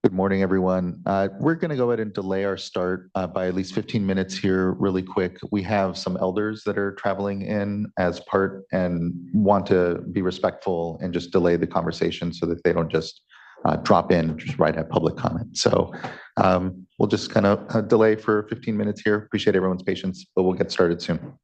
Good morning, everyone. We're going to go ahead and delay our start by at least 15 minutes here really quick. We have some elders that are traveling in as part and want to be respectful and just delay the conversation so that they don't just drop in just right at public comment. So we'll just kind of delay for 15 minutes here. Appreciate everyone's patience, but we'll get started soon.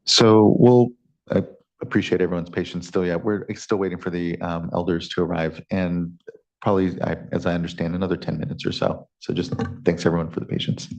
So we'll appreciate everyone's patience still. Yeah, we're still waiting for the elders to arrive and probably, as I understand, another 10 minutes or so. So just thanks everyone for the patience.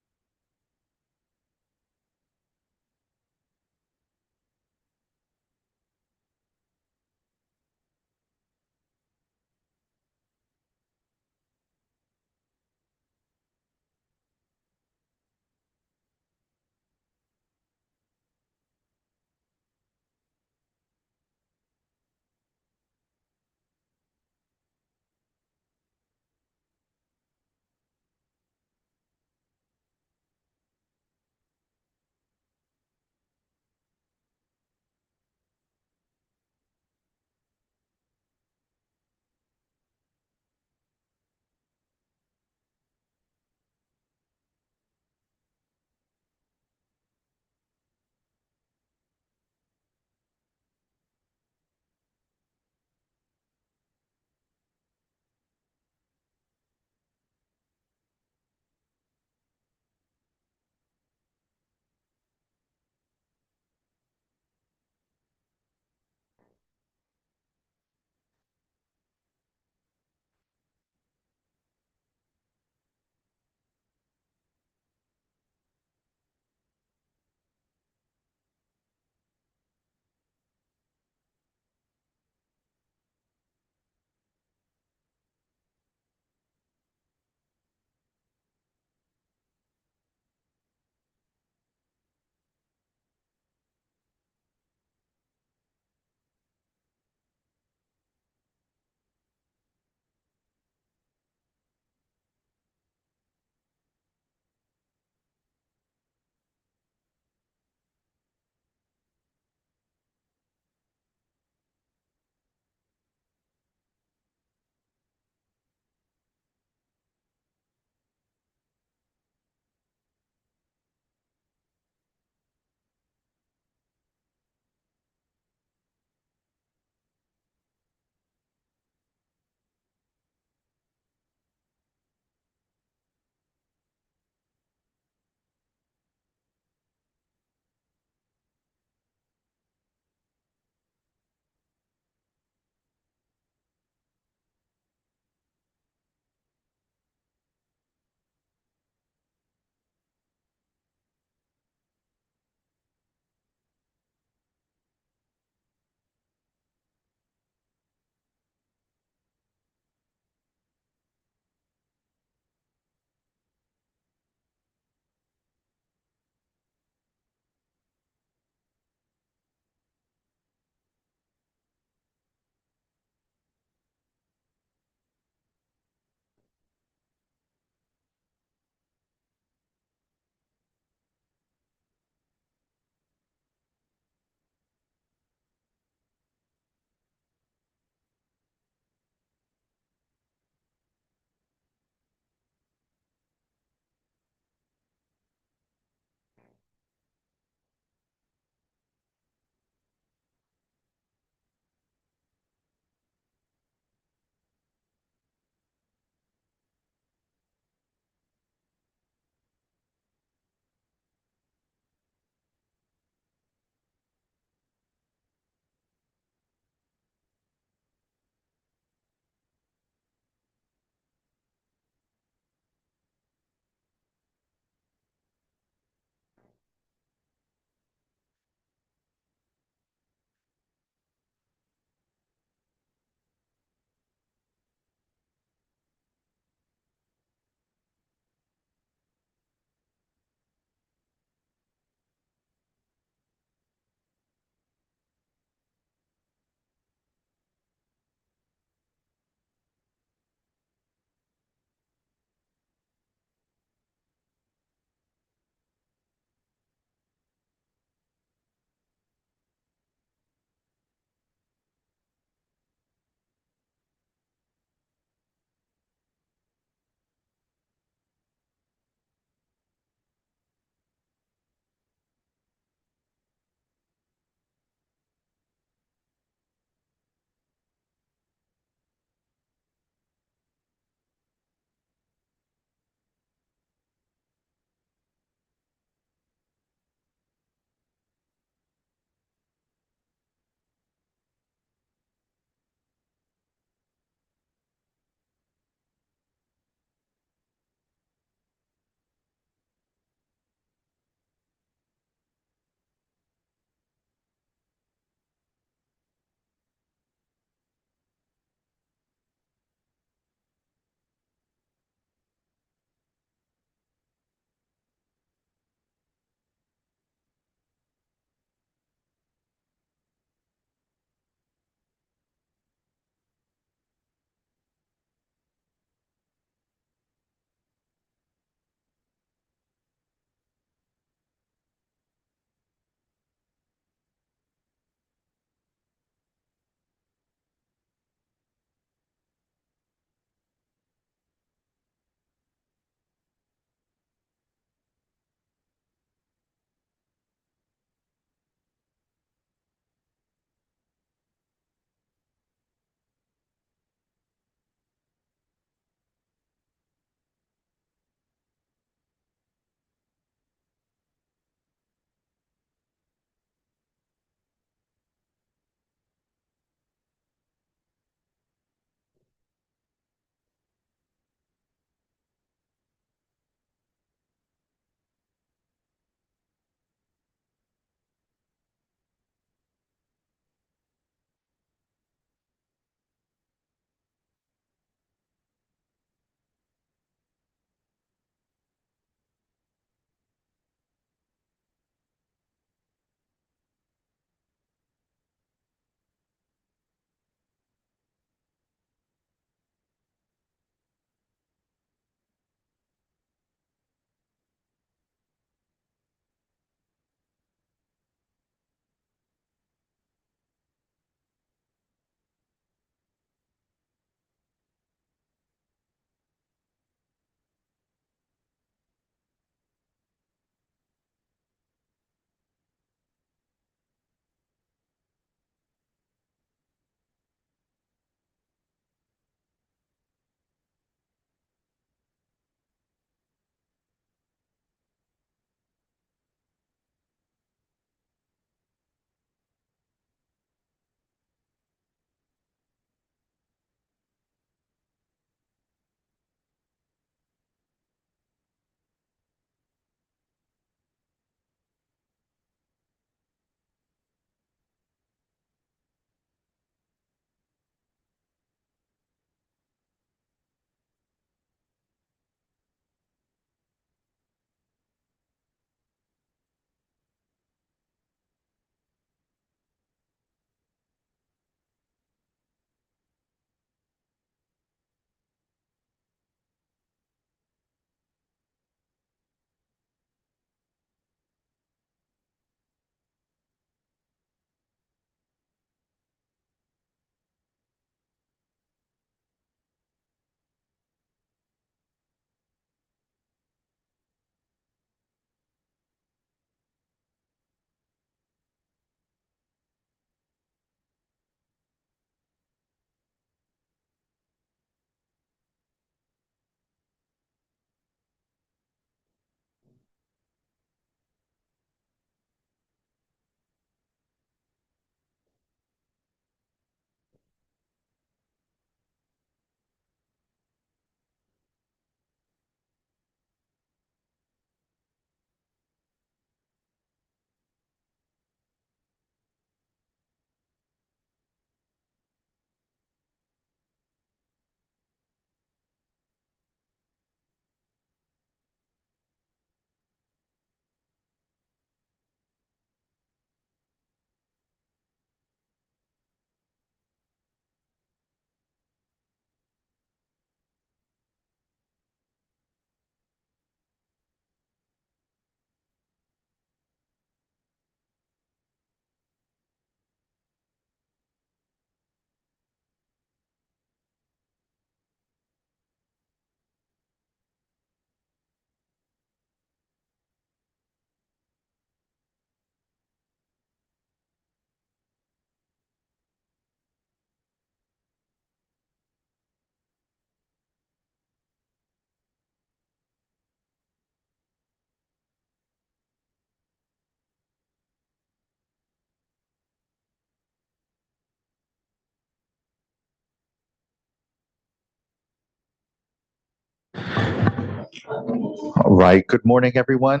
All right. Good morning, everyone.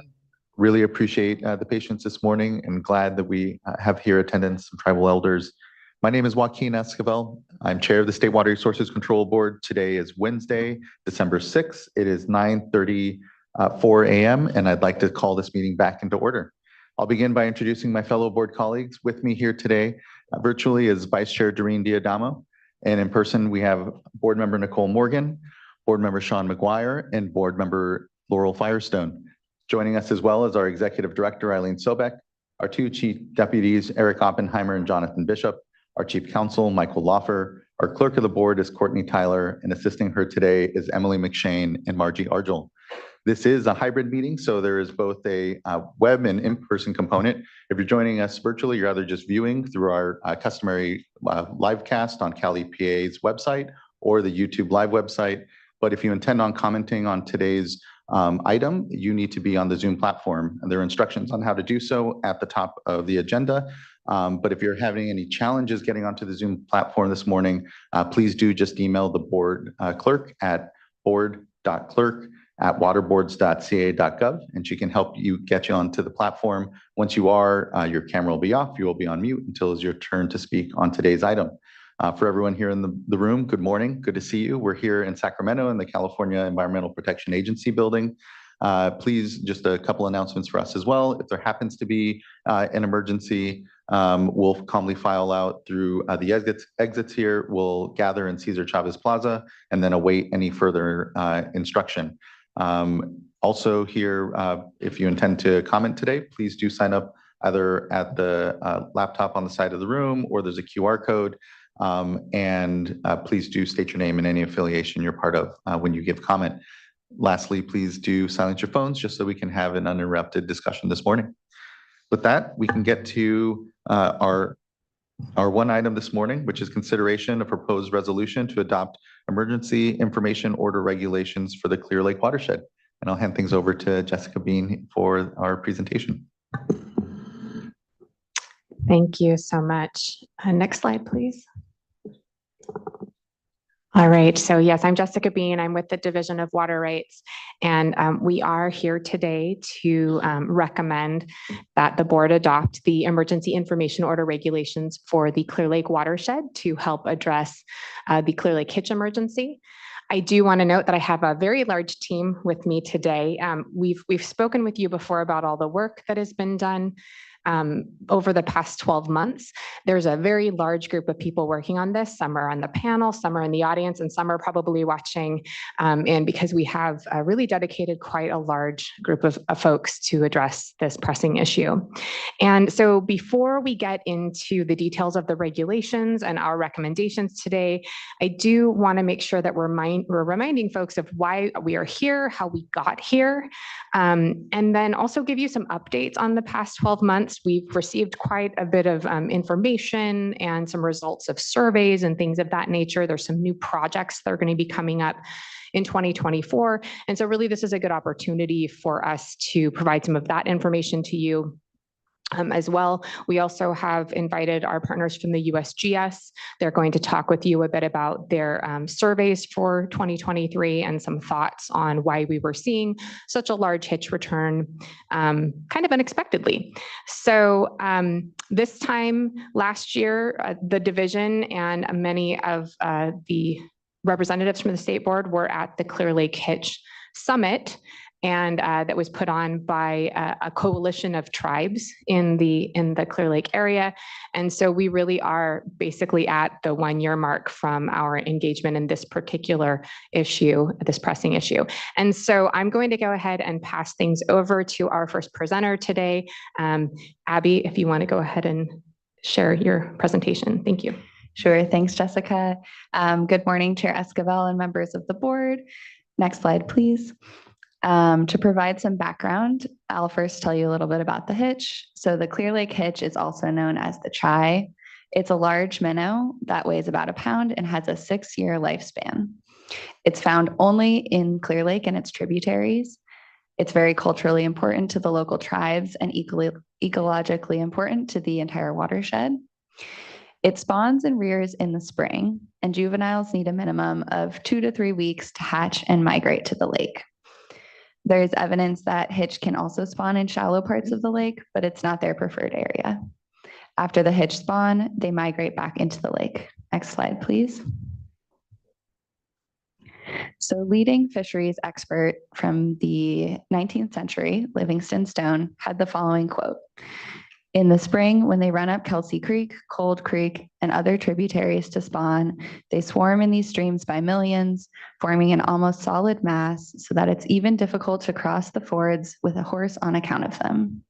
Really appreciate the patience this morning and glad that we have here attendance some tribal elders. My name is Joaquin Esquivel. I'm chair of the State Water Resources Control Board. Today is Wednesday, December 6th. It is 9:34 a.m. and I'd like to call this meeting back into order. I'll begin by introducing my fellow board colleagues. With me here today virtually is Vice Chair Doreen Diadamo, and in person we have Board Member Nicole Morgan, Board Member Sean McGuire, and Board Member Laurel Firestone. Joining us as well as our Executive Director, Eileen Sobek, our two Chief Deputies, Eric Oppenheimer and Jonathan Bishop, our Chief Counsel, Michael Loffer, our Clerk of the Board is Courtney Tyler, and assisting her today is Emily McShane and Margie Argel. This is a hybrid meeting, so there is both a web and in-person component. If you're joining us virtually, you're either just viewing through our customary live cast on Cal EPA's website or the YouTube Live website. But if you intend on commenting on today's item, you need to be on the Zoom platform. And there are instructions on how to do so at the top of the agenda. But if you're having any challenges getting onto the Zoom platform this morning, please do just email the board clerk at board.clerk@waterboards.ca.gov, and she can help you get you onto the platform. Once you are, your camera will be off. You will be on mute until it's your turn to speak on today's item. For everyone here in the room, good morning. Good to see you. We're here in Sacramento in the California Environmental Protection Agency building. Please, just a couple announcements for us as well. If there happens to be an emergency, we'll calmly file out through the exits here. We'll gather in Cesar Chavez Plaza and then await any further instruction. Also here, if you intend to comment today, please do sign up either at the laptop on the side of the room or there's a QR code. Please do state your name and any affiliation you're part of when you give comment. Lastly, please do silence your phones just so we can have an uninterrupted discussion this morning. With that, we can get to our one item this morning, which is consideration of proposed resolution to adopt emergency information order regulations for the Clear Lake watershed. And I'll hand things over to Jessica Bean for our presentation. Thank you so much. Next slide, please. All right, so yes, I'm Jessica Bean. I'm with the Division of Water Rights, and we are here today to recommend that the board adopt the emergency information order regulations for the Clear Lake watershed to help address the Clear Lake Hitch emergency. I do want to note that I have a very large team with me today. We've spoken with you before about all the work that has been done over the past 12 months. There's a very large group of people working on this. Some are on the panel, some are in the audience, and some are probably watching. And because we have really dedicated quite a large group of folks to address this pressing issue. And so before we get into the details of the regulations and our recommendations today, I do want to make sure that we're reminding folks of why we are here, how we got here, and then also give you some updates on the past 12 months. We've received quite a bit of information and some results of surveys and things of that nature. There's some new projects that are going to be coming up in 2024. And so really, this is a good opportunity for us to provide some of that information to you. As well, we also have invited our partners from the USGS. They're going to talk with you a bit about their surveys for 2023 and some thoughts on why we were seeing such a large hitch return kind of unexpectedly. So this time last year, the division and many of the representatives from the state board were at the Clear Lake Hitch Summit, and that was put on by a coalition of tribes in the Clear Lake area. And so we really are basically at the 1-year mark from our engagement in this particular issue, this pressing issue. And so I'm going to go ahead and pass things over to our first presenter today. Abby, if you want to go ahead and share your presentation. Thank you. Sure. Thanks, Jessica. Good morning, Chair Esquivel and members of the board. Next slide, please. To provide some background, I'll first tell you a little bit about the hitch. So the Clear Lake hitch is also known as the chai. It's a large minnow that weighs about 1 pound and has a 6-year lifespan. It's found only in Clear Lake and its tributaries. It's very culturally important to the local tribes and ecologically important to the entire watershed. It spawns and rears in the spring, and juveniles need a minimum of 2 to 3 weeks to hatch and migrate to the lake. There's evidence that hitch can also spawn in shallow parts of the lake, but it's not their preferred area. After the hitch spawn, they migrate back into the lake. Next slide, please. So leading fisheries expert from the 19th century, Livingston Stone, had the following quote: "In the spring, when they run up Kelsey Creek, Cold Creek, and other tributaries to spawn, they swarm in these streams by millions, forming an almost solid mass so that it's even difficult to cross the fords with a horse on account of them."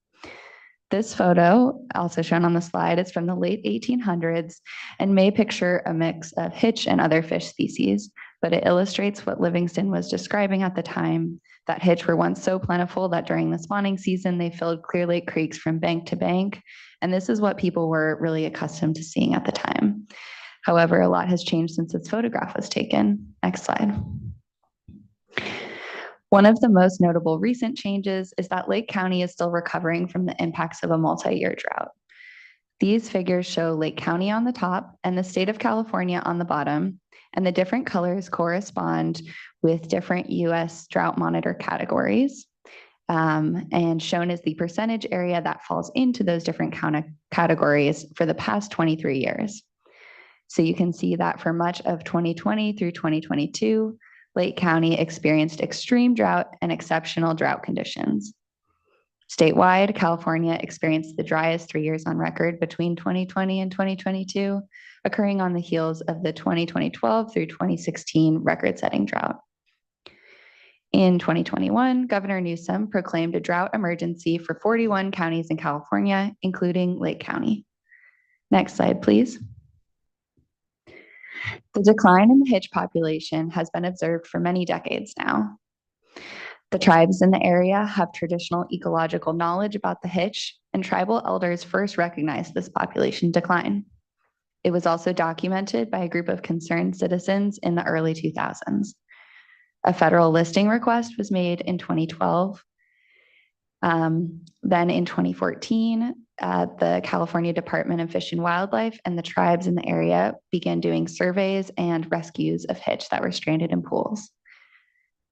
This photo, also shown on the slide, is from the late 1800s and may picture a mix of hitch and other fish species, but it illustrates what Livingston was describing at the time, that hitch were once so plentiful that during the spawning season, they filled Clear Lake creeks from bank to bank. And this is what people were really accustomed to seeing at the time. However, a lot has changed since this photograph was taken. Next slide. One of the most notable recent changes is that Lake County is still recovering from the impacts of a multi-year drought. These figures show Lake County on the top and the state of California on the bottom, and the different colors correspond with different US drought monitor categories. And shown is the percentage area that falls into those different categories for the past 23 years. So you can see that for much of 2020 through 2022, Lake County experienced extreme drought and exceptional drought conditions. Statewide, California experienced the driest 3 years on record between 2020 and 2022, occurring on the heels of the 2012 through 2016 record-setting drought. In 2021, Governor Newsom proclaimed a drought emergency for 41 counties in California, including Lake County. Next slide, please. The decline in the hitch population has been observed for many decades now. The tribes in the area have traditional ecological knowledge about the hitch, and tribal elders first recognized this population decline. It was also documented by a group of concerned citizens in the early 2000s. A federal listing request was made in 2012. Then in 2014, the California Department of Fish and Wildlife and the tribes in the area began doing surveys and rescues of hitch that were stranded in pools.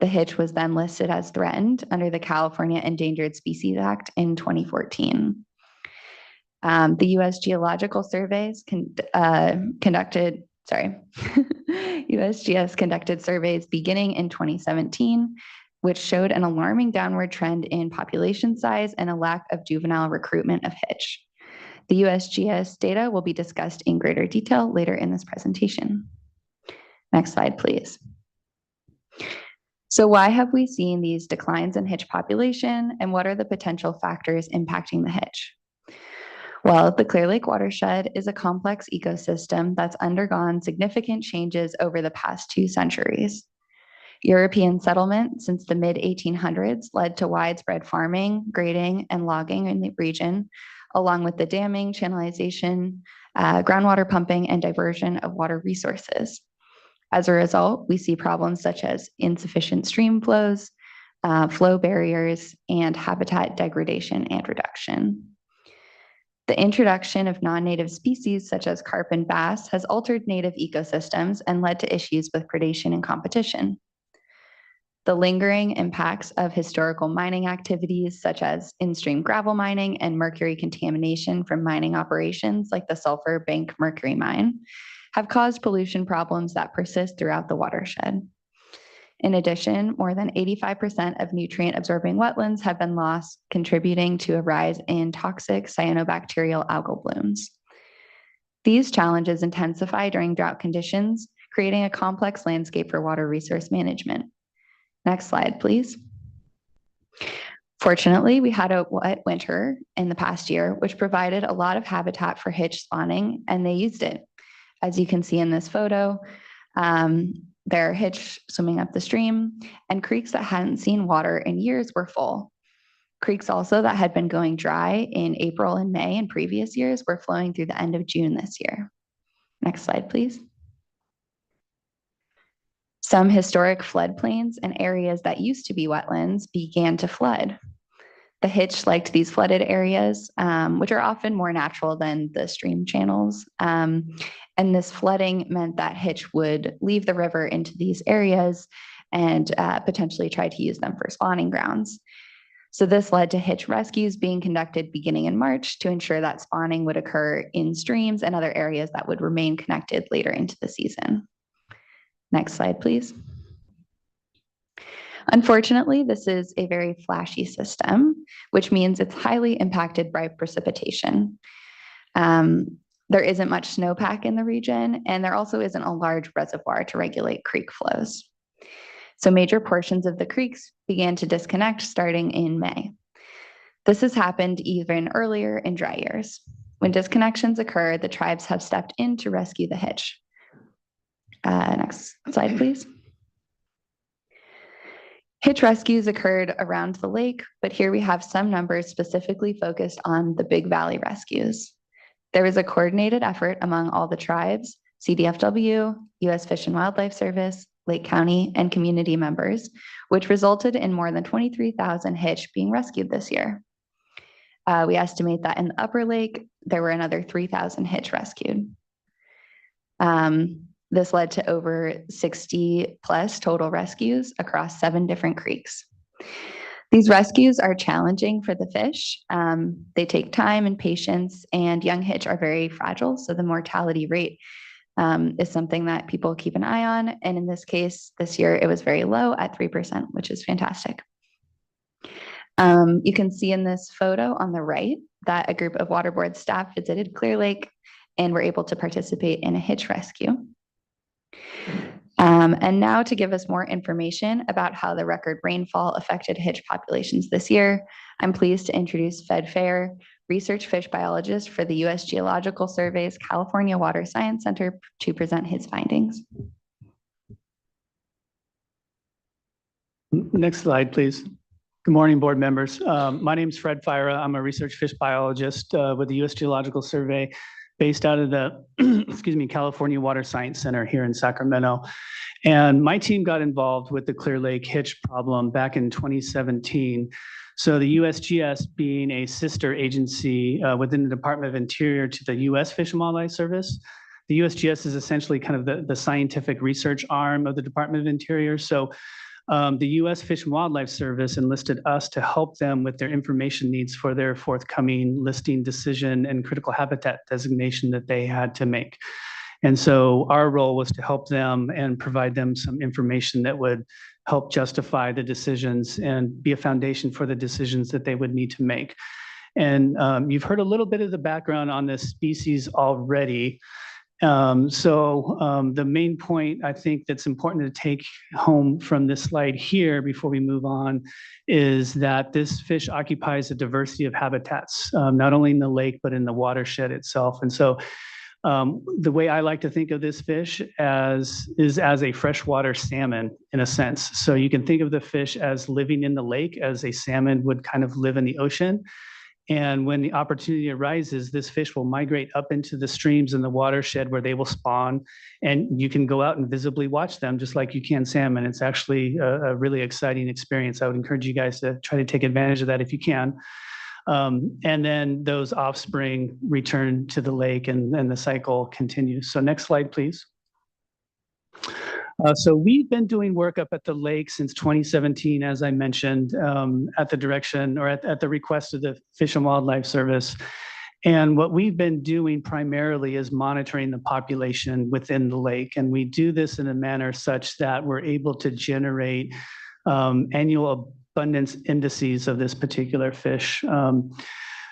The hitch was then listed as threatened under the California Endangered Species Act in 2014. The U.S. Geological Surveys USGS conducted surveys beginning in 2017, which showed an alarming downward trend in population size and a lack of juvenile recruitment of hitch. The USGS data will be discussed in greater detail later in this presentation. Next slide, please. So why have we seen these declines in hitch population, and what are the potential factors impacting the hitch? Well, the Clear Lake watershed is a complex ecosystem that's undergone significant changes over the past 2 centuries. European settlement since the mid-1800s led to widespread farming, grading, and logging in the region, along with the damming, channelization, groundwater pumping, and diversion of water resources. As a result, we see problems such as insufficient stream flows, flow barriers, and habitat degradation and reduction. The introduction of non-native species such as carp and bass has altered native ecosystems and led to issues with predation and competition. The lingering impacts of historical mining activities such as in-stream gravel mining and mercury contamination from mining operations like the Sulphur Bank Mercury Mine have caused pollution problems that persist throughout the watershed. In addition, more than 85% of nutrient-absorbing wetlands have been lost, contributing to a rise in toxic cyanobacterial algal blooms. These challenges intensify during drought conditions, creating a complex landscape for water resource management. Next slide, please. Fortunately, we had a wet winter in the past year, which provided a lot of habitat for hitch spawning, and they used it. As you can see in this photo, there are hitch swimming up the stream, and creeks that hadn't seen water in years were full. Creeks also that had been going dry in April and May in previous years were flowing through the end of June this year. Next slide, please. Some historic floodplains and areas that used to be wetlands began to flood. The hitch liked these flooded areas, which are often more natural than the stream channels. And this flooding meant that hitch would leave the river into these areas and potentially try to use them for spawning grounds. So this led to hitch rescues being conducted beginning in March to ensure that spawning would occur in streams and other areas that would remain connected later into the season. Next slide, please. Unfortunately, this is a very flashy system, which means it's highly impacted by precipitation. There isn't much snowpack in the region, and there also isn't a large reservoir to regulate creek flows. So major portions of the creeks began to disconnect starting in May. This has happened even earlier in dry years. When disconnections occur, the tribes have stepped in to rescue the hitch. Next slide, please. Hitch rescues occurred around the lake, but here we have some numbers specifically focused on the Big Valley rescues. There was a coordinated effort among all the tribes, CDFW, U.S. Fish and Wildlife Service, Lake County, and community members, which resulted in more than 23,000 hitch being rescued this year. We estimate that in the upper lake, there were another 3,000 hitch rescued. This led to over 60 plus total rescues across 7 different creeks. These rescues are challenging for the fish. They take time and patience, and young hitch are very fragile, so the mortality rate is something that people keep an eye on. And in this case, this year, it was very low at 3%, which is fantastic. You can see in this photo on the right that a group of water board staff visited Clear Lake and were able to participate in a hitch rescue. And now to give us more information about how the record rainfall affected hitch populations this year, I'm pleased to introduce Fed Fair, research fish biologist for the U.S. Geological Survey's California Water Science Center, to present his findings. Next slide, please. Good morning, board members. My name is Fred Fira. I'm a research fish biologist with the U.S. Geological Survey based out of the California Water Science Center here in Sacramento. And my team got involved with the Clear Lake hitch problem back in 2017. So the USGS, being a sister agency within the Department of Interior to the U.S. Fish and Wildlife Service, the USGS is essentially kind of the scientific research arm of the Department of Interior. So the U.S. Fish and Wildlife Service enlisted us to help them with their information needs for their forthcoming listing decision and critical habitat designation that they had to make. And so our role was to help them and provide them some information that would help justify the decisions and be a foundation for the decisions that they would need to make. And you've heard a little bit of the background on this species already. The main point I think that's important to take home from this slide here before we move on is that this fish occupies a diversity of habitats, not only in the lake, but in the watershed itself. And so the way I like to think of this fish is as a freshwater salmon in a sense. So you can think of the fish as living in the lake as a salmon would kind of live in the ocean. And when the opportunity arises, this fish will migrate up into the streams and the watershed where they will spawn, and you can go out and visibly watch them just like you can salmon. It's actually a really exciting experience. I would encourage you guys to try to take advantage of that if you can. And then those offspring return to the lake and the cycle continues. So next slide, please. So we've been doing work up at the lake since 2017, as I mentioned, at the direction or at the request of the Fish and Wildlife Service. And what we've been doing primarily is monitoring the population within the lake. And we do this in a manner such that we're able to generate annual abundance indices of this particular fish.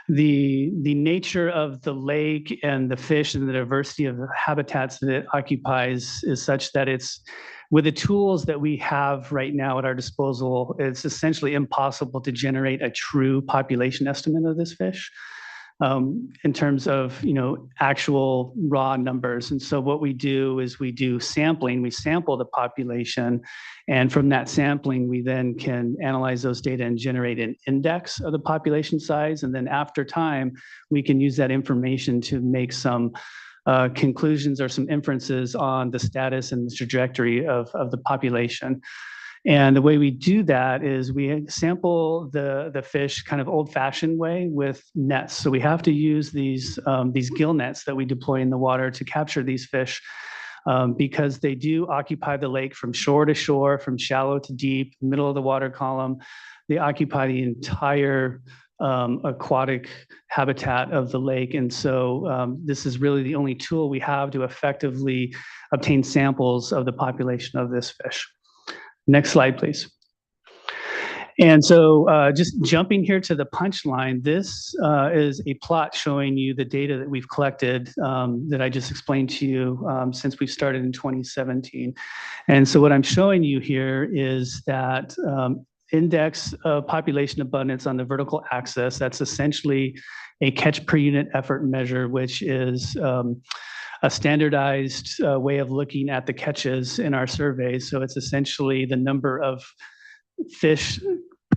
The nature of the lake and the fish and the diversity of the habitats that it occupies is such that it's, with the tools that we have right now at our disposal, it's essentially impossible to generate a true population estimate of this fish in terms of, actual raw numbers. And so what we do is we do sampling. We sample the population, and from that sampling, we then can analyze those data and generate an index of the population size. And then after time, we can use that information to make some conclusions or some inferences on the status and the trajectory of the population. And the way we do that is we sample the fish kind of old-fashioned way with nets. So we have to use these gill nets that we deploy in the water to capture these fish. because they do occupy the lake from shore to shore, from shallow to deep, middle of the water column. They occupy the entire aquatic habitat of the lake. And so this is really the only tool we have to effectively obtain samples of the population of this fish. Next slide, please. And so just jumping here to the punchline, this is a plot showing you the data that we've collected that I just explained to you since we started in 2017. And so what I'm showing you here is that index of population abundance on the vertical axis. That's essentially a catch per unit effort measure, which is a standardized way of looking at the catches in our surveys. So it's essentially the number of fish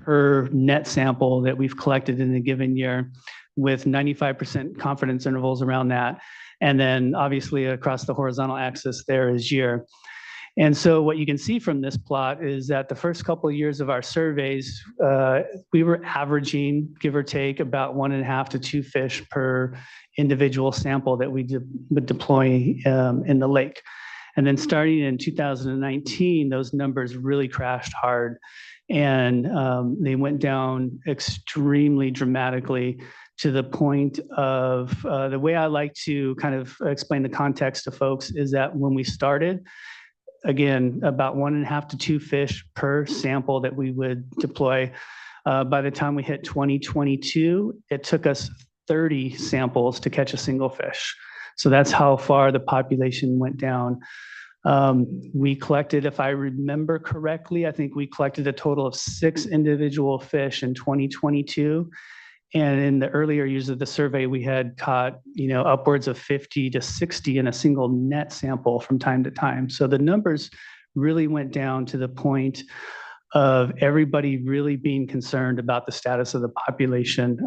per net sample that we've collected in a given year, with 95% confidence intervals around that. And then obviously across the horizontal axis there is year. And so what you can see from this plot is that the first couple of years of our surveys, we were averaging, give or take, about 1.5 to 2 fish per individual sample that we would deploy in the lake. And then starting in 2019, those numbers really crashed hard, and they went down extremely dramatically, to the point of the way I like to kind of explain the context to folks is that when we started, again, about 1.5 to 2 fish per sample that we would deploy. By the time we hit 2022, it took us 30 samples to catch a single fish. So that's how far the population went down. We collected, if I remember correctly, I think we collected a total of 6 individual fish in 2022. And in the earlier years of the survey, we had caught, upwards of 50 to 60 in a single net sample from time to time. So the numbers really went down to the point of everybody really being concerned about the status of the population.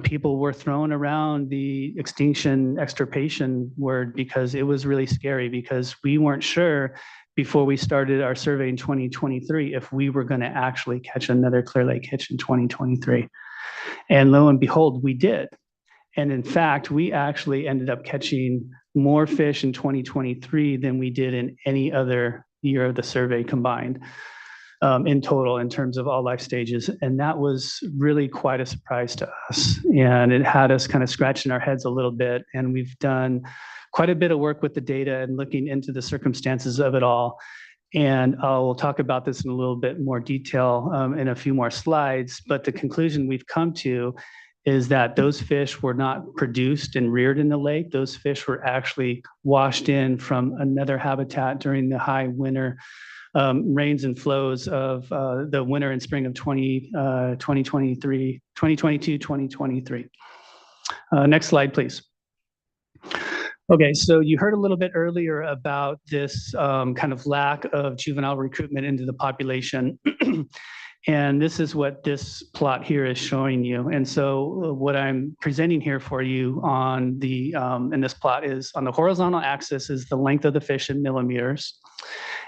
People were throwing around the extinction extirpation word because it was really scary, because we weren't sure before we started our survey in 2023 if we were going to actually catch another Clear Lake hitch in 2023. And lo and behold, we did. And in fact, we actually ended up catching more fish in 2023 than we did in any other year of the survey combined in total in terms of all life stages. And that was really quite a surprise to us. And it had us kind of scratching our heads a little bit. And we've done quite a bit of work with the data and looking into the circumstances of it all. And I'll talk about this in a little bit more detail in a few more slides, but the conclusion we've come to is that those fish were not produced and reared in the lake. Those fish were actually washed in from another habitat during the high winter rains and flows of the winter and spring of 2022, 2023. Next slide, please. Okay, so you heard a little bit earlier about this kind of lack of juvenile recruitment into the population. And this is what this plot here is showing you. And so what I'm presenting here for you on the in this plot is, on the horizontal axis is the length of the fish in millimeters.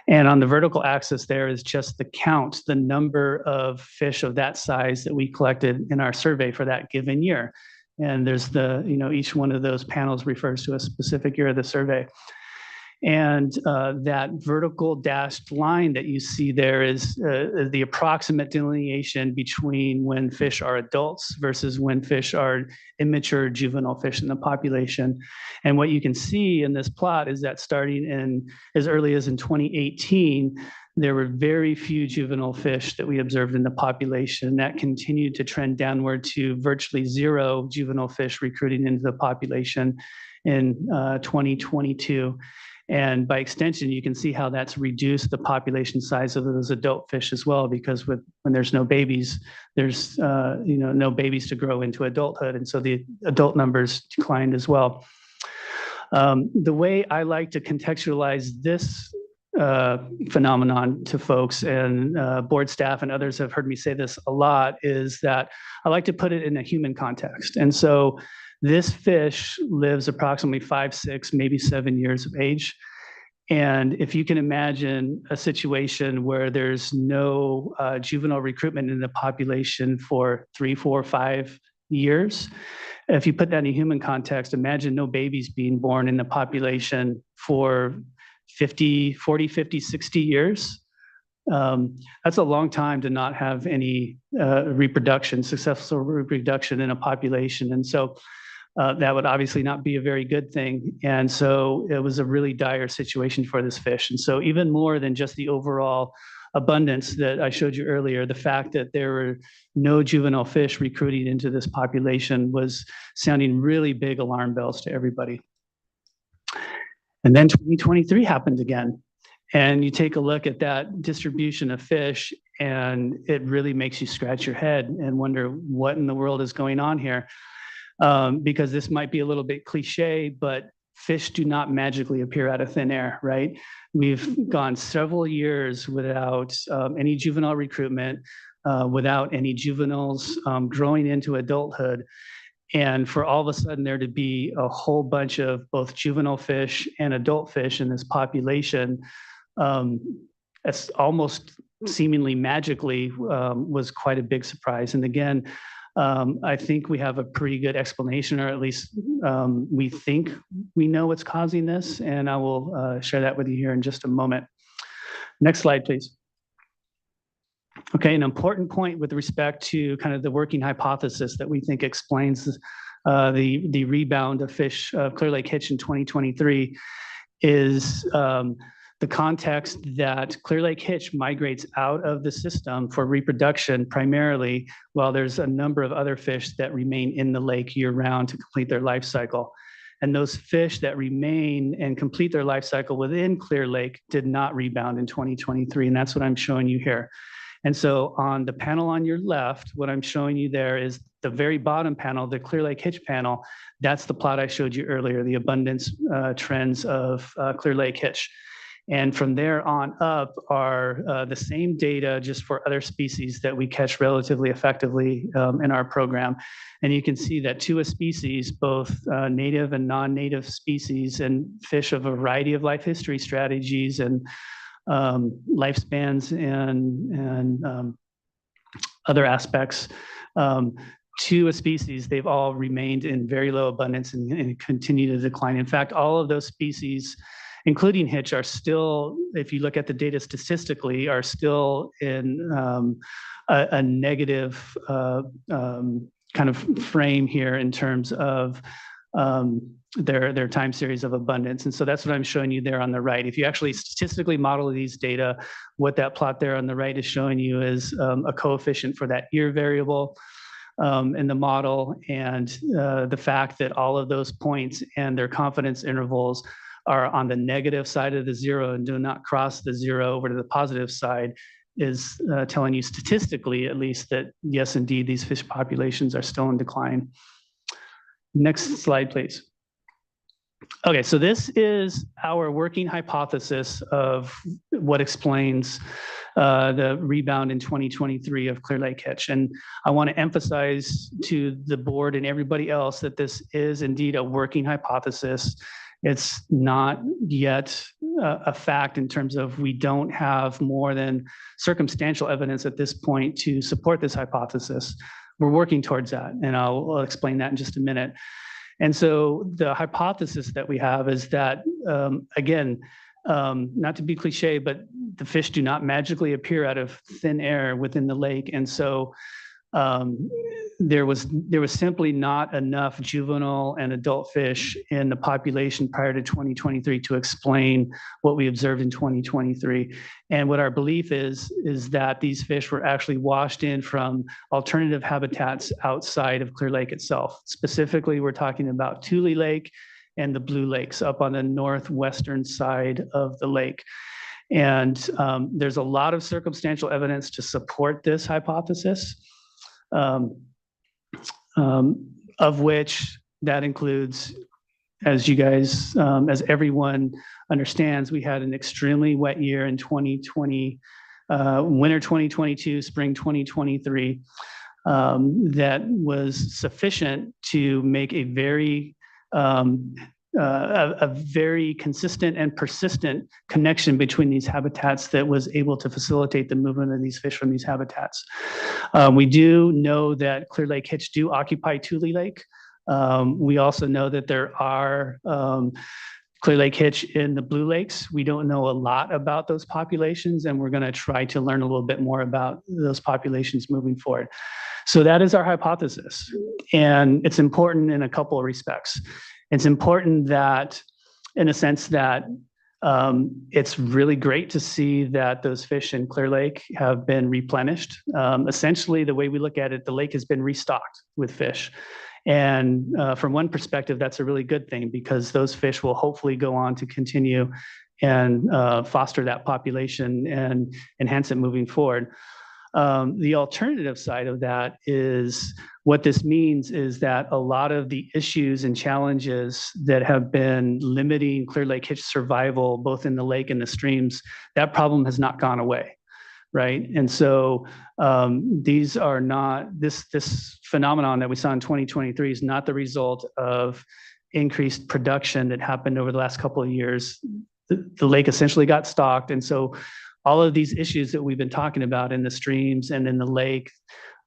And on the vertical axis there is just the count, the number of fish of that size that we collected in our survey for that given year. And there's each one of those panels refers to a specific year of the survey. And that vertical dashed line that you see there is the approximate delineation between when fish are adults versus when fish are immature juvenile fish in the population. And what you can see in this plot is that starting in as early as in 2018, there were very few juvenile fish that we observed in the population. That continued to trend downward to virtually 0 juvenile fish recruiting into the population in 2022. And by extension, you can see how that's reduced the population size of those adult fish as well, because when there's no babies, there's no babies to grow into adulthood. And so the adult numbers declined as well. The way I like to contextualize this phenomenon to folks, and board staff and others have heard me say this a lot, is that I like to put it in a human context. And so this fish lives approximately 5, 6, maybe 7 years of age. And if you can imagine a situation where there's no juvenile recruitment in the population for 3, 4, 5 years, If you put that in a human context, imagine no babies being born in the population for 40, 50, 60 years. That's a long time to not have any successful reproduction in a population. And so that would obviously not be a very good thing. And so it was a really dire situation for this fish. And so even more than just the overall abundance that I showed you earlier, the fact that there were no juvenile fish recruiting into this population was sounding really big alarm bells to everybody. And then 2023 happened again. And you take a look at that distribution of fish, and it really makes you scratch your head and wonder what in the world is going on here. Because this might be a little bit cliche, but fish do not magically appear out of thin air, right? We've gone several years without any juvenile recruitment, without any juveniles growing into adulthood. And for all of a sudden there to be a whole bunch of both juvenile fish and adult fish in this population, that's almost seemingly magically was quite a big surprise. And again, I think we have a pretty good explanation, or at least we think we know what's causing this, and I will share that with you here in just a moment. Next slide, please. Okay, an important point with respect to kind of the working hypothesis that we think explains the rebound of fish, Clear Lake Hitch in 2023 is the context that Clear Lake Hitch migrates out of the system for reproduction primarily, while there's a number of other fish that remain in the lake year-round to complete their life cycle. And those fish that remain and complete their life cycle within Clear Lake did not rebound in 2023, and that's what I'm showing you here. And so on the panel on your left, what I'm showing you there is the very bottom panel, the Clear Lake Hitch panel. That's the plot I showed you earlier, the abundance trends of Clear Lake Hitch. And from there on up are the same data just for other species that we catch relatively effectively in our program. And you can see that to a species, both native and non-native species and fish of a variety of life history strategies and lifespans and other aspects, to a species, they've all remained in very low abundance and continue to decline. In fact, all of those species, including Hitch, are still, if you look at the data statistically, are still in a negative kind of frame here in terms of their time series of abundance. And so that's what I'm showing you there on the right. If you actually statistically model these data, what that plot there on the right is showing you is a coefficient for that year variable in the model, and the fact that all of those points and their confidence intervals are on the negative side of the zero and do not cross the zero over to the positive side is telling you statistically, at least, that yes, indeed, these fish populations are still in decline. Next slide, please. Okay, so this is our working hypothesis of what explains the rebound in 2023 of Clear Lake Hitch. And I want to emphasize to the board and everybody else that this is indeed a working hypothesis. It's not yet a fact in terms of we don't have more than circumstantial evidence at this point to support this hypothesis. We're working towards that, and I'll explain that in just a minute. And so the hypothesis that we have is that, again, not to be cliche, but the fish do not magically appear out of thin air within the lake. And so there was simply not enough juvenile and adult fish in the population prior to 2023 to explain what we observed in 2023. And what our belief is that these fish were actually washed in from alternative habitats outside of Clear Lake itself. Specifically, we're talking about Tule Lake and the Blue Lakes up on the northwestern side of the lake. And there's a lot of circumstantial evidence to support this hypothesis. Of which that includes, as you guys, as everyone understands, we had an extremely wet year in 2020, winter 2022, spring 2023, that was sufficient to make a very consistent and persistent connection between these habitats that was able to facilitate the movement of these fish from these habitats. We do know that Clear Lake Hitch do occupy Tule Lake. We also know that there are Clear Lake hitch in the Blue Lakes. We don't know a lot about those populations, and we're going to try to learn a little bit more about those populations moving forward. So that is our hypothesis, and it's important in a couple of respects. It's important that, in a sense that it's really great to see that those fish in Clear Lake have been replenished. Essentially, the way we look at it, the lake has been restocked with fish. And from one perspective, that's a really good thing because those fish will hopefully go on to continue and foster that population and enhance it moving forward. The alternative side of that is what this means is that a lot of the issues and challenges that have been limiting Clear Lake hitch survival, both in the lake and the streams, that problem has not gone away. Right. And so these are not, this phenomenon that we saw in 2023 is not the result of increased production that happened over the last couple of years. The lake essentially got stocked. And so all of these issues that we've been talking about in the streams and in the lake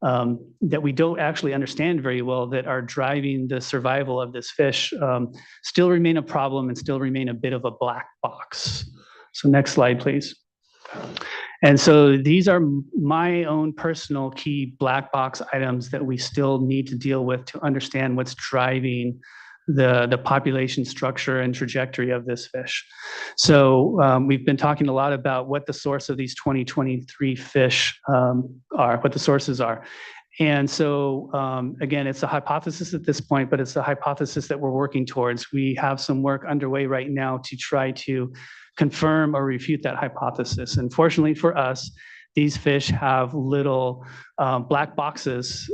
that we don't actually understand very well that are driving the survival of this fish still remain a problem and still remain a bit of a black box. So next slide, please. And so these are my own personal key black box items that we still need to deal with to understand what's driving the population structure and trajectory of this fish. So we've been talking a lot about what the source of these 2023 fish are, what the sources are. And so, again, it's a hypothesis at this point, but it's a hypothesis that we're working towards. We have some work underway right now to try to confirm or refute that hypothesis. And fortunately for us, these fish have little black boxes,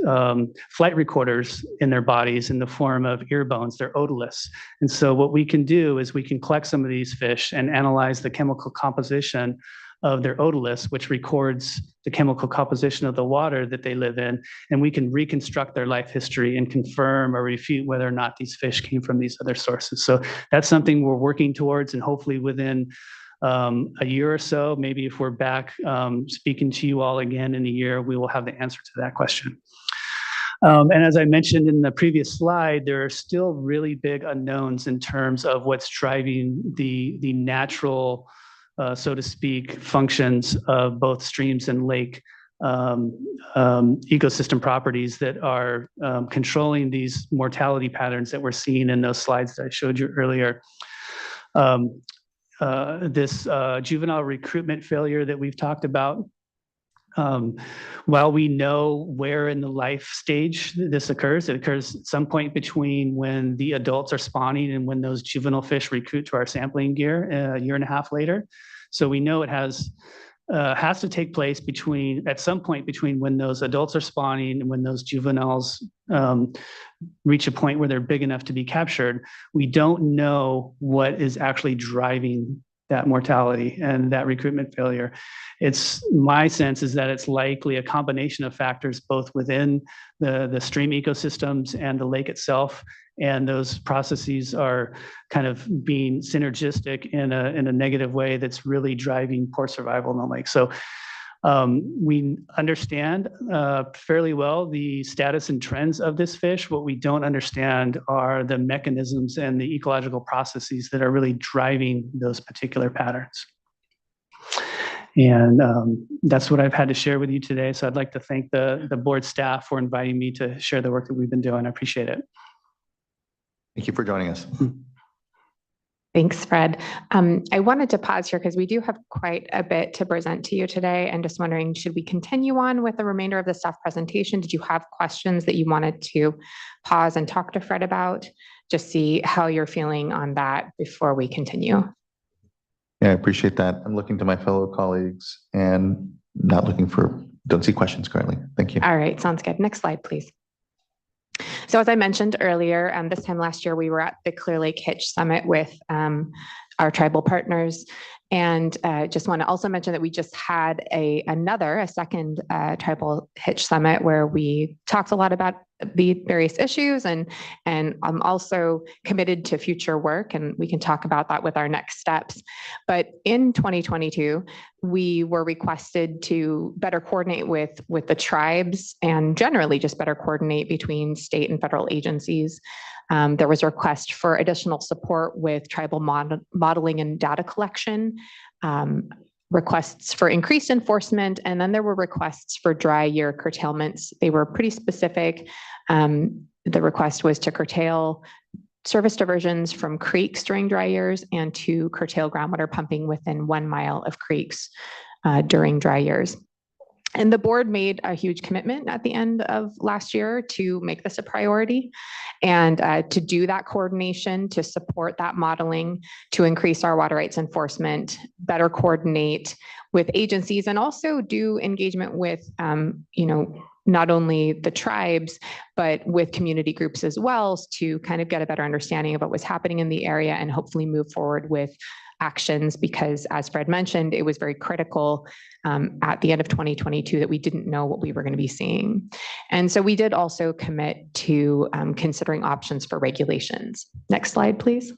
flight recorders in their bodies in the form of ear bones. They're odorless. And so what we can do is we can collect some of these fish and analyze the chemical composition of their otoliths, which records the chemical composition of the water that they live in, and we can reconstruct their life history and confirm or refute whether or not these fish came from these other sources. So that's something we're working towards, and hopefully within a year or so, maybe if we're back speaking to you all again in a year, we will have the answer to that question. And as I mentioned in the previous slide, there are still really big unknowns in terms of what's driving the natural so to speak, functions of both streams and lake ecosystem properties that are controlling these mortality patterns that we're seeing in those slides that I showed you earlier. This juvenile recruitment failure that we've talked about, while we know where in the life stage this occurs, it occurs at some point between when the adults are spawning and when those juvenile fish recruit to our sampling gear a year and a half later. So we know it has to take place at some point between when those adults are spawning and when those juveniles reach a point where they're big enough to be captured. We don't know what is actually driving that mortality and that recruitment failure. My sense is that it's likely a combination of factors, both within the stream ecosystems and the lake itself. And those processes are kind of being synergistic in a negative way that's really driving poor survival in the lake. So we understand fairly well the status and trends of this fish. What we don't understand are the mechanisms and the ecological processes that are really driving those particular patterns. And that's what I've had to share with you today. So I'd like to thank the board staff for inviting me to share the work that we've been doing. I appreciate it. Thank you for joining us. Thanks, Fred. I wanted to pause here because we do have quite a bit to present to you today. And just wondering, should we continue on with the remainder of the staff presentation? Did you have questions that you wanted to pause and talk to Fred about? Just see how you're feeling on that before we continue. Yeah, I appreciate that. I'm looking to my fellow colleagues and don't see questions currently. Thank you. All right, sounds good. Next slide, please. So as I mentioned earlier, this time last year, we were at the Clear Lake Hitch Summit with our tribal partners. And just want to also mention that we just had a second tribal hitch summit where we talked a lot about the various issues, and I'm also committed to future work, and we can talk about that with our next steps. But in 2022, we were requested to better coordinate with the tribes and generally just better coordinate between state and federal agencies. There was a request for additional support with tribal modeling and data collection, requests for increased enforcement, and then there were requests for dry year curtailments. They were pretty specific. The request was to curtail service diversions from creeks during dry years and to curtail groundwater pumping within 1 mile of creeks during dry years. And the board made a huge commitment at the end of last year to make this a priority and to do that coordination, to support that modeling, to increase our water rights enforcement, better coordinate with agencies, and also do engagement with, not only the tribes, but with community groups as well, to kind of get a better understanding of what was happening in the area and hopefully move forward with actions, because as Fred mentioned, it was very critical at the end of 2022 that we didn't know what we were going to be seeing. And so we did also commit to considering options for regulations. Next slide, please.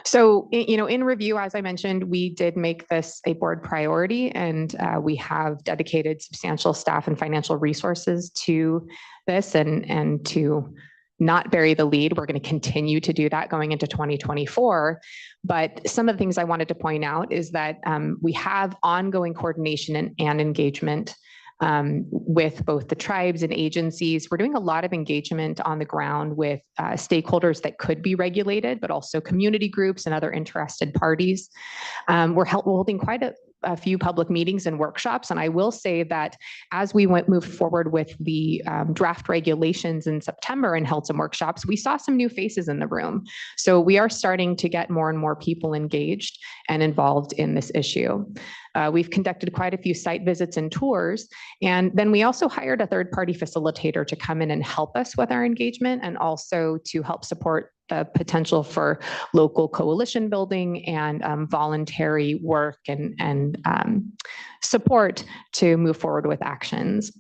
So, in review, as I mentioned, we did make this a board priority, and we have dedicated substantial staff and financial resources to this, and to not bury the lead. We're going to continue to do that going into 2024. But some of the things I wanted to point out is that we have ongoing coordination and engagement with both the tribes and agencies. We're doing a lot of engagement on the ground with stakeholders that could be regulated, but also community groups and other interested parties. We're holding quite a few public meetings and workshops. And I will say that as we moved forward with the draft regulations in September and held some workshops, we saw some new faces in the room. So we are starting to get more and more people engaged and involved in this issue. We've conducted quite a few site visits and tours. And then we also hired a third-party facilitator to come in and help us with our engagement, and also to help support the potential for local coalition building and voluntary work and support to move forward with actions.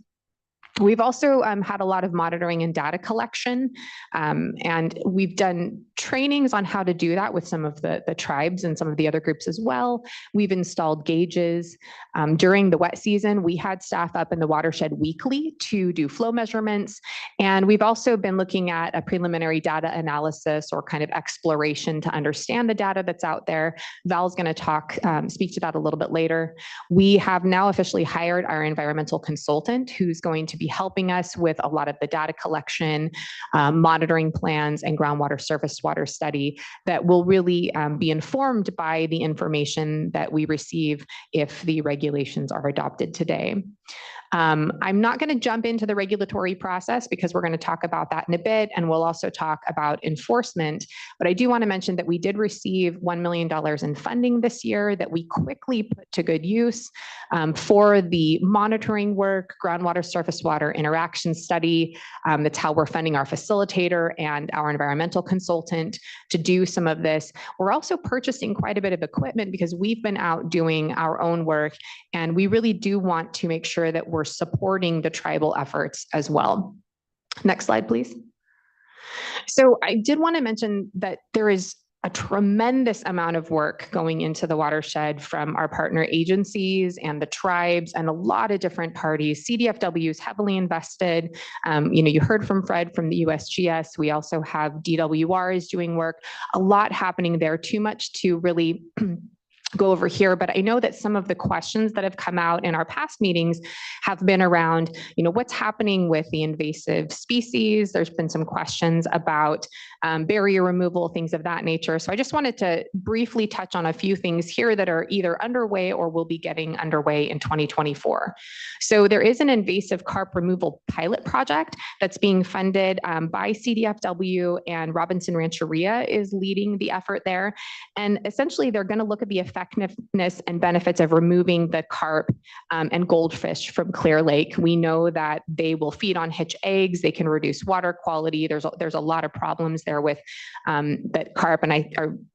We've also had a lot of monitoring and data collection, and we've done trainings on how to do that with some of the tribes and some of the other groups as well. We've installed gauges. During the wet season, we had staff up in the watershed weekly to do flow measurements, and we've also been looking at a preliminary data analysis or kind of exploration to understand the data that's out there. Val's going to speak to that a little bit later. We have now officially hired our environmental consultant, who's going to be helping us with a lot of the data collection, monitoring plans, and groundwater surface water study that will really be informed by the information that we receive if the regulations are adopted today. I'm not going to jump into the regulatory process because we're going to talk about that in a bit, and we'll also talk about enforcement. But I do want to mention that we did receive $1 million in funding this year that we quickly put to good use for the monitoring work, groundwater surface water interaction study. That's how we're funding our facilitator and our environmental consultant to do some of this. We're also purchasing quite a bit of equipment because we've been out doing our own work, and we really do want to make sure that we're supporting the tribal efforts as well. Next slide, please. So I did want to mention that there is a tremendous amount of work going into the watershed from our partner agencies and the tribes and a lot of different parties. CDFW is heavily invested. You heard from Fred from the USGS. We also have DWR is doing work. A lot happening there, too much to really go over here, but I know that some of the questions that have come out in our past meetings have been around, what's happening with the invasive species. There's been some questions about barrier removal, things of that nature. So I just wanted to briefly touch on a few things here that are either underway or will be getting underway in 2024. So there is an invasive carp removal pilot project that's being funded by CDFW, and Robinson Rancheria is leading the effort there. And essentially, they're going to look at the effect effectiveness and benefits of removing the carp and goldfish from Clear Lake. We know that they will feed on hitch eggs. They can reduce water quality. There's a lot of problems there with that carp. And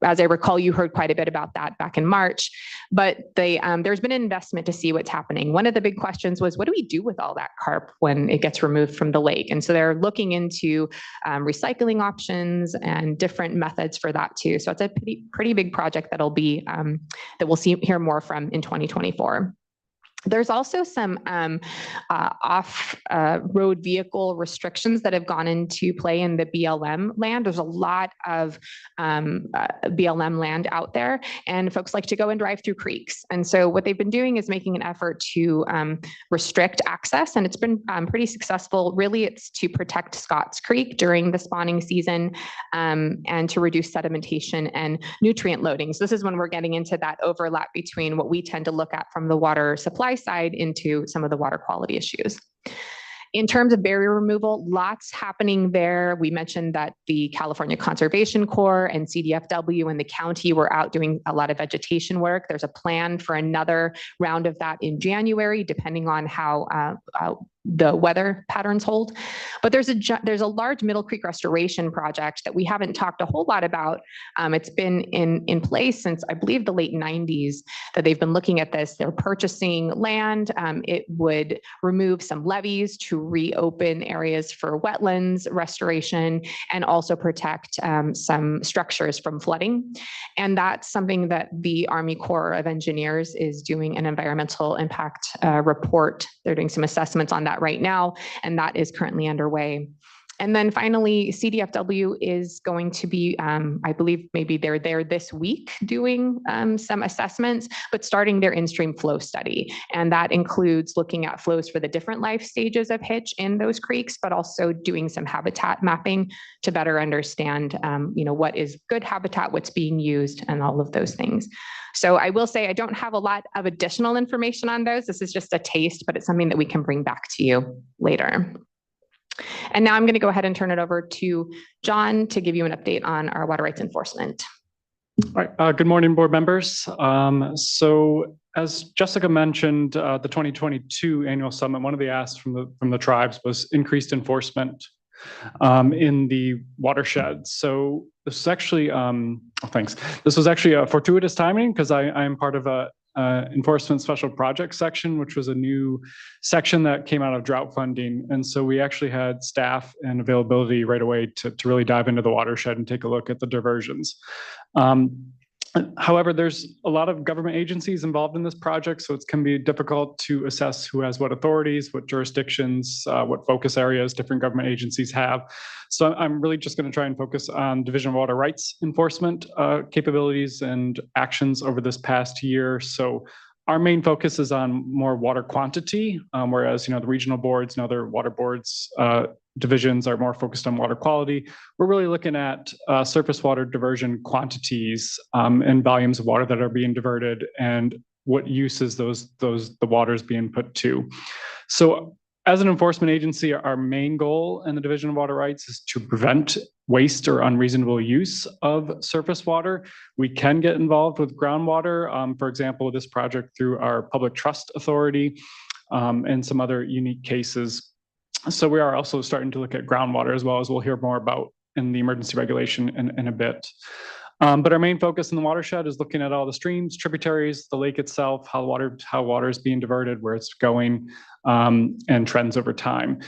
as I recall, you heard quite a bit about that back in March. But there's been an investment to see what's happening. One of the big questions was, what do we do with all that carp when it gets removed from the lake? And so they're looking into recycling options and different methods for that too. So it's a pretty big project that'll be that we'll hear more from in 2024. There's also some off-road vehicle restrictions that have gone into play in the BLM land. There's a lot of BLM land out there, and folks like to go and drive through creeks. And so what they've been doing is making an effort to restrict access, and it's been pretty successful. Really, it's to protect Scotts Creek during the spawning season and to reduce sedimentation and nutrient loading. So this is when we're getting into that overlap between what we tend to look at from the water supply side into some of the water quality issues. In terms of barrier removal, lots happening there. We mentioned that the California Conservation Corps and CDFW and the county were out doing a lot of vegetation work. There's a plan for another round of that in January, depending on how the weather patterns hold. But there's a large Middle Creek restoration project that we haven't talked a whole lot about. It's been in place since, I believe, the late 90s that they've been looking at this. They're purchasing land. It would remove some levees to reopen areas for wetlands restoration and also protect some structures from flooding. And that's something that the Army Corps of Engineers is doing an environmental impact report. They're doing some assessments on that right now, and that is currently underway. And then finally, CDFW is going to be, I believe maybe they're there this week doing some assessments, but starting their in-stream flow study. And that includes looking at flows for the different life stages of hitch in those creeks, but also doing some habitat mapping to better understand, what is good habitat, what's being used, and all of those things. So I will say I don't have a lot of additional information on those. This is just a taste, but it's something that we can bring back to you later. And now I'm going to go ahead and turn it over to John to give you an update on our water rights enforcement. All right. Good morning, board members. So as Jessica mentioned, the 2022 annual summit, one of the asks from the tribes was increased enforcement in the watershed. So this is actually, thanks. This was actually a fortuitous timing because I am part of a enforcement special project section, which was a new section that came out of drought funding. And so we actually had staff and availability right away to really dive into the watershed and take a look at the diversions. However, there's a lot of government agencies involved in this project, so it can be difficult to assess who has what authorities, what jurisdictions, what focus areas different government agencies have. So I'm really just going to try and focus on Division of Water Rights enforcement capabilities and actions over this past year. So our main focus is on more water quantity, whereas the regional boards and other water boards divisions are more focused on water quality. We're really looking at surface water diversion quantities and volumes of water that are being diverted and what uses the water is being put to. So as an enforcement agency, our main goal in the Division of Water Rights is to prevent waste or unreasonable use of surface water. We can get involved with groundwater, for example, this project through our Public Trust Authority and some other unique cases. So we are also starting to look at groundwater as well, as we'll hear more about in the emergency regulation in a bit. But our main focus in the watershed is looking at all the streams, tributaries, the lake itself, how water is being diverted, where it's going, and trends over time.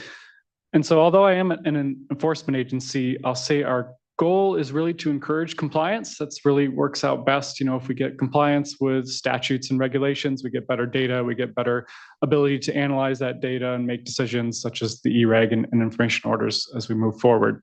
And so although I am an enforcement agency, I'll say our goal is really to encourage compliance. That's really works out best. If we get compliance with statutes and regulations, we get better data, we get better ability to analyze that data and make decisions such as the EREG and information orders as we move forward.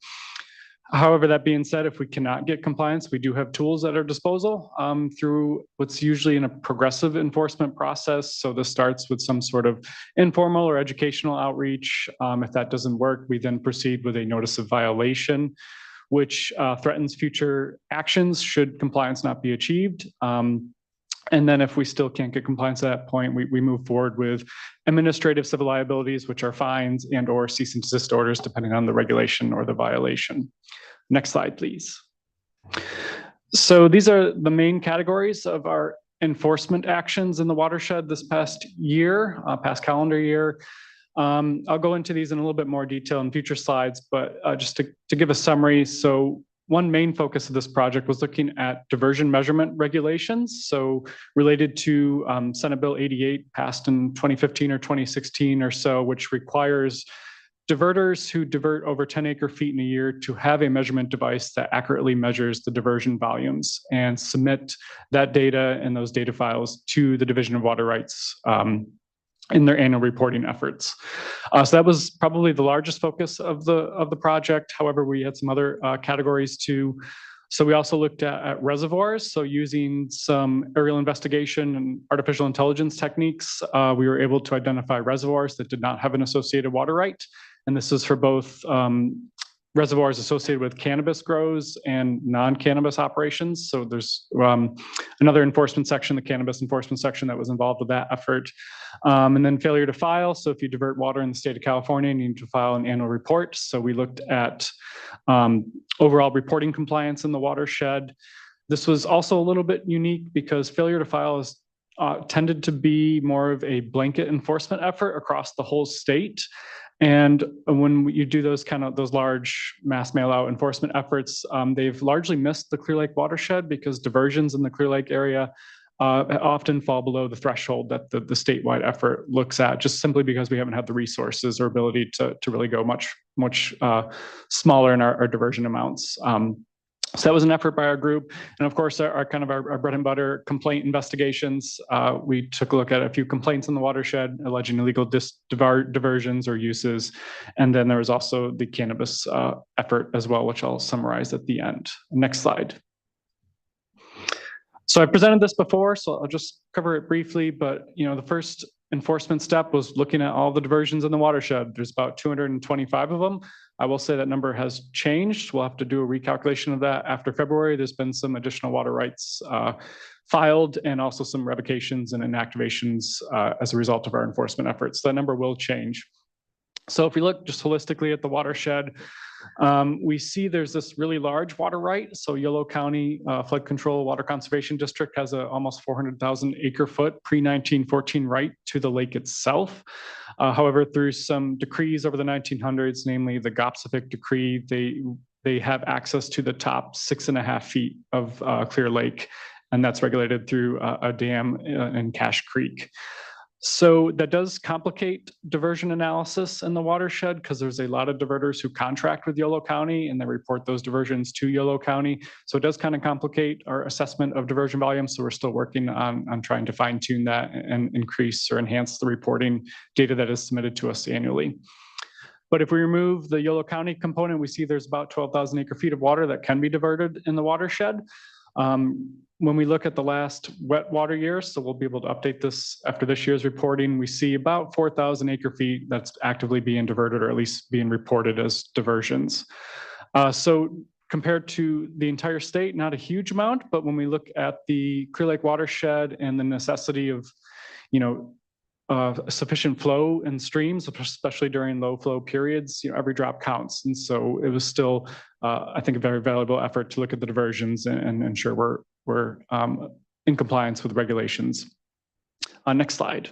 However, that being said, if we cannot get compliance, we do have tools at our disposal through what's usually in a progressive enforcement process. So this starts with some sort of informal or educational outreach. If that doesn't work, we then proceed with a notice of violation, which threatens future actions should compliance not be achieved. And then if we still can't get compliance at that point, we move forward with administrative civil liabilities, which are fines and or cease and desist orders, depending on the regulation or the violation. Next slide, please. So these are the main categories of our enforcement actions in the watershed this past year, past calendar year. I'll go into these in a little bit more detail in future slides, but just to give a summary. So one main focus of this project was looking at diversion measurement regulations. So related to Senate Bill 88 passed in 2015 or 2016 or so, which requires diverters who divert over 10 acre feet in a year to have a measurement device that accurately measures the diversion volumes and submit that data and those data files to the Division of Water Rights in their annual reporting efforts. So that was probably the largest focus of the project. However, we had some other categories too. So we also looked at reservoirs. So using some aerial investigation and artificial intelligence techniques, we were able to identify reservoirs that did not have an associated water right. And this is for both reservoirs associated with cannabis grows and non-cannabis operations. So there's another enforcement section, the cannabis enforcement section, that was involved with that effort. And then failure to file. So if you divert water in the state of California, you need to file an annual report. So we looked at overall reporting compliance in the watershed. This was also a little bit unique because failure to file is tended to be more of a blanket enforcement effort across the whole state. And when you do those large mass mail out enforcement efforts, they've largely missed the Clear Lake watershed because diversions in the Clear Lake area often fall below the threshold that the statewide effort looks at, just simply because we haven't had the resources or ability to really go much smaller in our diversion amounts. So that was an effort by our group. And of course, our bread and butter complaint investigations. We took a look at a few complaints in the watershed alleging illegal diversions or uses. And then there was also the cannabis effort as well, which I'll summarize at the end. Next slide. So I presented this before, so I'll just cover it briefly, but the first enforcement step was looking at all the diversions in the watershed. There's about 225 of them. I will say that number has changed. We'll have to do a recalculation of that after February. There's been some additional water rights filed and also some revocations and inactivations as a result of our enforcement efforts. So that number will change. So if we look just holistically at the watershed, we see there's this really large water right. So Yolo County Flood Control Water Conservation District has a almost 400,000 acre foot pre-1914 right to the lake itself. However, through some decrees over the 1900s, namely the Gopsevic decree, they have access to the top 6.5 feet of Clear Lake, and that's regulated through a dam in Cache Creek. So that does complicate diversion analysis in the watershed because there's a lot of diverters who contract with Yolo County and they report those diversions to Yolo County. So it does kind of complicate our assessment of diversion volume. So we're still working on trying to fine tune that and increase or enhance the reporting data that is submitted to us annually. But if we remove the Yolo County component, we see there's about 12,000 acre feet of water that can be diverted in the watershed. When we look at the last wet water year, so we'll be able to update this after this year's reporting, we see about 4,000 acre feet that's actively being diverted or at least being reported as diversions. So compared to the entire state, not a huge amount, but when we look at the Clear Lake watershed and the necessity of, sufficient flow in streams, especially during low flow periods, every drop counts. And so it was still, I think, a very valuable effort to look at the diversions and ensure we're in compliance with regulations. Next slide.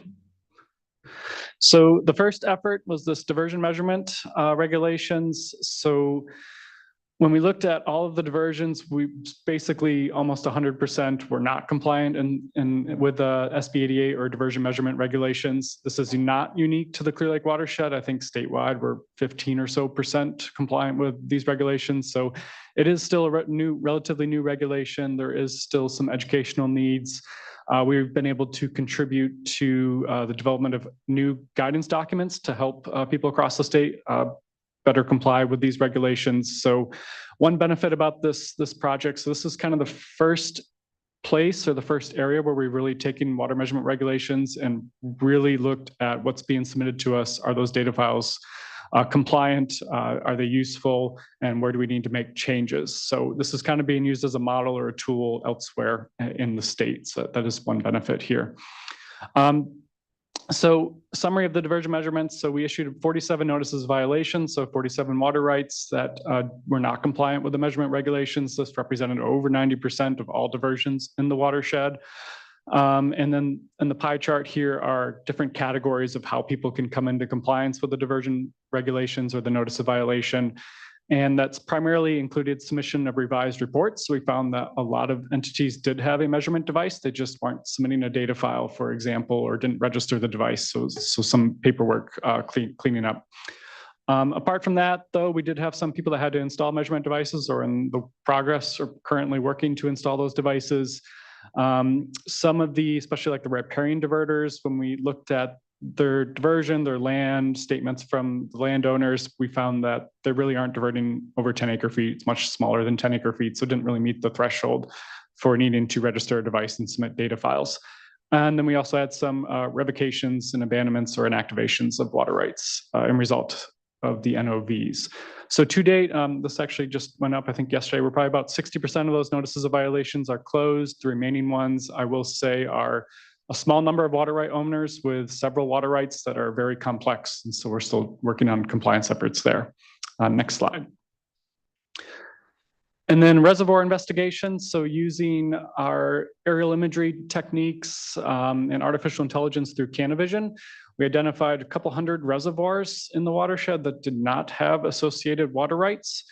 So the first effort was this diversion measurement regulations. So when we looked at all of the diversions, we basically almost 100% were not compliant with the SB 88 or diversion measurement regulations. This is not unique to the Clear Lake watershed. I think statewide we're 15% or so compliant with these regulations. So it is still a relatively new regulation. There is still some educational needs. We've been able to contribute to the development of new guidance documents to help people across the state better comply with these regulations. So one benefit about this project, so this is kind of the first place or the first area where we've really taken water measurement regulations and really looked at what's being submitted to us. Are those data files compliant? Are they useful? And where do we need to make changes? So this is kind of being used as a model or a tool elsewhere in the state. So that is one benefit here. So summary of the diversion measurements. So we issued 47 notices of violation. So 47 water rights that were not compliant with the measurement regulations. This represented over 90% of all diversions in the watershed. And then in the pie chart here are different categories of how people can come into compliance with the diversion regulations or the notice of violation. And that's primarily included submission of revised reports. So we found that a lot of entities did have a measurement device. They just weren't submitting a data file, for example, or didn't register the device. So some paperwork cleaning up. Apart from that, though, we did have some people that had to install measurement devices or in the progress or currently working to install those devices. Some of the, especially like the riparian diverters, when we looked at their diversion, their land statements from the landowners, we found that they really aren't diverting over 10 acre feet. It's much smaller than 10 acre feet, so it didn't really meet the threshold for needing to register a device and submit data files. And then we also had some revocations and abandonments or inactivations of water rights in result of the NOVs. So to date, this actually just went up, I think yesterday, we're probably about 60% of those notices of violations are closed. The remaining ones, I will say, are a small number of water right owners with several water rights that are very complex. And so we're still working on compliance efforts there. Next slide. And then reservoir investigations. So using our aerial imagery techniques and artificial intelligence through Canavision, we identified a couple hundred reservoirs in the watershed that did not have associated water rights.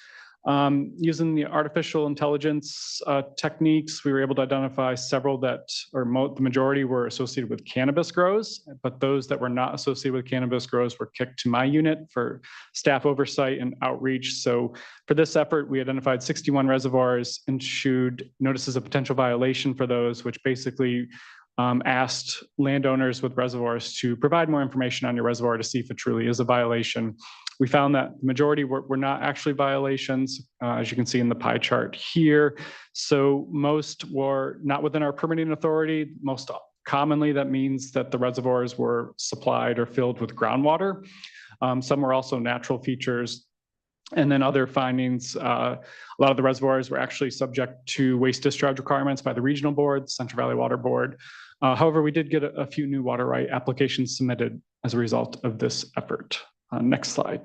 Using the artificial intelligence techniques, we were able to identify several that, or the majority were associated with cannabis grows, but those that were not associated with cannabis grows were kicked to my unit for staff oversight and outreach. So for this effort, we identified 61 reservoirs and issued notices of potential violation for those, which basically asked landowners with reservoirs to provide more information on your reservoir to see if it truly is a violation. We found that the majority were not actually violations, as you can see in the pie chart here. So most were not within our permitting authority. Most commonly, that means that the reservoirs were supplied or filled with groundwater. Some were also natural features. And then other findings, a lot of the reservoirs were actually subject to waste discharge requirements by the regional board, Central Valley Water Board. However, we did get a few new water right applications submitted as a result of this effort. Next slide.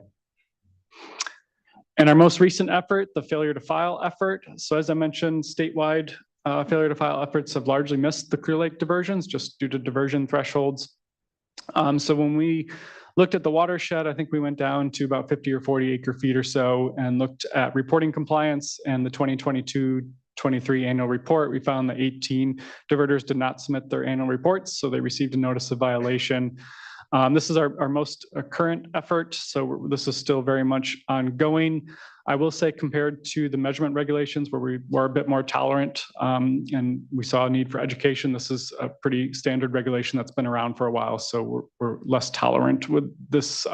And our most recent effort, the failure to file effort. So as I mentioned, statewide failure to file efforts have largely missed the Clear Lake diversions just due to diversion thresholds. So when we looked at the watershed, I think we went down to about 50 or 40 acre feet or so and looked at reporting compliance and the 2022-23 annual report. We found that 18 diverters did not submit their annual reports, so they received a notice of violation. This is our most current effort, so this is still very much ongoing. I will say compared to the measurement regulations where we were a bit more tolerant and we saw a need for education, this is a pretty standard regulation that's been around for a while, so we're less tolerant with this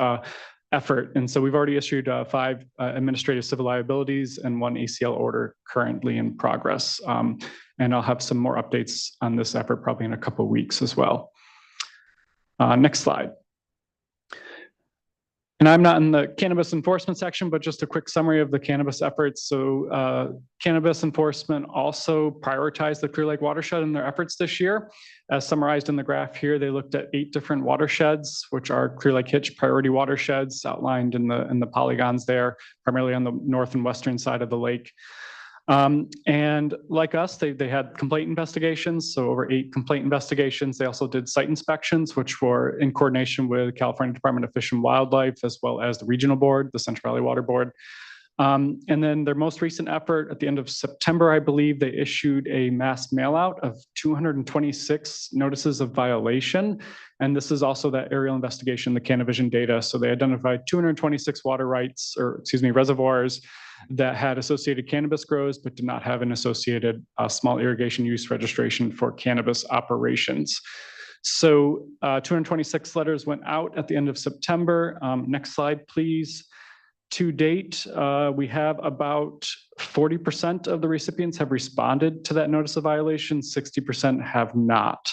effort. And so we've already issued 5 administrative civil liabilities and 1 ACL order currently in progress. And I'll have some more updates on this effort probably in a couple of weeks as well. Next slide. And I'm not in the cannabis enforcement section, but just a quick summary of the cannabis efforts. So cannabis enforcement also prioritized the Clear Lake watershed in their efforts this year. As summarized in the graph here, they looked at 8 different watersheds, which are Clear Lake Hitch priority watersheds outlined in the polygons there, primarily on the north and western side of the lake. And like us, they had complaint investigations, so over 8 complaint investigations. They also did site inspections, which were in coordination with California Department of Fish and Wildlife, as well as the regional board, the Central Valley Water Board. And then their most recent effort at the end of September, I believe, they issued a mass mail out of 226 notices of violation. And this is also that aerial investigation, the Canavision data. So they identified 226 water rights, or excuse me, reservoirs that had associated cannabis grows, but did not have an associated small irrigation use registration for cannabis operations. So 226 letters went out at the end of September. Next slide, please. To date, we have about 40% of the recipients have responded to that notice of violation, 60% have not.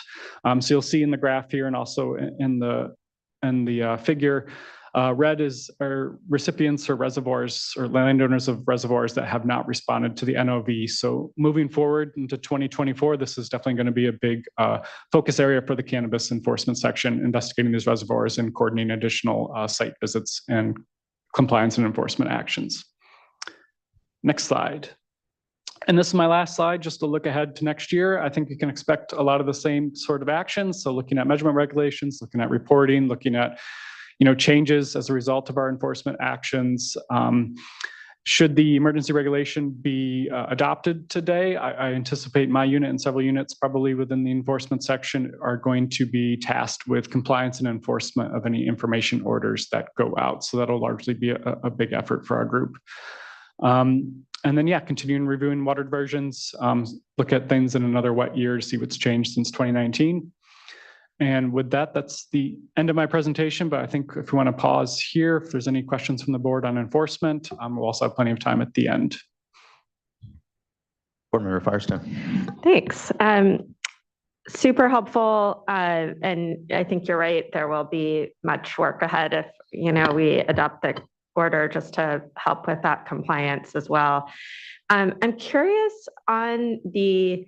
So you'll see in the graph here and also in the figure, red is our recipients or reservoirs or landowners of reservoirs that have not responded to the NOV. So moving forward into 2024, this is definitely going to be a big focus area for the cannabis enforcement section, investigating these reservoirs and coordinating additional site visits and compliance and enforcement actions. Next slide. And this is my last slide, just to look ahead to next year. I think you can expect a lot of the same sort of actions. So looking at measurement regulations, looking at reporting, looking at changes as a result of our enforcement actions. Should the emergency regulation be adopted today, I anticipate my unit and several units probably within the enforcement section are going to be tasked with compliance and enforcement of any information orders that go out. So that'll largely be a big effort for our group. And then, continuing reviewing water diversions, look at things in another wet year to see what's changed since 2019. And with that, that's the end of my presentation. But I think if we want to pause here, if there's any questions from the board on enforcement, we'll also have plenty of time at the end. Board Member Firestone. Thanks. Super helpful. And I think you're right. There will be much work ahead if, we adopt the order just to help with that compliance as well. I'm curious on the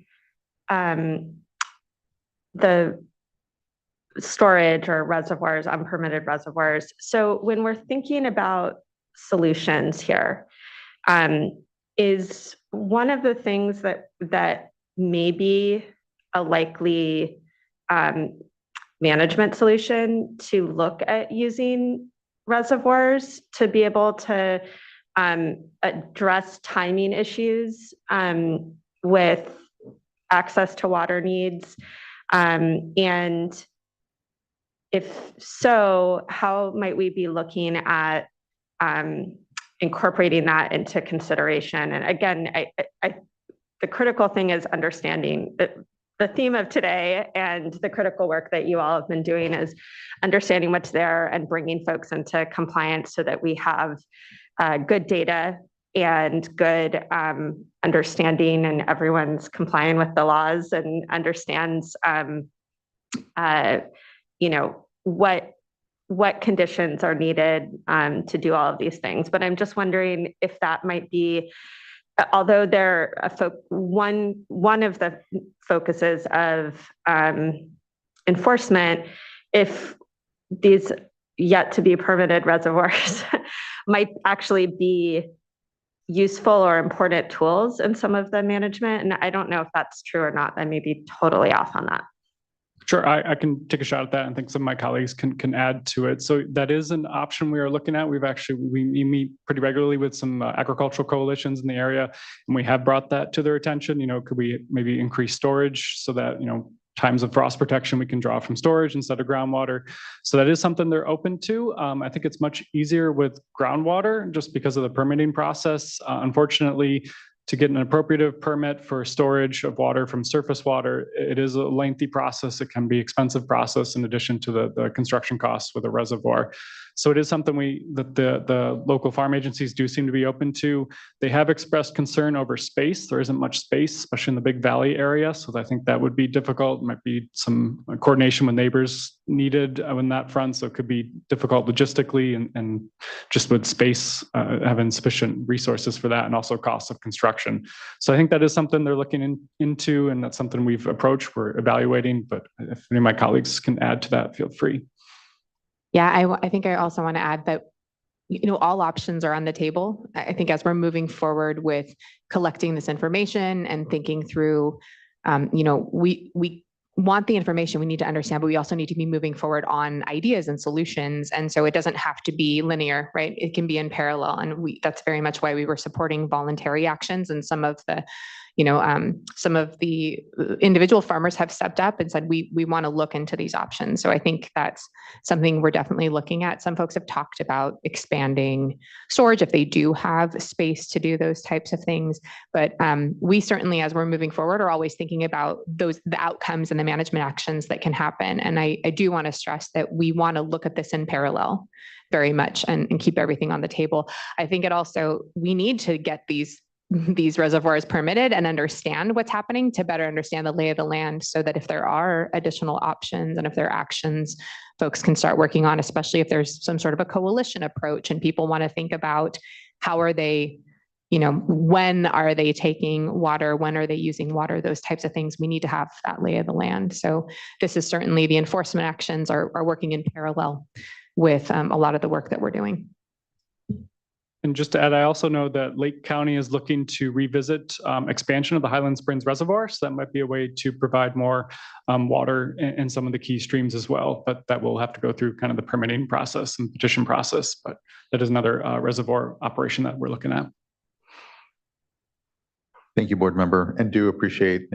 storage or reservoirs, unpermitted reservoirs. So when we're thinking about solutions here, is one of the things that may be a likely management solution to look at using reservoirs to be able to address timing issues with access to water needs, and if so, how might we be looking at incorporating that into consideration? And again, the critical thing is understanding that the theme of today and the critical work that you all have been doing is understanding what's there and bringing folks into compliance so that we have good data and good understanding, and everyone's complying with the laws and understands what conditions are needed to do all of these things. But I'm just wondering if that might be, although they're one of the focuses of enforcement, if these yet to be permitted reservoirs might actually be useful or important tools in some of the management. And I don't know if that's true or not. I may be totally off on that. Sure, I can take a shot at that and think some of my colleagues can add to it. So that is an option we are looking at. We meet pretty regularly with some agricultural coalitions in the area, and we have brought that to their attention. Could we maybe increase storage so that, times of frost protection, we can draw from storage instead of groundwater. So that is something they're open to. I think it's much easier with groundwater just because of the permitting process. Unfortunately, to get an appropriate permit for storage of water from surface water, it is a lengthy process. It can be expensive process in addition to the construction costs with a reservoir. So it is something that the local farm agencies do seem to be open to. They have expressed concern over space. There isn't much space, especially in the big valley area. So I think that would be difficult. Might be some coordination with neighbors needed on that front. So it could be difficult logistically and just with space, having sufficient resources for that, and also costs of construction. So I think that is something they're looking into, and that's something we've approached, we're evaluating. But if any of my colleagues can add to that, feel free. Yeah, I think I also want to add that, all options are on the table. I think as we're moving forward with collecting this information and thinking through, we want the information, we need to understand, but we also need to be moving forward on ideas and solutions. And so it doesn't have to be linear, right? It can be in parallel. And that's very much why we were supporting voluntary actions, and some of the individual farmers have stepped up and said, we want to look into these options. So I think that's something we're definitely looking at. Some folks have talked about expanding storage if they do have space to do those types of things. But we certainly, as we're moving forward, are always thinking about the outcomes and the management actions that can happen. And I do want to stress that we want to look at this in parallel very much and keep everything on the table. I think we need to get these reservoirs permitted and understand what's happening to better understand the lay of the land, so that if there are additional options and if there are actions folks can start working on, especially if there's some sort of a coalition approach and people want to think about how are they, when are they taking water, when are they using water, those types of things, we need to have that lay of the land. So this is certainly, the enforcement actions are working in parallel with a lot of the work that we're doing. And just to add, I also know that Lake County is looking to revisit expansion of the Highland Springs Reservoir. So that might be a way to provide more water in some of the key streams as well. But that will have to go through kind of the permitting process and petition process. But that is another reservoir operation that we're looking at. Thank you, board member, and do appreciate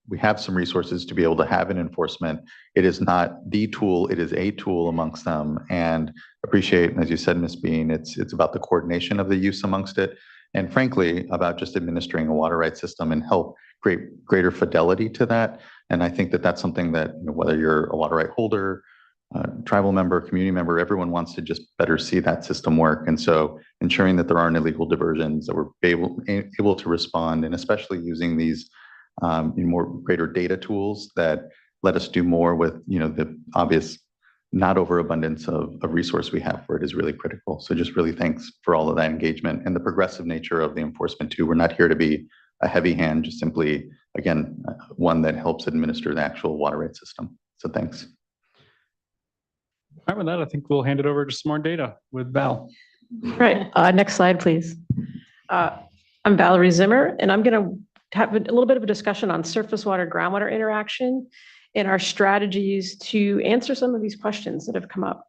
we have some resources to be able to have an enforcement. It is not the tool, it is a tool amongst them, and appreciate, as you said, Ms. Bean, it's about the coordination of the use amongst it, and frankly, about just administering a water rights system and help create greater fidelity to that. And I think that that's something that, whether you're a water right holder, tribal member, community member, everyone wants to just better see that system work. And so ensuring that there aren't illegal diversions, that we're able to respond, and especially using these greater data tools that let us do more with, the obvious not overabundance of resource we have for it is really critical. So just really thanks for all of that engagement and the progressive nature of the enforcement too. We're not here to be a heavy hand, just simply, again, one that helps administer the actual water rights system. So thanks. All right, with that, I think we'll hand it over to some more data with Val. Right. Next slide, please. I'm Valerie Zimmer, and I'm going to have a little bit of a discussion on surface water, groundwater interaction and our strategies to answer some of these questions that have come up.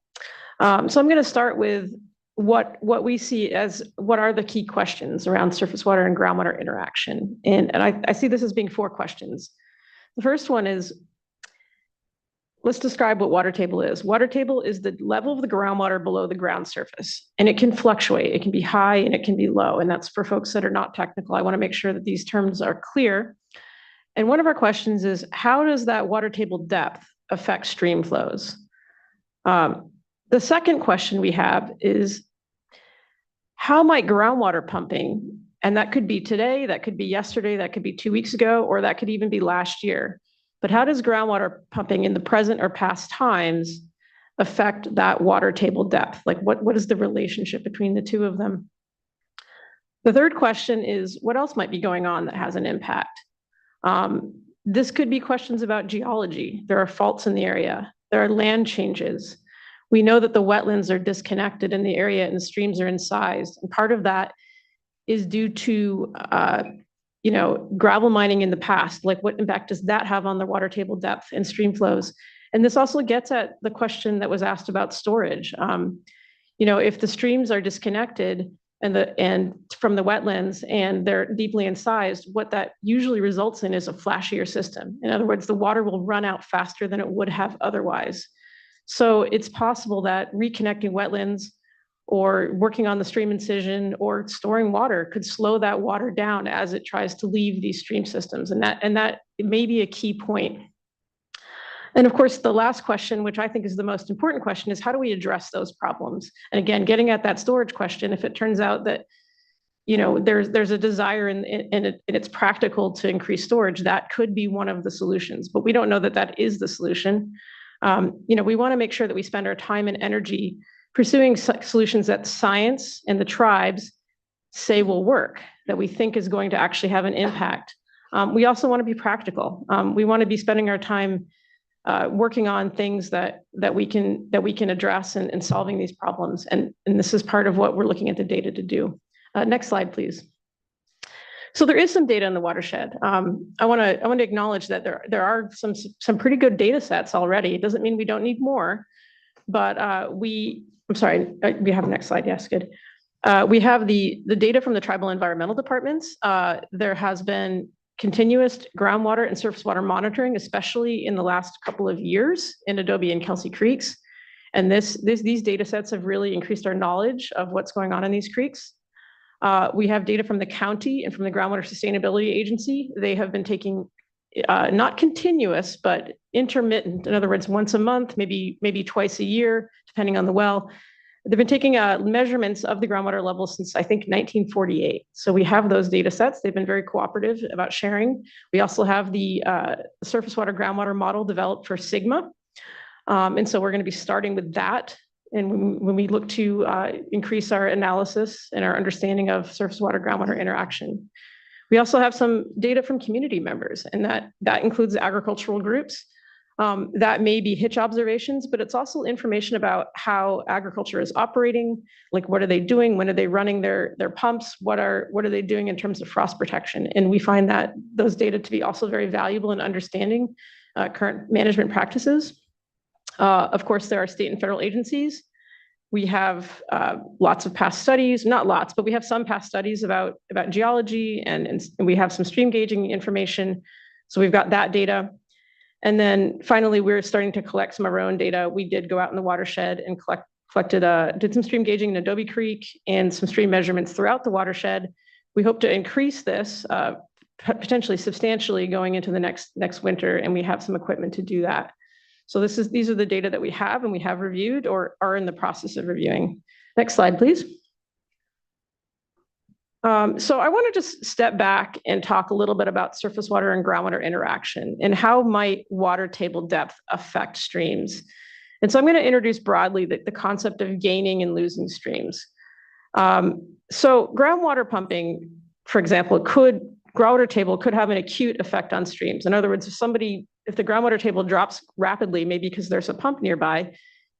So I'm going to start with what we see as what are the key questions around surface water and groundwater interaction. And I see this as being 4 questions. The first one is, let's describe what water table is. Water table is the level of the groundwater below the ground surface, and it can fluctuate. It can be high and it can be low. And that's for folks that are not technical. I want to make sure that these terms are clear. And one of our questions is, how does that water table depth affect stream flows? The second question we have is, how might groundwater pumping, and that could be today, that could be yesterday, that could be 2 weeks ago, or that could even be last year. But how does groundwater pumping in the present or past times affect that water table depth? Like what is the relationship between the two of them? The third question is, what else might be going on that has an impact? This could be questions about geology. There are faults in the area. There are land changes. We know that the wetlands are disconnected in the area and the streams are incised. And part of that is due to gravel mining in the past. Like, what impact does that have on the water table depth and stream flows? And this also gets at the question that was asked about storage. If the streams are disconnected and from the wetlands and they're deeply incised, what that usually results in is a flashier system. In other words, the water will run out faster than it would have otherwise. So it's possible that reconnecting wetlands or working on the stream incision or storing water could slow that water down as it tries to leave these stream systems. And that may be a key point. And of course, the last question, which I think is the most important question, is how do we address those problems? And again, getting at that storage question, if it turns out that there's a desire and it's practical to increase storage, that could be one of the solutions. But we don't know that that is the solution. We want to make sure that we spend our time and energy pursuing solutions that science and the tribes say will work, that we think is going to actually have an impact. We also want to be practical. We want to be spending our time working on things that we can address and solving these problems. And this is part of what we're looking at the data to do. Next slide, please. So there is some data in the watershed. I want to acknowledge that there are some pretty good data sets already. It doesn't mean we don't need more, but I'm sorry, we have the next slide. Yes, good. We have the data from the tribal environmental departments. There has been continuous groundwater and surface water monitoring, especially in the last couple of years in Adobe and Kelsey Creeks. And these data sets have really increased our knowledge of what's going on in these creeks. We have data from the county and from the Groundwater Sustainability Agency. They have been taking not continuous, but intermittent. In other words, once a month, maybe twice a year, depending on the well. They've been taking measurements of the groundwater level since, I think, 1948. So we have those data sets. They've been very cooperative about sharing. We also have the surface water groundwater model developed for SGMA. And so we're going to be starting with that. And when we look to increase our analysis and our understanding of surface water groundwater interaction. We also have some data from community members, and that includes agricultural groups. That may be hitch observations, but it's also information about how agriculture is operating. Like, what are they doing? When are they running their pumps? What are they doing in terms of frost protection? And we find that those data to be also very valuable in understanding current management practices. Of course, there are state and federal agencies. We have lots of past studies, not lots, but we have some past studies about geology, and we have some stream gauging information. So we've got that data. And then finally, we're starting to collect some of our own data. We did go out in the watershed and did some stream gauging in Adobe Creek and some stream measurements throughout the watershed. We hope to increase this potentially substantially going into the next winter, and we have some equipment to do that. So these are the data that we have and we have reviewed or are in the process of reviewing. Next slide, please. So I want to just step back and talk a little bit about surface water and groundwater interaction and how might water table depth affect streams. And so I'm going to introduce broadly the concept of gaining and losing streams. So groundwater pumping, for example, groundwater table could have an acute effect on streams. In other words, if the groundwater table drops rapidly, maybe because there's a pump nearby,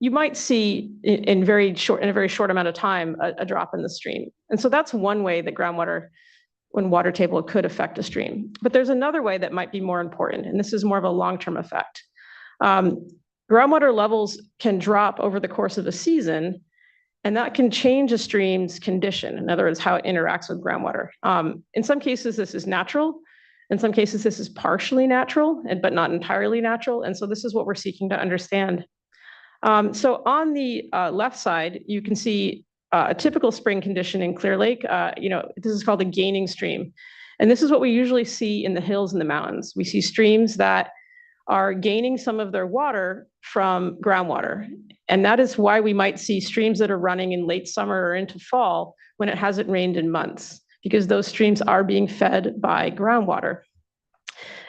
you might see in a very short amount of time a drop in the stream. And so that's one way that water table could affect a stream. But there's another way that might be more important, and this is more of a long-term effect. Groundwater levels can drop over the course of a season, and that can change a stream's condition. In other words, how it interacts with groundwater. In some cases, this is natural. In some cases, this is partially natural, but not entirely natural. And so this is what we're seeking to understand. So on the left side, you can see a typical spring condition in Clear Lake. This is called a gaining stream. And this is what we usually see in the hills and the mountains. We see streams that are gaining some of their water from groundwater. And that is why we might see streams that are running in late summer or into fall when it hasn't rained in months, because those streams are being fed by groundwater.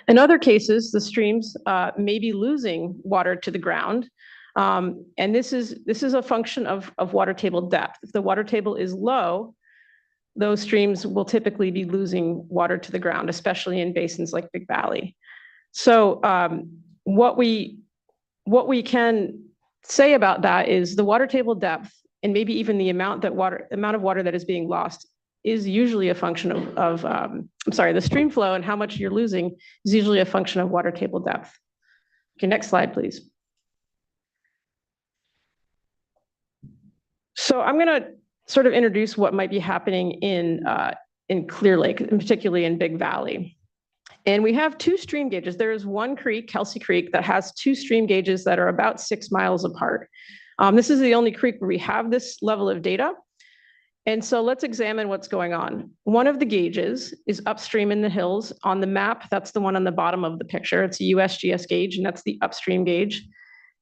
In other cases, the streams may be losing water to the ground. And this is a function of water table depth. If the water table is low, those streams will typically be losing water to the ground, especially in basins like Big Valley. So what we can say about that is the water table depth, and maybe even the amount of water that is being lost, is usually a function of the stream flow, and how much you're losing is usually a function of water table depth. Okay, next slide, please. So I'm going to sort of introduce what might be happening in Clear Lake, and particularly in Big Valley. And we have two stream gauges. There is one creek, Kelsey Creek, that has two stream gauges that are about 6 miles apart. This is the only creek where we have this level of data. And so let's examine what's going on. One of the gauges is upstream in the hills. On the map, that's the one on the bottom of the picture. It's a USGS gauge, and that's the upstream gauge.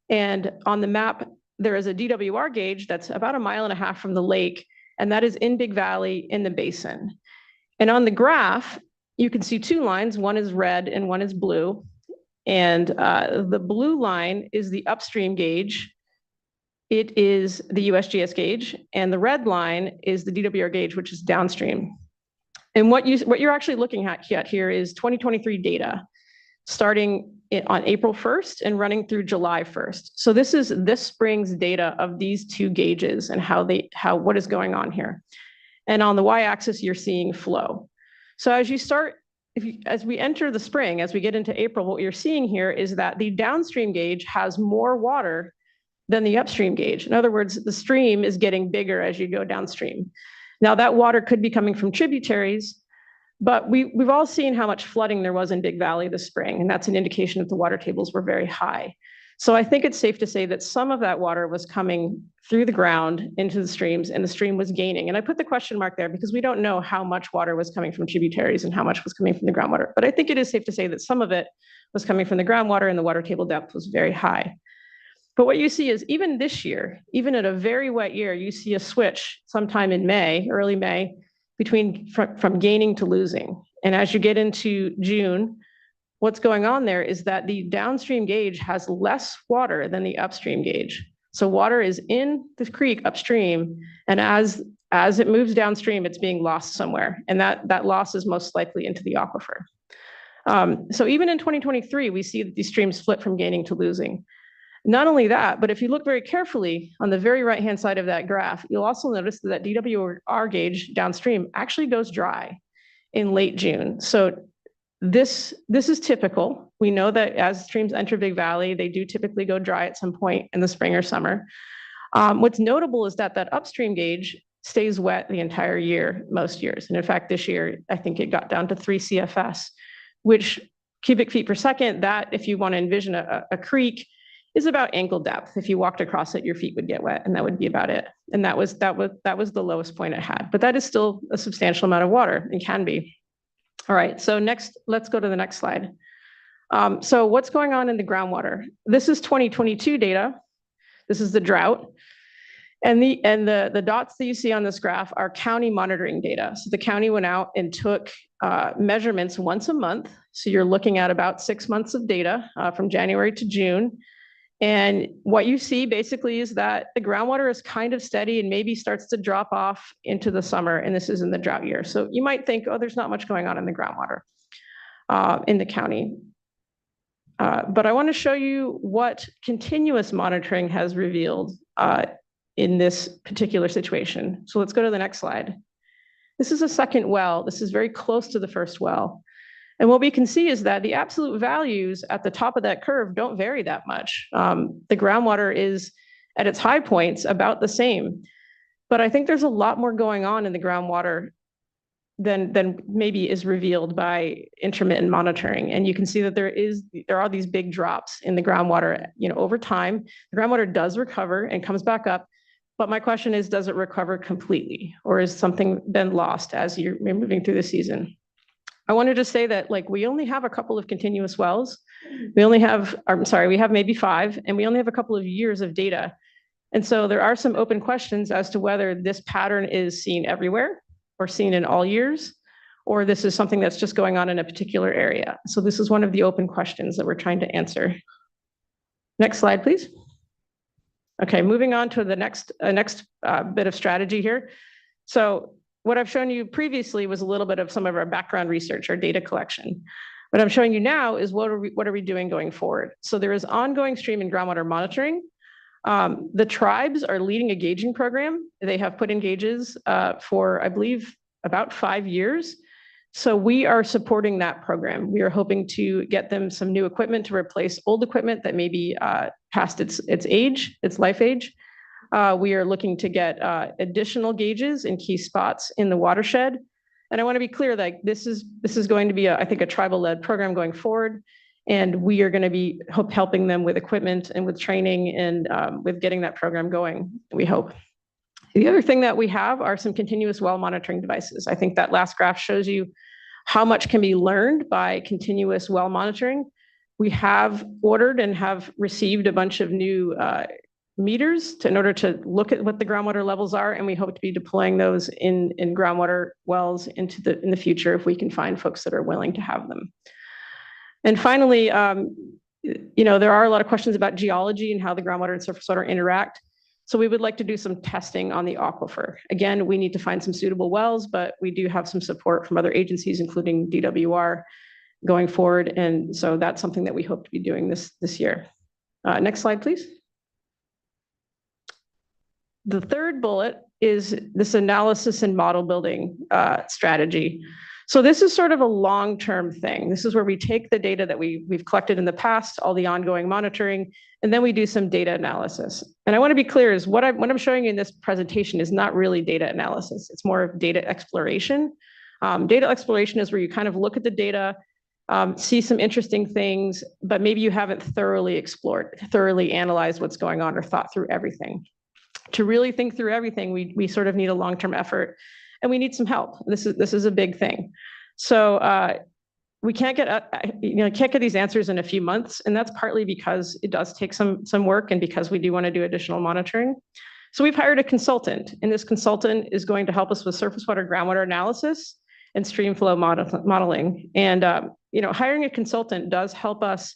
And on the map, there is a DWR gauge that's about 1.5 miles from the lake, and that is in Big Valley in the basin. And on the graph, you can see two lines. One is red and one is blue. And the blue line is the upstream gauge. It is the USGS gauge, and the red line is the DWR gauge, which is downstream. And what you're actually looking at here is 2023 data, starting on April 1st and running through July 1st. So this is this spring's data of these two gauges and what is going on here. And on the y-axis, you're seeing flow. So as we enter the spring, as we get into April, what you're seeing here is that the downstream gauge has more water than the upstream gauge. In other words, the stream is getting bigger as you go downstream. Now that water could be coming from tributaries, but we've all seen how much flooding there was in Big Valley this spring, and that's an indication that the water tables were very high. So I think it's safe to say that some of that water was coming through the ground into the streams, and the stream was gaining. And I put the question mark there because we don't know how much water was coming from tributaries and how much was coming from the groundwater. But I think it is safe to say that some of it was coming from the groundwater, and the water table depth was very high. But what you see is even this year, even at a very wet year, you see a switch sometime in May, early May, from gaining to losing. And as you get into June, what's going on there is that the downstream gauge has less water than the upstream gauge. So water is in the creek upstream, and as it moves downstream, it's being lost somewhere. And that loss is most likely into the aquifer. So even in 2023, we see that these streams flip from gaining to losing. Not only that, but if you look very carefully on the very right-hand side of that graph, you'll also notice that DWR gauge downstream actually goes dry in late June. So this is typical. We know that as streams enter Big Valley, they do typically go dry at some point in the spring or summer. What's notable is that upstream gauge stays wet the entire year, most years. And in fact, this year, I think it got down to 3 CFS, which cubic feet per second, that if you want to envision a creek, is about ankle depth. If you walked across it, your feet would get wet, and that would be about it. And that was the lowest point it had. But that is still a substantial amount of water, and can be. All right, so next, let's go to the next slide. So what's going on in the groundwater? This is 2022 data. This is the drought. And the dots that you see on this graph are county monitoring data. So the county went out and took measurements once a month. So you're looking at about 6 months of data from January to June. And what you see basically is that the groundwater is kind of steady and maybe starts to drop off into the summer. And this is in the drought year. So you might think, oh, there's not much going on in the groundwater in the county. But I want to show you what continuous monitoring has revealed in this particular situation. So let's go to the next slide. This is a second well. This is very close to the first well. And what we can see is that the absolute values at the top of that curve don't vary that much. The groundwater is at its high points about the same. But I think there's a lot more going on in the groundwater than maybe is revealed by intermittent monitoring. And you can see that there are these big drops in the groundwater, over time. The groundwater does recover and comes back up. But my question is, does it recover completely, or is something been lost as you're moving through the season? I wanted to say that we only have a couple of continuous wells. We have maybe 5, and we only have a couple of years of data. And so there are some open questions as to whether this pattern is seen everywhere or seen in all years, or this is something that's just going on in a particular area. So this is one of the open questions that we're trying to answer. Next slide, please. Okay, moving on to the next bit of strategy here. So what I've shown you previously was a little bit of some of our background research, our data collection. What I'm showing you now is what are we doing going forward? So there is ongoing stream and groundwater monitoring. The tribes are leading a gauging program. They have put in gauges for, I believe, about 5 years. So we are supporting that program. We are hoping to get them some new equipment to replace old equipment that may be past its life age. We are looking to get additional gauges in key spots in the watershed. And I want to be clear that this is going to be, I think, a tribal-led program going forward. And we are going to be helping them with equipment and with training and with getting that program going, we hope. The other thing that we have are some continuous well monitoring devices. I think that last graph shows you how much can be learned by continuous well monitoring. We have ordered and have received a bunch of new meters in order to look at what the groundwater levels are, and we hope to be deploying those in groundwater wells in the future if we can find folks that are willing to have them. And finally, there are a lot of questions about geology and how the groundwater and surface water interact. So we would like to do some testing on the aquifer. Again, we need to find some suitable wells, but we do have some support from other agencies, including DWR, going forward. And so that's something that we hope to be doing this year. Next slide, please. The third bullet is this analysis and model building strategy. So this is sort of a long-term thing. This is where we take the data that we've collected in the past, all the ongoing monitoring, and then we do some data analysis. And I want to be clear is what I'm showing you in this presentation is not really data analysis. It's more of data exploration. Data exploration is where you kind of look at the data, see some interesting things, but maybe you haven't thoroughly analyzed what's going on or thought through everything. To really think through everything, we sort of need a long-term effort, and we need some help. This is a big thing. So we can't get these answers in a few months, and that's partly because it does take some work and because we do want to do additional monitoring. So we've hired a consultant, and this consultant is going to help us with surface water, groundwater analysis and stream flow modeling. And hiring a consultant does help us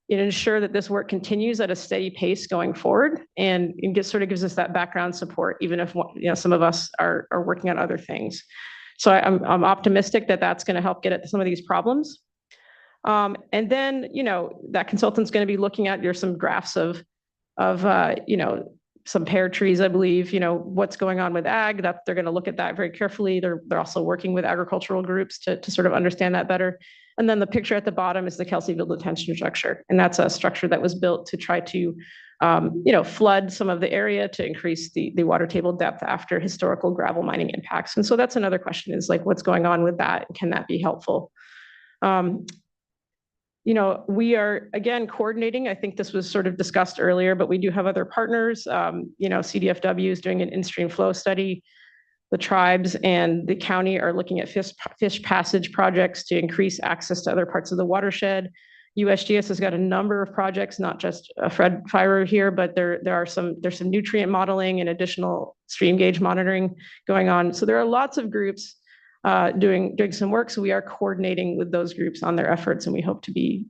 ensure that this work continues at a steady pace going forward, and it sort of gives us that background support, even if some of us are working on other things. So I'm optimistic that that's going to help get at some of these problems. And then, that consultant's going to be looking at, there's some graphs of some pear trees, I believe, what's going on with ag, that they're going to look at that very carefully. They're also working with agricultural groups to sort of understand that better. And then the picture at the bottom is the Kelseyville detention structure. And that's a structure that was built to try to, flood some of the area to increase the water table depth after historical gravel mining impacts. And so that's another question, is like, what's going on with that? Can that be helpful? We are, again, coordinating. I think this was sort of discussed earlier, but we do have other partners. CDFW is doing an in-stream flow study. The tribes and the county are looking at fish passage projects to increase access to other parts of the watershed. USGS has got a number of projects, not just Fred Firer here, but there's some nutrient modeling and additional stream gauge monitoring going on. So there are lots of groups doing some work. So we are coordinating with those groups on their efforts, and we hope to be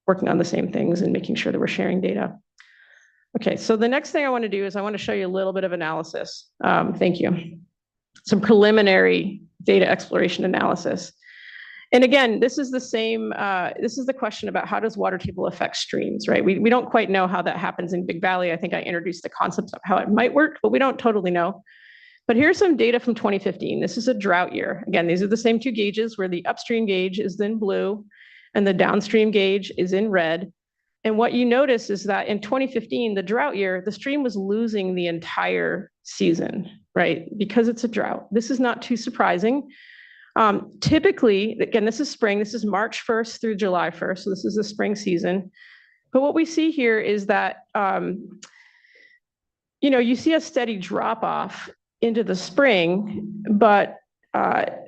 working on the same things and making sure that we're sharing data. Okay, so the next thing I want to do is I want to show you a little bit of analysis. Thank you. Some preliminary data exploration analysis. And again, this is the same, this is the question about how does water table affect streams, right? We don't quite know how that happens in Big Valley. I think I introduced the concepts of how it might work, but we don't totally know. But here's some data from 2015. This is a drought year. Again, these are the same two gauges, where the upstream gauge is in blue and the downstream gauge is in red. And what you notice is that in 2015, the drought year, the stream was losing the entire season, right? Because it's a drought. This is not too surprising. Typically, again, this is spring. This is March 1st through July 1st. So this is the spring season. But what we see here is that, you see a steady drop off into the spring, but that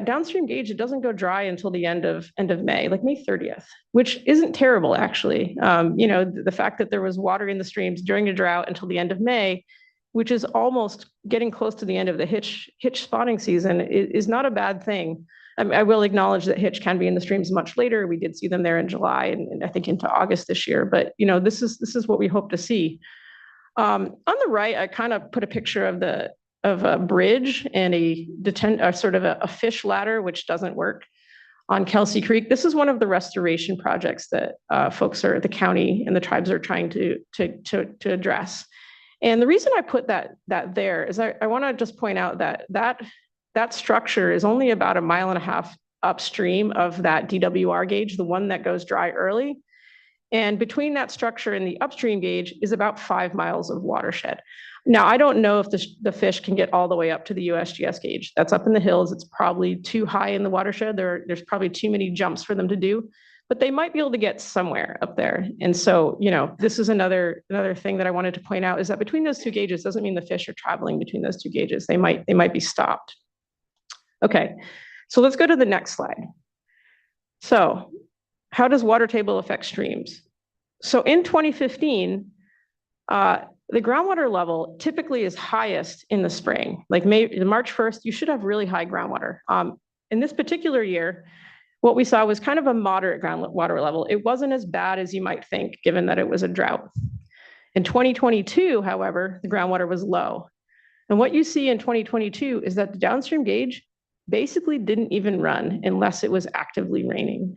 downstream gauge, it doesn't go dry until the end of May, like May 30th, which isn't terrible, actually. The fact that there was water in the streams during the drought until the end of May, which is almost getting close to the end of the hitch spawning season, is not a bad thing. I will acknowledge that hitch can be in the streams much later. We did see them there in July and I think into August this year, but this is what we hope to see. On the right, I kind of put a picture of a bridge and sort of a fish ladder, which doesn't work on Kelsey Creek. This is one of the restoration projects that the county and the tribes are trying to address. And the reason I put that there is I want to just point out that structure is only about 1.5 miles upstream of that DWR gauge, the one that goes dry early. And between that structure and the upstream gauge is about 5 miles of watershed. Now, I don't know if the fish can get all the way up to the USGS gauge. That's up in the hills. It's probably too high in the watershed. There's probably too many jumps for them to do, but they might be able to get somewhere up there. And so, this is another thing that I wanted to point out, is that between those two gauges doesn't mean the fish are traveling between those two gauges. They might be stopped. Okay, so let's go to the next slide. So how does water table affect streams? So in 2015, the groundwater level typically is highest in the spring, like March 1st, you should have really high groundwater. In this particular year, what we saw was kind of a moderate groundwater level. It wasn't as bad as you might think, given that it was a drought. In 2022, however, the groundwater was low. And what you see in 2022 is that the downstream gauge basically didn't even run unless it was actively raining.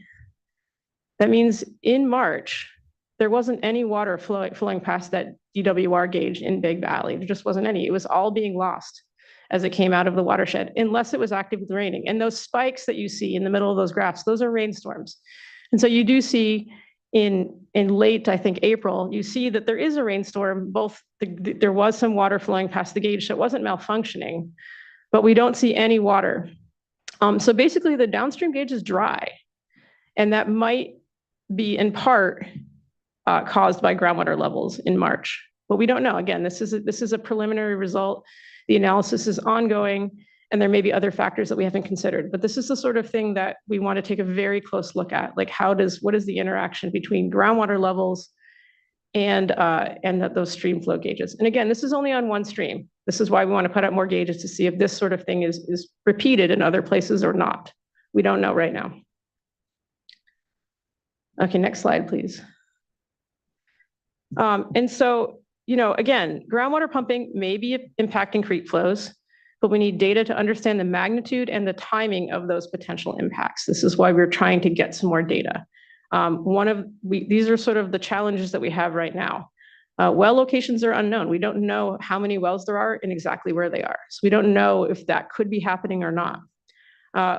That means in March, there wasn't any water flowing past that DWR gauge in Big Valley. There just wasn't any. It was all being lost as it came out of the watershed, unless it was actively raining. And those spikes that you see in the middle of those graphs, those are rainstorms. And so you do see in late, I think, April, you see that there is a rainstorm. There was some water flowing past the gauge, so it wasn't malfunctioning, but we don't see any water. So basically the downstream gauge is dry, and that might be in part caused by groundwater levels in March, but we don't know. Again, this is a preliminary result. The analysis is ongoing, and there may be other factors that we haven't considered, but this is the sort of thing that we want to take a very close look at. Like, what is the interaction between groundwater levels and those stream flow gauges? And again, this is only on one stream. This is why we want to put out more gauges, to see if this sort of thing is repeated in other places or not. We don't know right now. Okay, next slide, please. And so, again, groundwater pumping may be impacting creek flows. but we need data to understand the magnitude and the timing of those potential impacts. This is why we're trying to get some more data. These are sort of the challenges that we have right now. Well locations are unknown. We don't know how many wells there are and exactly where they are. So we don't know if that could be happening or not.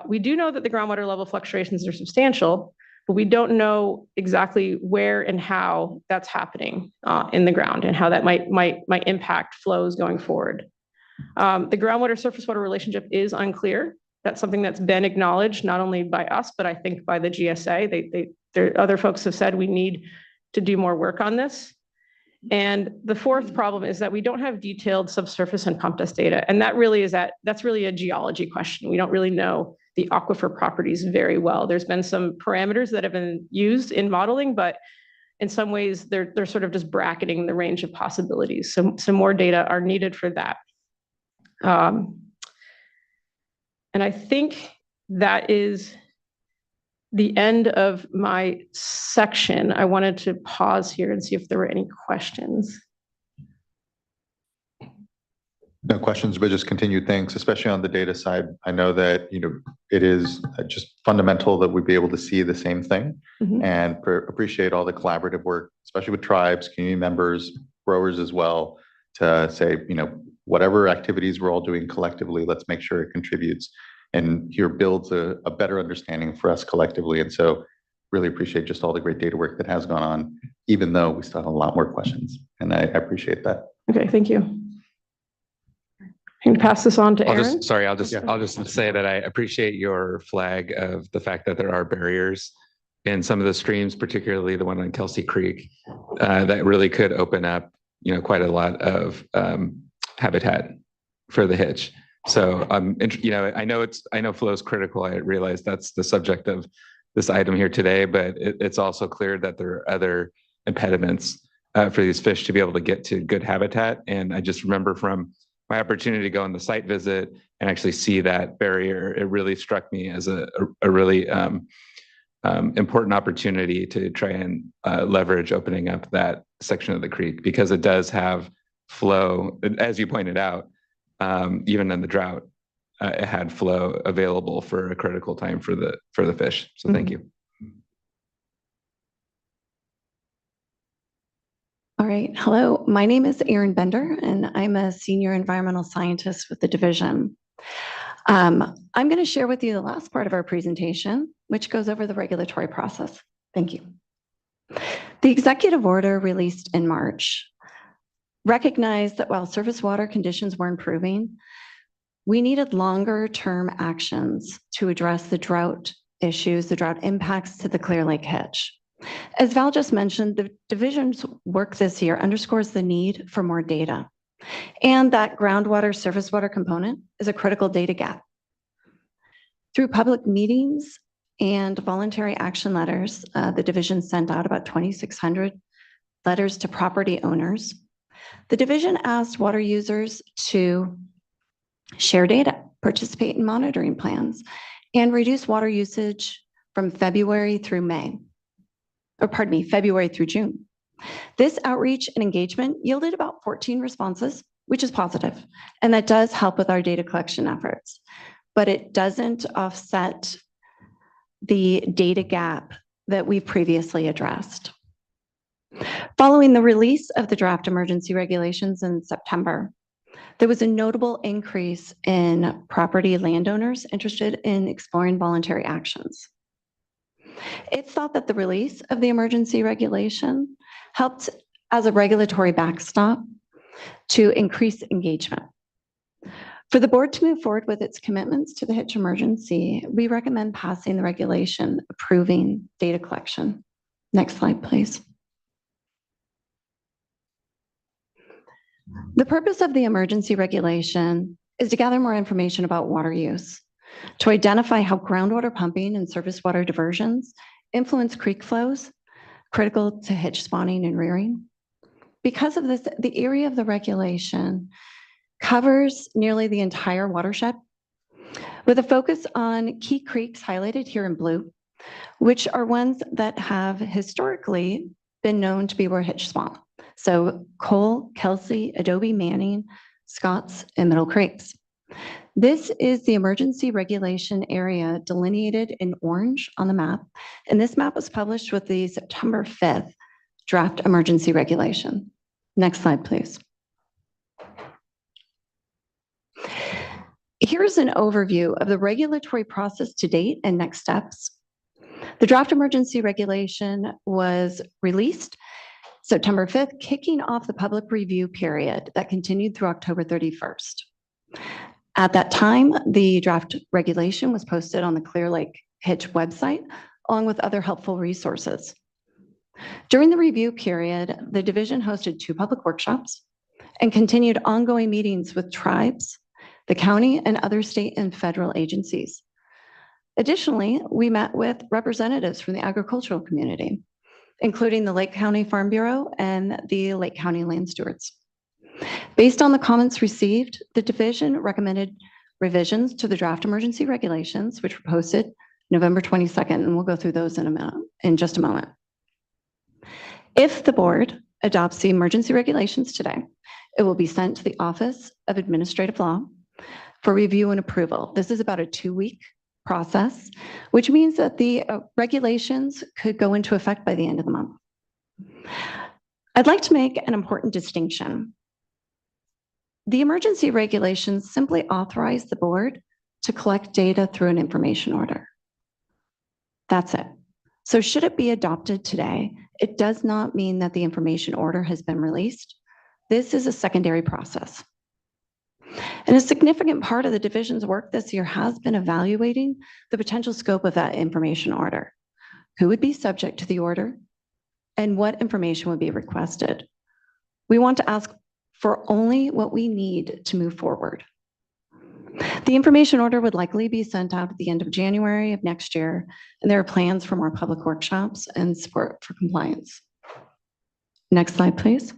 We do know that the groundwater level fluctuations are substantial, but we don't know exactly where and how that's happening in the ground and how that might impact flows going forward. The groundwater surface water relationship is unclear. That's something that's been acknowledged not only by us, but I think by the GSA. Other folks have said we need to do more work on this. And the fourth problem is that we don't have detailed subsurface and pump test data. And that's really a geology question. We don't really know the aquifer properties very well. There's been some parameters that have been used in modeling, but in some ways they're sort of just bracketing the range of possibilities. So some more data are needed for that. And I think that is the end of my section. I wanted to pause here and see if there were any questions. No questions, but just continued thanks, especially on the data side. I know that, it is just fundamental that we be able to see the same thing and appreciate all the collaborative work, especially with tribes, community members, growers as well, to say, whatever activities we're all doing collectively, let's make sure it contributes and here builds a better understanding for us collectively. And so really appreciate just all the great data work that has gone on, even though we still have a lot more questions. And I appreciate that. Okay, thank you. I'm going to pass this on to Aaron. I'll just say that I appreciate your flag of the fact that there are barriers in some of the streams, particularly the one on Kelsey Creek, that really could open up, quite a lot of habitat for the hitch. So I know flow is critical. I realize that's the subject of this item here today, but it's also clear that there are other impediments for these fish to be able to get to good habitat. And I just remember from my opportunity to go on the site visit and actually see that barrier, it really struck me as a really important opportunity to try and leverage opening up that section of the creek, because it does have flow, as you pointed out. Even in the drought, it had flow available for a critical time for the fish. So thank you. All right. Hello, my name is Erin Bender, and I'm a senior environmental scientist with the division. I'm going to share with you the last part of our presentation, which goes over the regulatory process. Thank you. The executive order released in March recognized that while surface water conditions were improving, we needed longer-term actions to address the drought issues, the drought impacts to the Clear Lake Hitch. As Val just mentioned, the division's work this year underscores the need for more data, and that groundwater surface water component is a critical data gap. Through public meetings and voluntary action letters, the division sent out about 2,600 letters to property owners. The division asked water users to share data, participate in monitoring plans, and reduce water usage from February through June. This outreach and engagement yielded about 14 responses, which is positive, and that does help with our data collection efforts, but it doesn't offset the data gap that we've previously addressed. Following the release of the draft emergency regulations in September, there was a notable increase in property landowners interested in exploring voluntary actions. It's thought that the release of the emergency regulation helped as a regulatory backstop to increase engagement. For the board to move forward with its commitments to the Hitch emergency, we recommend passing the regulation approving data collection. Next slide, please. The purpose of the emergency regulation is to gather more information about water use, to identify how groundwater pumping and surface water diversions influence creek flows, critical to hitch spawning and rearing. Because of this, the area of the regulation covers nearly the entire watershed, with a focus on key creeks highlighted here in blue, which are ones that have historically been known to be where hitch spawn. So Cole, Kelsey, Adobe, Manning, Scotts, and Middle Creeks. This is the emergency regulation area delineated in orange on the map. And this map was published with the September 5th draft emergency regulation. Next slide, please. Here's an overview of the regulatory process to date and next steps. The draft emergency regulation was released September 5th, kicking off the public review period that continued through October 31st. At that time, the draft regulation was posted on the Clear Lake Hitch website, along with other helpful resources. During the review period, the division hosted 2 public workshops and continued ongoing meetings with tribes, the county, and other state and federal agencies. Additionally, we met with representatives from the agricultural community, including the Lake County Farm Bureau and the Lake County Land Stewards. Based on the comments received, the division recommended revisions to the draft emergency regulations, which were posted November 22nd, and we'll go through those in just a moment. If the board adopts the emergency regulations today, it will be sent to the Office of Administrative Law for review and approval. This is about a 2-week process, which means that the regulations could go into effect by the end of the month. I'd like to make an important distinction. The emergency regulations simply authorize the board to collect data through an information order. That's it. So should it be adopted today, it does not mean that the information order has been released. This is a secondary process. And a significant part of the division's work this year has been evaluating the potential scope of that information order. Who would be subject to the order and what information would be requested? We want to ask for only what we need to move forward. The information order would likely be sent out at the end of January of next year, and there are plans for more public workshops and support for compliance. Next slide, please.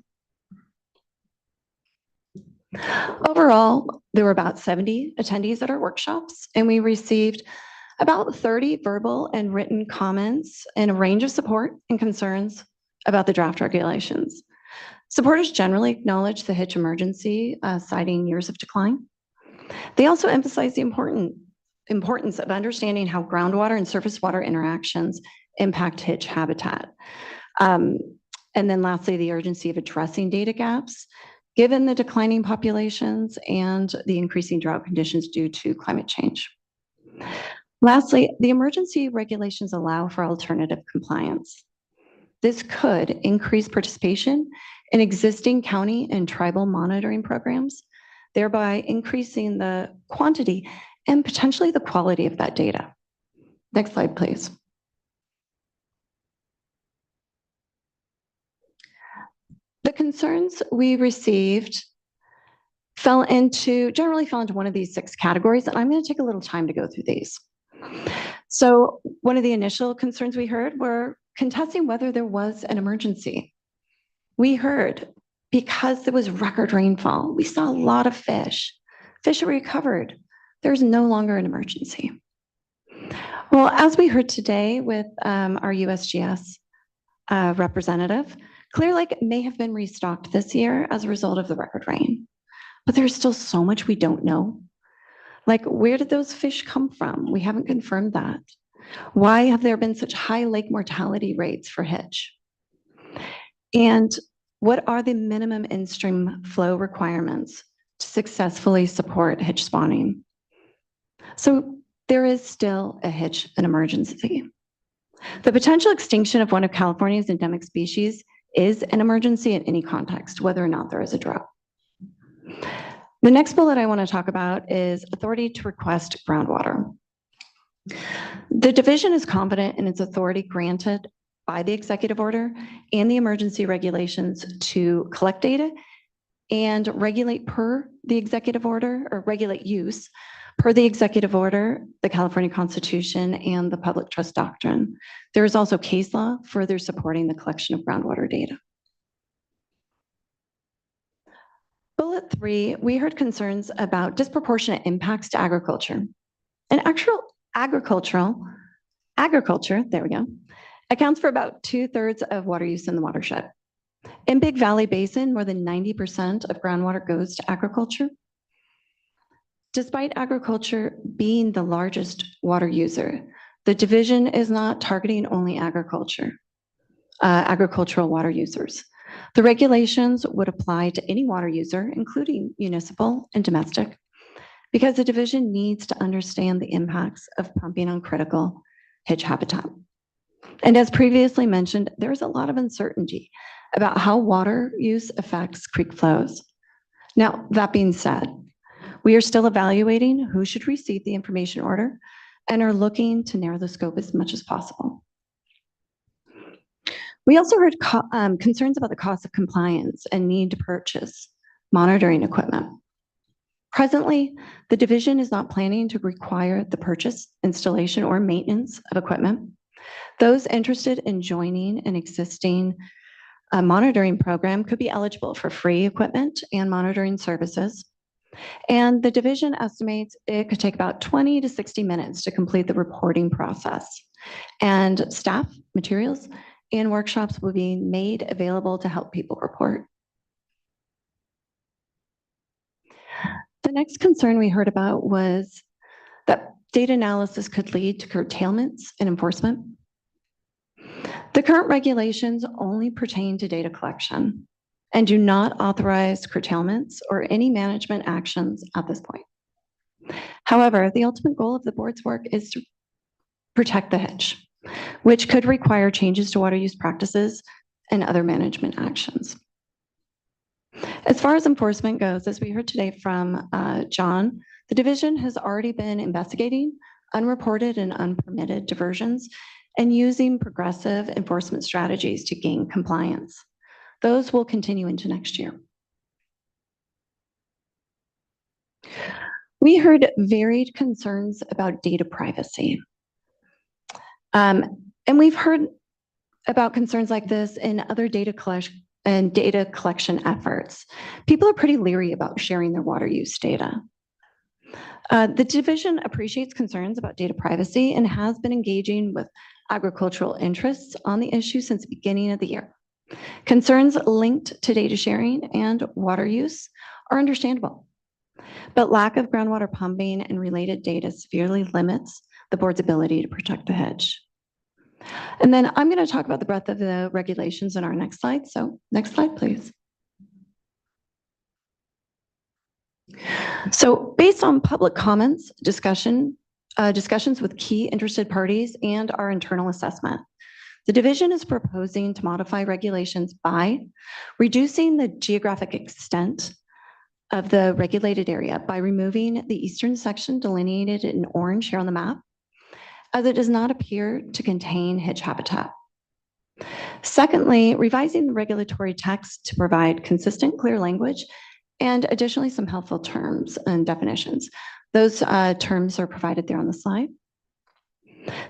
Overall, there were about 70 attendees at our workshops, and we received about 30 verbal and written comments and a range of support and concerns about the draft regulations. Supporters generally acknowledge the Hitch emergency, citing years of decline. They also emphasize the importance of understanding how groundwater and surface water interactions impact Hitch habitat. And then lastly, the urgency of addressing data gaps, given the declining populations and the increasing drought conditions due to climate change. Lastly, the emergency regulations allow for alternative compliance. This could increase participation in existing county and tribal monitoring programs, thereby increasing the quantity and potentially the quality of that data. Next slide, please. The concerns we received generally fell into one of these 6 categories, and I'm going to take a little time to go through these. So one of the initial concerns we heard were contesting whether there was an emergency. We heard because there was record rainfall, we saw a lot of fish. Fish are recovered. There's no longer an emergency. Well, as we heard today with our USGS representative, Clear Lake may have been restocked this year as a result of the record rain, but there's still so much we don't know. Like, where did those fish come from? We haven't confirmed that. Why have there been such high lake mortality rates for Hitch? And what are the minimum in-stream flow requirements to successfully support Hitch spawning? So there is still a Hitch an emergency. The potential extinction of one of California's endemic species is an emergency in any context, whether or not there is a drought. The next bullet I want to talk about is authority to request groundwater. The division is confident in its authority granted by the executive order and the emergency regulations to collect data and regulate per the executive order, or regulate use per the executive order, the California Constitution, and the public trust doctrine. There is also case law further supporting the collection of groundwater data. Bullet 3, we heard concerns about disproportionate impacts to agriculture. And actual agriculture, there we go, accounts for about 2/3 of water use in the watershed. In Big Valley Basin, more than 90% of groundwater goes to agriculture. Despite agriculture being the largest water user, the division is not targeting only agricultural water users. The regulations would apply to any water user, including municipal and domestic, because the division needs to understand the impacts of pumping on critical hitch habitat. And as previously mentioned, there's a lot of uncertainty about how water use affects creek flows. Now, that being said, we are still evaluating who should receive the information order and are looking to narrow the scope as much as possible. We also heard concerns about the cost of compliance and need to purchase monitoring equipment. Presently, the division is not planning to require the purchase, installation, or maintenance of equipment. Those interested in joining an existing monitoring program could be eligible for free equipment and monitoring services. And the division estimates it could take about 20 to 60 minutes to complete the reporting process. And staff, materials, and workshops will be made available to help people report. The next concern we heard about was that data analysis could lead to curtailments in enforcement. The current regulations only pertain to data collection and do not authorize curtailments or any management actions at this point. However, the ultimate goal of the board's work is to protect the hitch, which could require changes to water use practices and other management actions. As far as enforcement goes, as we heard today from John, the division has already been investigating unreported and unpermitted diversions and using progressive enforcement strategies to gain compliance. Those will continue into next year. We heard varied concerns about data privacy. And we've heard about concerns like this in other data collection efforts. People are pretty leery about sharing their water use data. The division appreciates concerns about data privacy and has been engaging with agricultural interests on the issue since the beginning of the year. Concerns linked to data sharing and water use are understandable, but lack of groundwater pumping and related data severely limits the board's ability to protect the hitch. And then I'm going to talk about the breadth of the regulations in our next slide. So next slide, please. So based on public comments, discussions with key interested parties and our internal assessment, the division is proposing to modify regulations by reducing the geographic extent of the regulated area by removing the eastern section delineated in orange here on the map, as it does not appear to contain hitch habitat. Secondly, revising the regulatory text to provide consistent, clear language, and additionally some helpful terms and definitions. Those terms are provided there on the slide.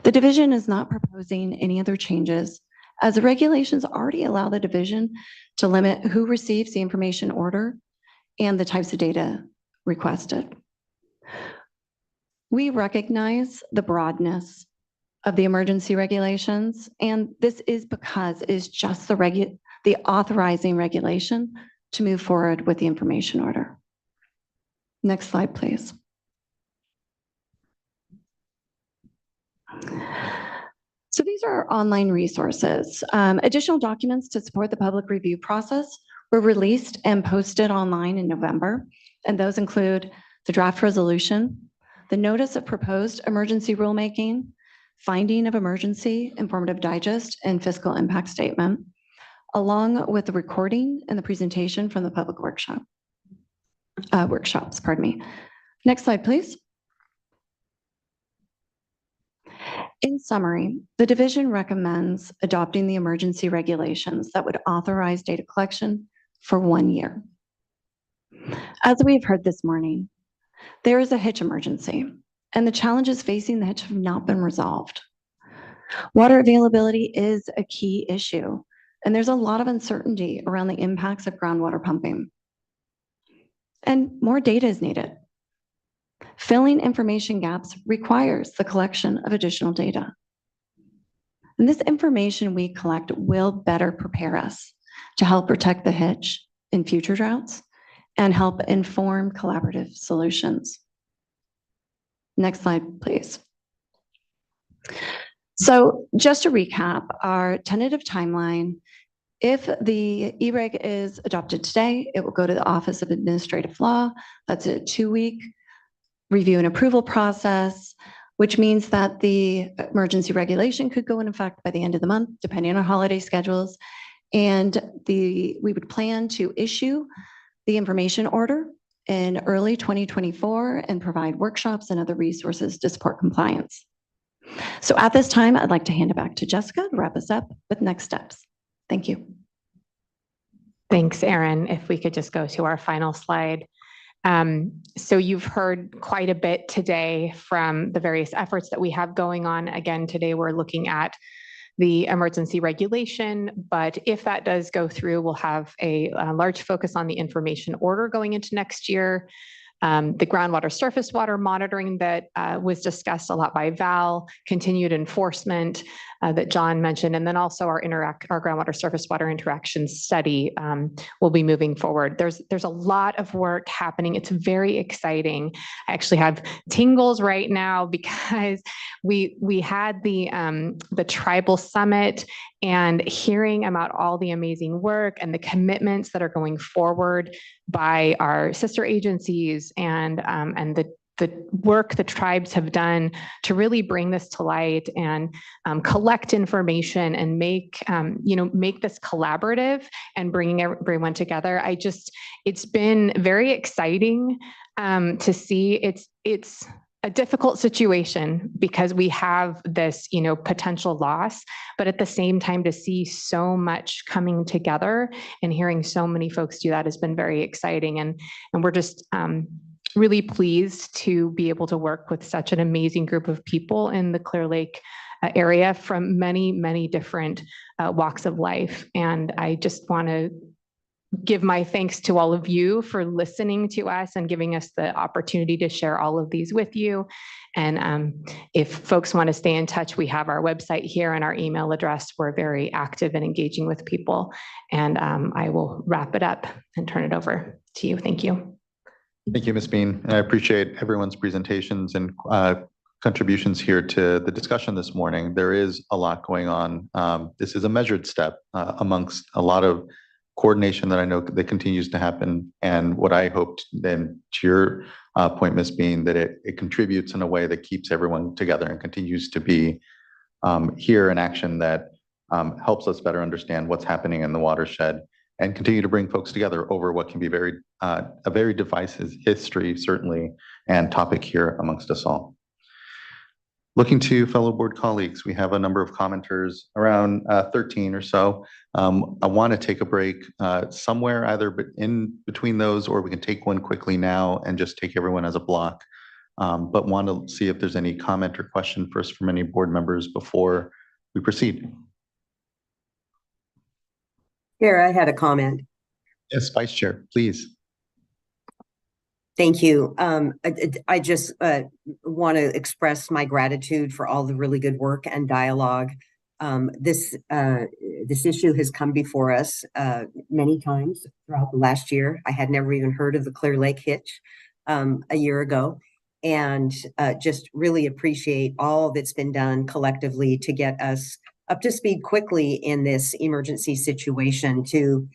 The division is not proposing any other changes, as the regulations already allow the division to limit who receives the information order and the types of data requested. We recognize the broadness of the emergency regulations, and this is because it is just the authorizing regulation to move forward with the information order. Next slide, please. So these are our online resources. Additional documents to support the public review process were released and posted online in November, and those include the draft resolution, the notice of proposed emergency rulemaking, finding of emergency, informative digest, and fiscal impact statement, along with the recording and the presentation from the public workshops. Next slide, please. In summary, the division recommends adopting the emergency regulations that would authorize data collection for 1 year. As we have heard this morning, there is a hitch emergency, and the challenges facing the hitch have not been resolved. Water availability is a key issue, and there's a lot of uncertainty around the impacts of groundwater pumping. And more data is needed. Filling information gaps requires the collection of additional data. And this information we collect will better prepare us to help protect the hitch in future droughts and help inform collaborative solutions. Next slide, please. So just to recap, our tentative timeline, if the E-reg is adopted today, it will go to the Office of Administrative Law. That's a 2-week review and approval process, which means that the emergency regulation could go in effect by the end of the month, depending on holiday schedules. And we would plan to issue the information order in early 2024 and provide workshops and other resources to support compliance. So at this time, I'd like to hand it back to Jessica to wrap us up with next steps. Thank you. Thanks, Erin. If we could just go to our final slide. So you've heard quite a bit today from the various efforts that we have going on. Again, today we're looking at the emergency regulation, but if that does go through, we'll have a large focus on the information order going into next year. The groundwater surface water monitoring that was discussed a lot by Val, continued enforcement that John mentioned, and then also our groundwater surface water interaction study will be moving forward. There's a lot of work happening. It's very exciting. I actually have tingles right now because we had the tribal summit, and hearing about all the amazing work and the commitments that are going forward by our sister agencies and the work the tribes have done to really bring this to light and collect information and make this collaborative and bringing everyone together. It's been very exciting to see. It's a difficult situation because we have this, potential loss, but at the same time to see so much coming together and hearing so many folks do that has been very exciting. And we're just really pleased to be able to work with such an amazing group of people in the Clear Lake area from many, many different walks of life. And I just want to give my thanks to all of you for listening to us and giving us the opportunity to share all of these with you. And if folks want to stay in touch, we have our website here and our email address. We're very active and engaging with people. And I will wrap it up and turn it over to you. Thank you. Thank you, Ms. Bean. And I appreciate everyone's presentations and contributions here to the discussion this morning. There is a lot going on. This is a measured step amongst a lot of coordination that I know that continues to happen. And what I hoped then, to your point, Ms. Bean, that it contributes in a way that keeps everyone together and continues to be here in action that helps us better understand what's happening in the watershed and continue to bring folks together over what can be a very divisive history, certainly, and topic here amongst us all. Looking to fellow board colleagues, we have a number of commenters, around 13 or so. I want to take a break somewhere either in between those, or we can take one quickly now and just take everyone as a block. But want to see if there's any comment or question first from any board members before we proceed. Chair, I had a comment. Yes, Vice Chair, please. Thank you. I just want to express my gratitude for all the really good work and dialogue. This issue has come before us many times throughout the last year. I had never even heard of the Clear Lake hitch a year ago, and just really appreciate all that's been done collectively to get us up to speed quickly in this emergency situation to,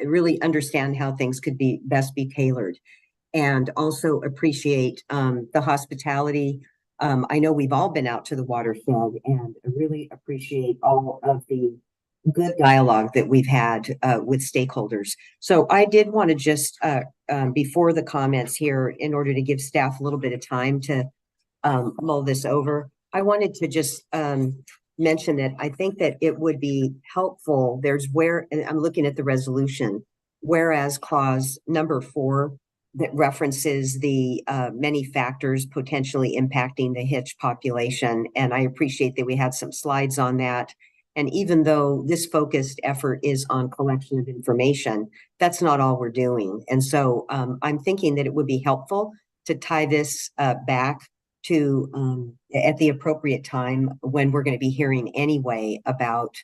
really understand how things could be best be tailored. And also appreciate the hospitality. I know we've all been out to the watershed, and I really appreciate all of the good dialogue that we've had with stakeholders. So I did want to just, before the comments here, in order to give staff a little bit of time to mull this over, I wanted to just mention that I think that it would be helpful. And I'm looking at the resolution, whereas clause number 4, that references the many factors potentially impacting the hitch population. And I appreciate that we had some slides on that. And even though this focused effort is on collection of information, that's not all we're doing. And so I'm thinking that it would be helpful to tie this back to at the appropriate time when we're going to be hearing anyway about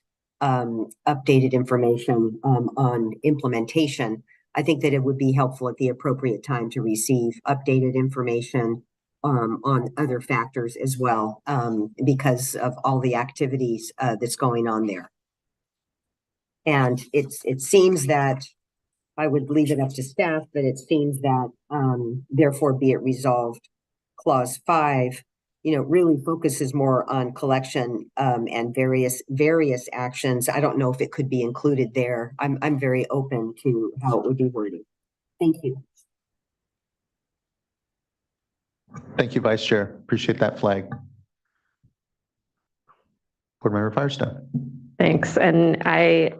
updated information on implementation. I think that it would be helpful at the appropriate time to receive updated information on other factors as well, because of all the activities that's going on there. And it seems that I would leave it up to staff, but it seems that therefore be it resolved, clause 5, really focuses more on collection and various actions. I don't know if it could be included there. I'm very open to how it would be worded. Thank you. Thank you, Vice Chair. Appreciate that flag. Board Member Firestone. Thanks. And I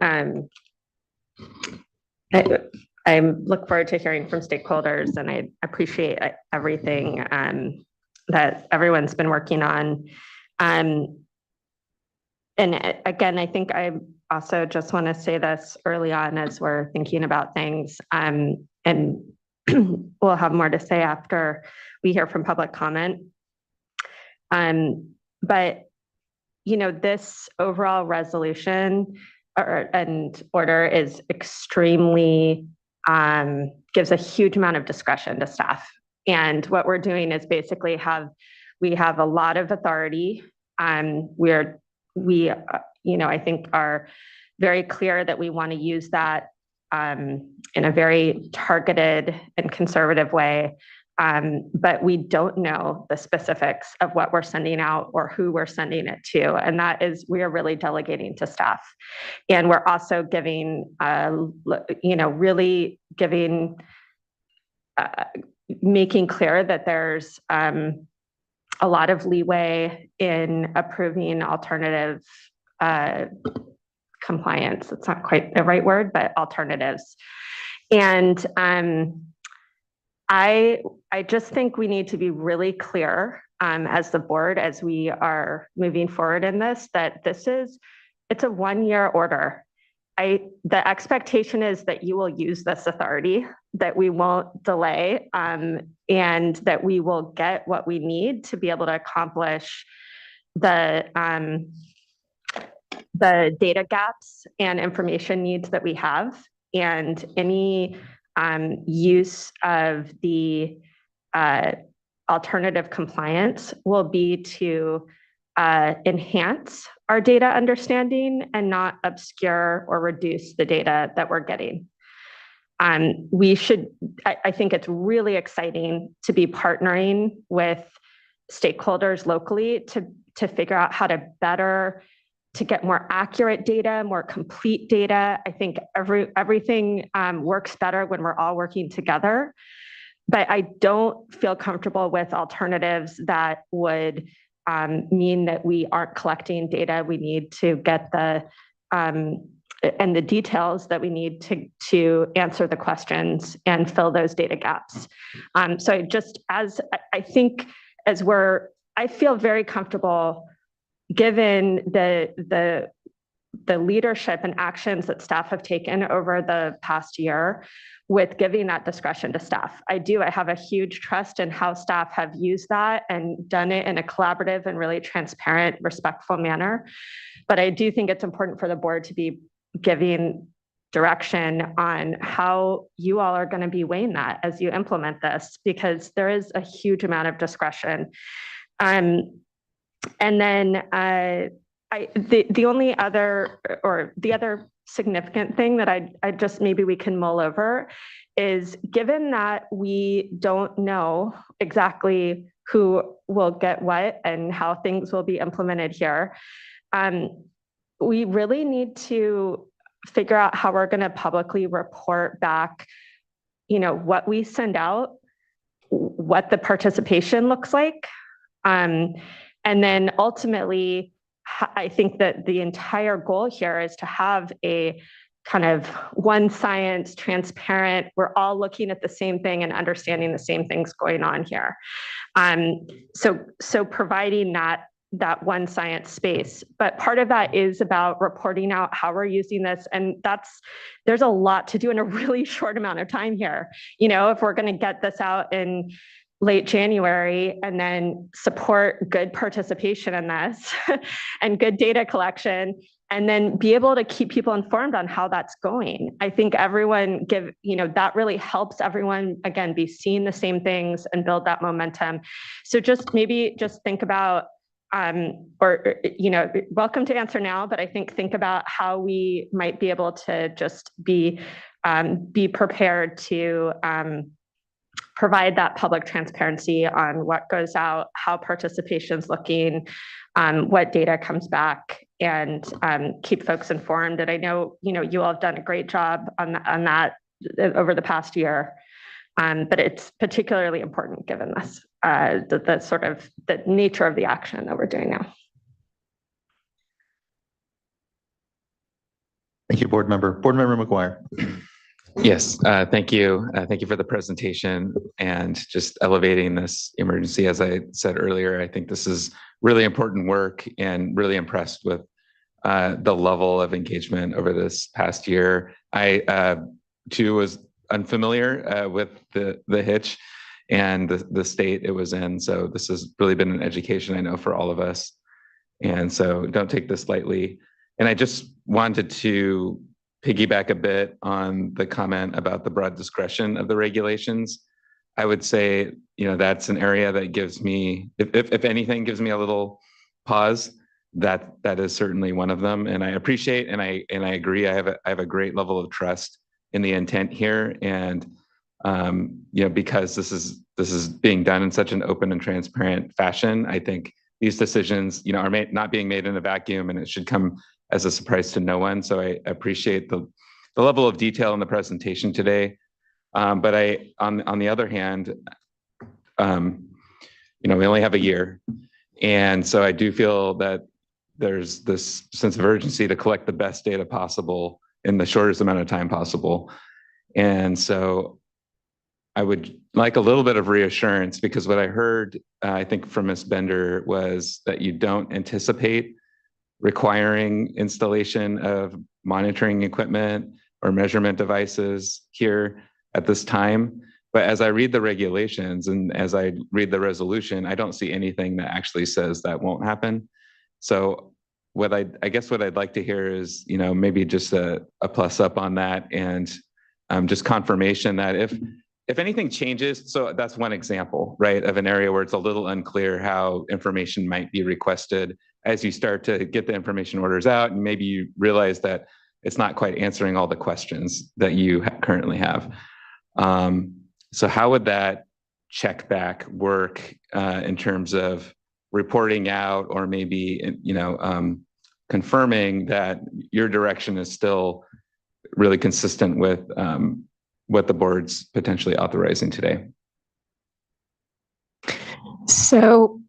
look forward to hearing from stakeholders, and I appreciate everything that everyone's been working on. And again, I think I also just want to say this early on as we're thinking about things, and we'll have more to say after we hear from public comment. But this overall resolution and order is extremely, gives a huge amount of discretion to staff. And what we're doing is basically we have a lot of authority. We I think are very clear that we want to use that in a very targeted and conservative way. But we don't know the specifics of what we're sending out or who we're sending it to. And that is, we are really delegating to staff. And we're also giving, really giving, making clear that there's a lot of leeway in approving alternative compliance. It's not quite the right word, but alternatives. And I just think we need to be really clear as the board, as we are moving forward in this, that it's a 1-year order. The expectation is that you will use this authority, that we won't delay, and that we will get what we need to be able to accomplish the data gaps and information needs that we have, and any use of the alternative compliance will be to enhance our data understanding and not obscure or reduce the data that we're getting. I think it's really exciting to be partnering with stakeholders locally to figure out how to get more accurate data, more complete data. I think everything works better when we're all working together. But I don't feel comfortable with alternatives that would mean that we aren't collecting data we need to get and the details that we need to answer the questions and fill those data gaps. So I feel very comfortable, given the leadership and actions that staff have taken over the past year, with giving that discretion to staff. I have a huge trust in how staff have used that and done it in a collaborative and really transparent, respectful manner. But I do think it's important for the board to be giving direction on how you all are going to be weighing that as you implement this, because there is a huge amount of discretion. And then the only other, or the other significant thing that I just maybe we can mull over is, given that we don't know exactly who will get what and how things will be implemented here, we really need to figure out how we're going to publicly report back, what we send out, what the participation looks like. And then ultimately, I think that the entire goal here is to have a kind of one science, transparent, we're all looking at the same thing and understanding the same things going on here. So providing that one science space, but part of that is about reporting out how we're using this. And there's a lot to do in a really short amount of time here. If we're going to get this out in late January and then support good participation in this and good data collection, and then be able to keep people informed on how that's going. I think everyone that really helps everyone, again, be seeing the same things and build that momentum. So maybe think about, welcome to answer now, but I think about how we might be able to just be prepared to provide that public transparency on what goes out, how participation's looking, what data comes back, and keep folks informed. And I know, you all have done a great job on that over the past year, but it's particularly important given this, the nature of the action that we're doing now. Thank you, Board Member. Board Member McGuire. Yes, thank you. Thank you for the presentation and just elevating this emergency. As I said earlier, I think this is really important work, and really impressed with the level of engagement over this past year. I too was unfamiliar with the hitch and the state it was in. So this has really been an education, I know, for all of us. And so don't take this lightly. And I just wanted to piggyback a bit on the comment about the broad discretion of the regulations. I would say, that's an area that gives me, if anything, gives me a little pause. That is certainly one of them. And I appreciate, and I agree, I have a great level of trust in the intent here. And, because this is being done in such an open and transparent fashion, I think these decisions, are not being made in a vacuum, and it should come as a surprise to no one. So I appreciate the level of detail in the presentation today. But on the other hand, we only have a year. And so I do feel that there's this sense of urgency to collect the best data possible in the shortest amount of time possible. And so I would like a little bit of reassurance, because what I heard, I think from Ms. Bender, was that you don't anticipate requiring installation of monitoring equipment or measurement devices here at this time. But as I read the regulations and as I read the resolution, I don't see anything that actually says that won't happen. So I guess what I'd like to hear is, maybe just a plus up on that, and just confirmation that if anything changes, so that's one example, right, of an area where it's a little unclear how information might be requested as you start to get the information orders out, and maybe you realize that it's not quite answering all the questions that you currently have. So how would that check back work in terms of reporting out, or maybe, confirming that your direction is still really consistent with what the board's potentially authorizing today? So,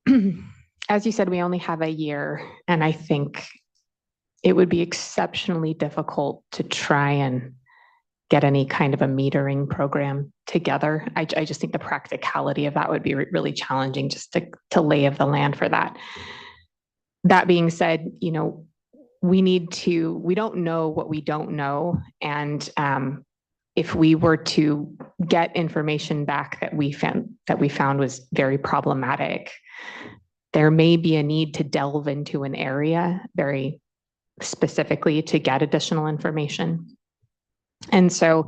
as you said, we only have a year, and I think it would be exceptionally difficult to try and get any kind of a metering program together. I just think the practicality of that would be really challenging, just to lay of the land for that. That being said, we don't know what we don't know. And if we were to get information back that we found was very problematic, there may be a need to delve into an area very specifically to get additional information. And so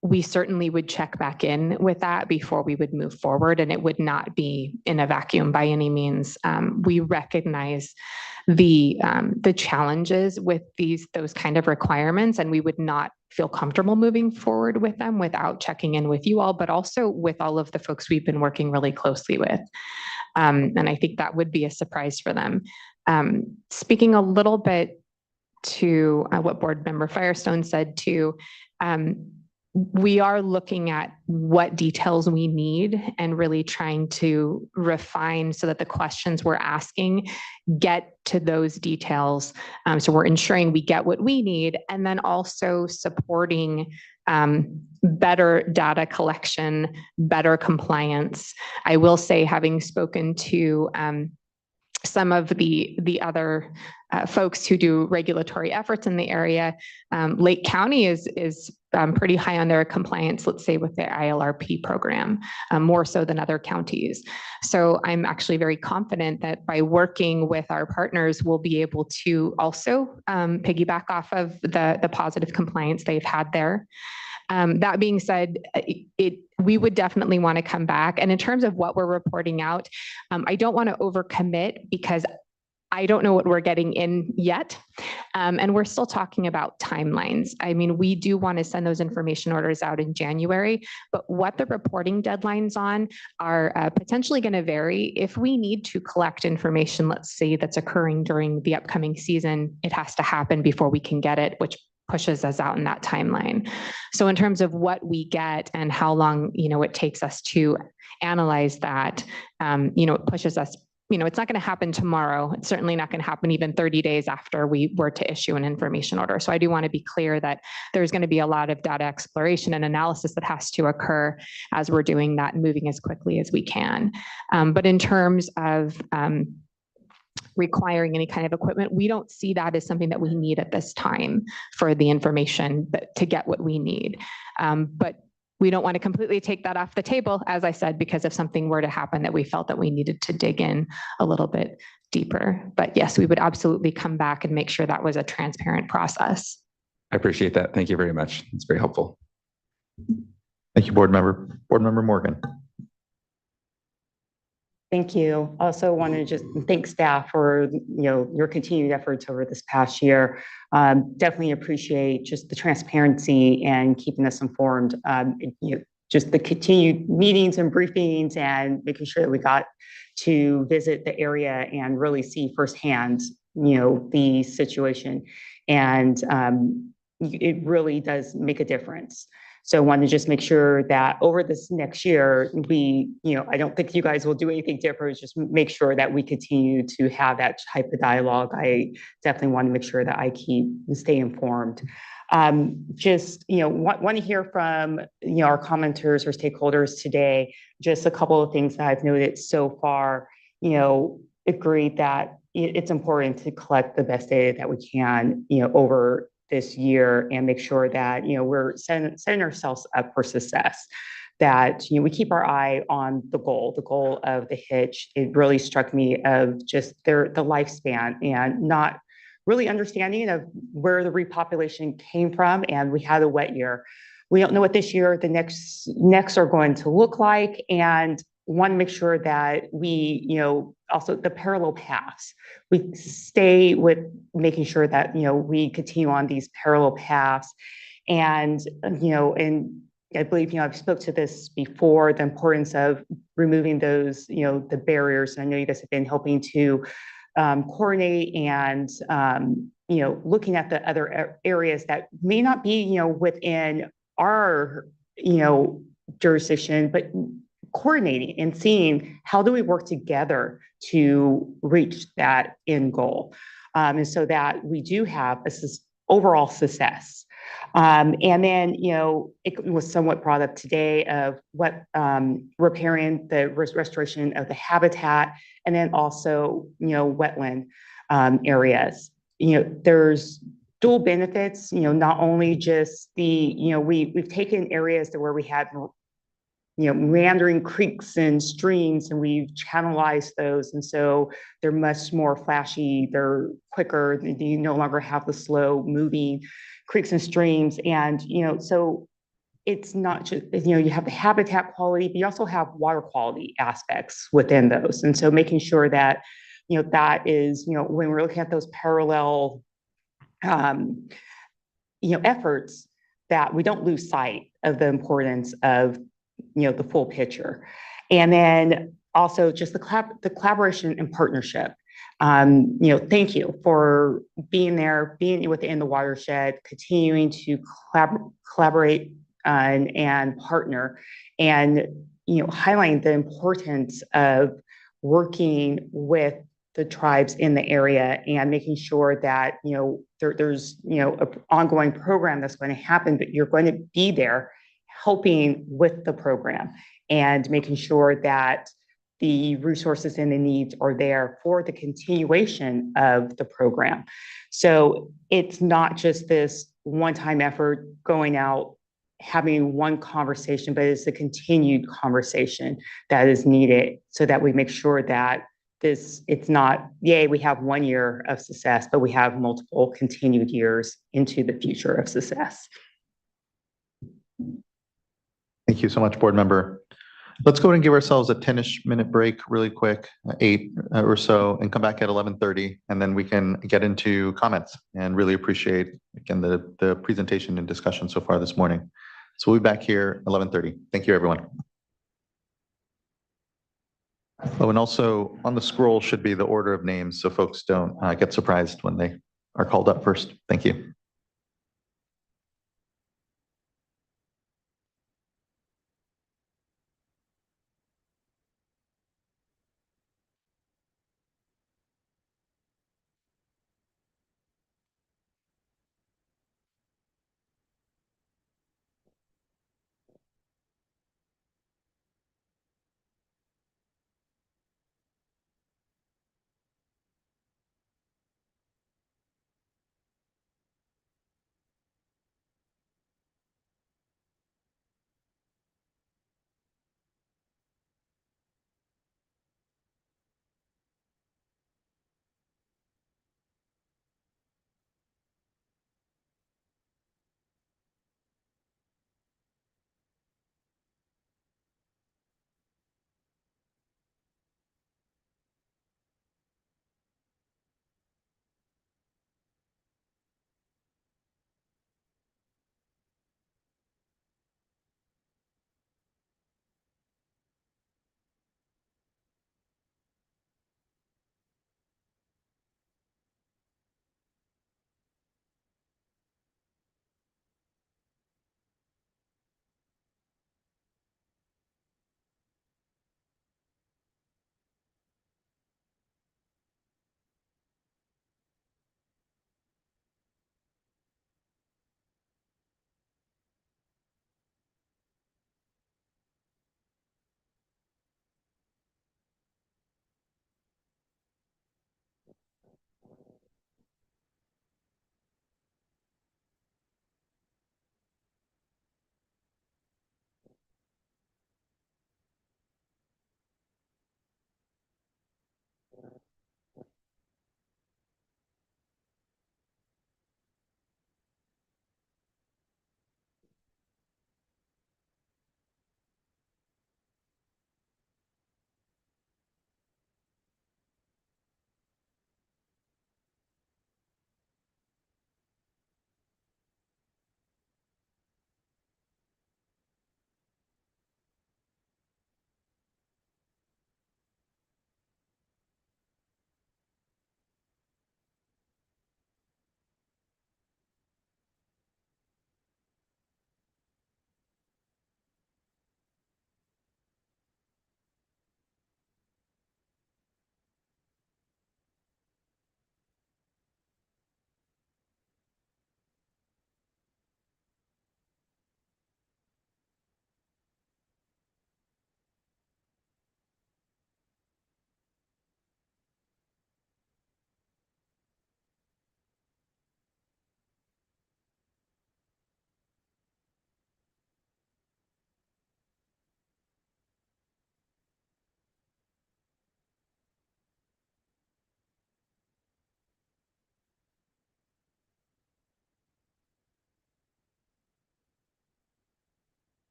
we certainly would check back in with that before we would move forward, and it would not be in a vacuum by any means. We recognize the challenges with those kind of requirements, and we would not feel comfortable moving forward with them without checking in with you all, but also with all of the folks we've been working really closely with. And I think that would be a surprise for them. Speaking a little bit to what Board Member Firestone said too, we are looking at what details we need and really trying to refine so that the questions we're asking get to those details. So we're ensuring we get what we need, and then also supporting better data collection, better compliance. I will say, having spoken to some of the other folks who do regulatory efforts in the area. Lake County is pretty high on their compliance, let's say, with the ILRP program, more so than other counties. So I'm actually very confident that by working with our partners, we'll be able to also piggyback off of the positive compliance they've had there. That being said, we would definitely want to come back. And in terms of what we're reporting out, I don't want to overcommit because I don't know what we're getting in yet. And we're still talking about timelines. I mean, we do want to send those information orders out in January, but what the reporting deadlines on are potentially going to vary. If we need to collect information, let's say that's occurring during the upcoming season, it has to happen before we can get it, which pushes us out in that timeline. So in terms of what we get and how long, it takes us to analyze that, it pushes us, it's not going to happen tomorrow. It's certainly not going to happen even 30 days after we were to issue an information order. So I do want to be clear that there's going to be a lot of data exploration and analysis that has to occur as we're doing that and moving as quickly as we can. But in terms of requiring any kind of equipment, we don't see that as something that we need at this time for the information to get what we need. But we don't want to completely take that off the table, as I said, because if something were to happen that we felt that we needed to dig in a little bit deeper. But yes, we would absolutely come back and make sure that was a transparent process. I appreciate that. Thank you very much. It's very helpful. Thank you, Board Member. Board Member Morgan. Thank you. Also want to just thank staff for your continued efforts over this past year. Definitely appreciate just the transparency and keeping us informed. Just the continued meetings and briefings and making sure that we got to visit the area and really see firsthand, the situation. And it really does make a difference. So I want to just make sure that over this next year, I don't think you guys will do anything different, just make sure that we continue to have that type of dialogue. I definitely want to make sure that I stay informed. Want to hear from, our commenters or stakeholders today, just a couple of things that I've noted so far, agreed that it's important to collect the best data that we can, over this year and make sure that, we're setting ourselves up for success, that, we keep our eye on the goal of the hitch. It really struck me of just the lifespan and not really understanding of where the repopulation came from. And we had a wet year. We don't know what this year, the next are going to look like. And want to make sure that we, also the parallel paths, we stay with making sure that, we continue on these parallel paths. And, and I believe, I've spoke to this before, the importance of removing those, the barriers. And I know you guys have been helping to coordinate and, looking at the other areas that may not be, within our, jurisdiction, but coordinating and seeing how do we work together to reach that end goal, and so that we do have overall success. And then, it was somewhat brought up today of what repairing the restoration of the habitat, and then also, wetland areas. There's dual benefits, not only just we've taken areas where we had meandering creeks and streams, and we've channelized those. And so they're much more flashy, they're quicker, you no longer have the slow moving creeks and streams. And, so it's not just, you have the habitat quality, but you also have water quality aspects within those. And so making sure that, that is, when we're looking at those parallel, efforts, that we don't lose sight of the importance of the full picture. And then also just the collaboration and partnership. Thank you for being there, being within the watershed, continuing to collaborate and partner, and highlighting the importance of working with the tribes in the area and making sure that there's an ongoing program that's going to happen, but you're going to be there helping with the program and making sure that the resources and the needs are there for the continuation of the program. So it's not just this one-time effort going out, having one conversation, but it's a continued conversation that is needed so that we make sure that it's not, yay, we have 1 year of success, but we have multiple continued years into the future of success. Thank you so much, board member. Let's go and give ourselves a 10-ish minute break really quick, 8 or so, and come back at 11:30, and then we can get into comments and really appreciate, again, the presentation and discussion so far this morning. So we'll be back here 11:30. Thank you, everyone. Oh, and also on the scroll should be the order of names so folks don't get surprised when they are called up first. Thank you.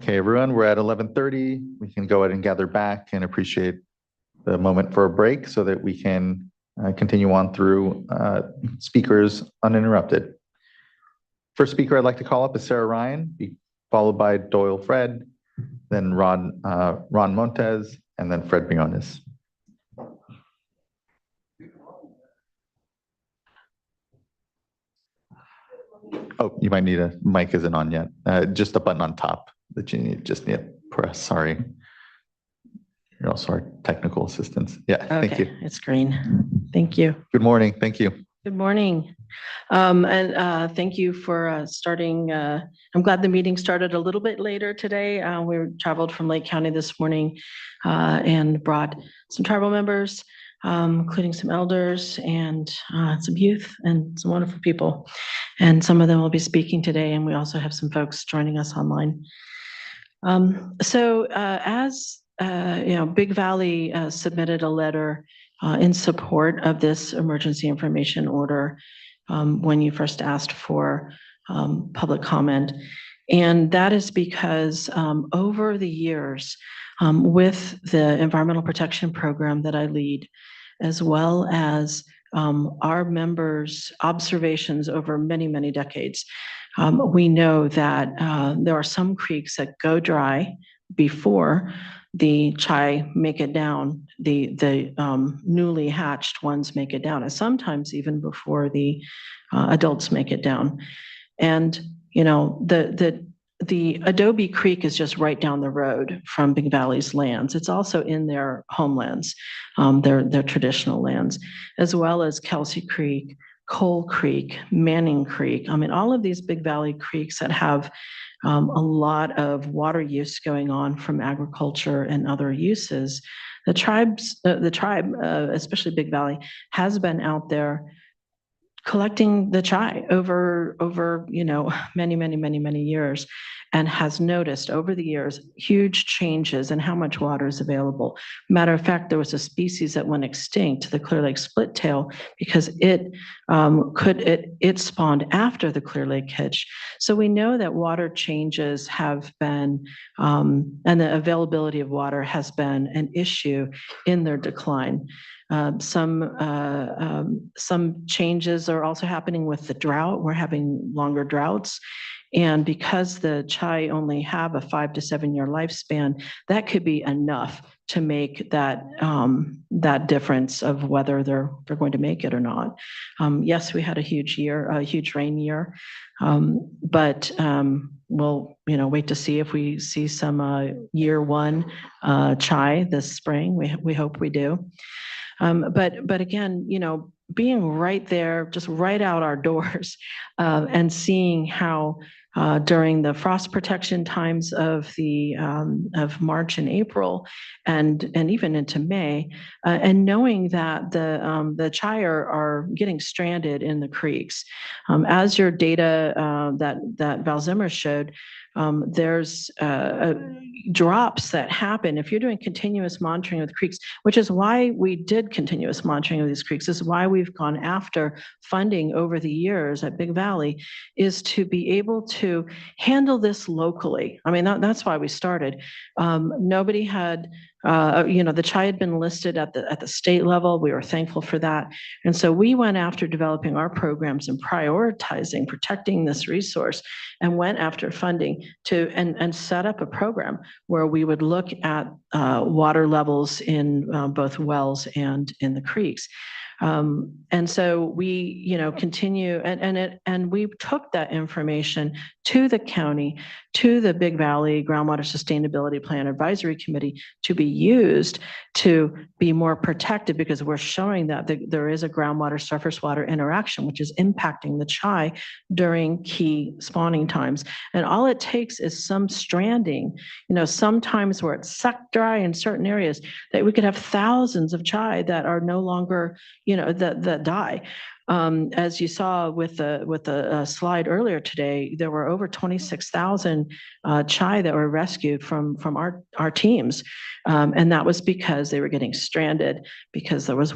Okay, everyone, we're at 11:30. We can go ahead and gather back and appreciate the moment for a break so that we can continue on through speakers uninterrupted. First speaker I'd like to call up is Sarah Ryan, followed by Doyle Fred, then Ron Montes, and then Fred Briones. Oh, you might need a mic isn't on yet. Just a button on top that you just need to press. Sorry. You're also our technical assistants. Yeah, thank you. It's green. Thank you. Good morning. Thank you. Good morning. Thank you for starting. I'm glad the meeting started a little bit later today. We traveled from Lake County this morning and brought some tribal members, including some elders and some youth and some wonderful people. And some of them will be speaking today. And we also have some folks joining us online. Big Valley submitted a letter in support of this emergency information order when you first asked for public comment. And that is because over the years, with the environmental protection program that I lead, as well as our members' observations over many, many decades, we know that there are some creeks that go dry before the chai make it down, the newly hatched ones make it down, and sometimes even before the adults make it down. And the Adobe Creek is just right down the road from Big Valley's lands. It's also in their homelands, their traditional lands, as well as Kelsey Creek, Coal Creek, Manning Creek. I mean, all of these Big Valley creeks that have a lot of water use going on from agriculture and other uses. The tribe, especially Big Valley, has been out there collecting the chai over many years, and has noticed over the years huge changes in how much water is available. Matter of fact, there was a species that went extinct, the Clear Lake splittail, because it spawned after the Clear Lake hitch. So we know that water changes have been, and the availability of water has been an issue in their decline. Some changes are also happening with the drought. We're having longer droughts. And because the chai only have a 5 to 7 year lifespan, that could be enough to make that difference of whether they're going to make it or not. Yes, we had a huge rain year, but we'll wait to see if we see some year one chai this spring. We hope we do. But again, being right there, just right out our doors, and seeing how during the frost protection times of March and April, and even into May, and knowing that the chai are getting stranded in the creeks, as your data that Val Zimmer showed. There's drops that happen if you're doing continuous monitoring of the creeks, which is why we did continuous monitoring of these creeks. This is why we've gone after funding over the years at Big Valley, is to be able to handle this locally. I mean, that's why we started. Nobody had, the chai had been listed at the state level. We were thankful for that. And so we went after developing our programs and prioritizing, protecting this resource, and went after funding and set up a program where we would look at water levels in both wells and in the creeks. And so we, continue and we took that information to the county, to the Big Valley Groundwater Sustainability Plan Advisory Committee to be used to be more protected, because we're showing that there is a groundwater surface water interaction, which is impacting the chai during key spawning times. And all it takes is some stranding, sometimes where it's sucked dry in certain areas, that we could have thousands of chai that are no longer, that die. As you saw with the slide earlier today, there were over 26,000 chai that were rescued from our teams. And that was because they were getting stranded because there was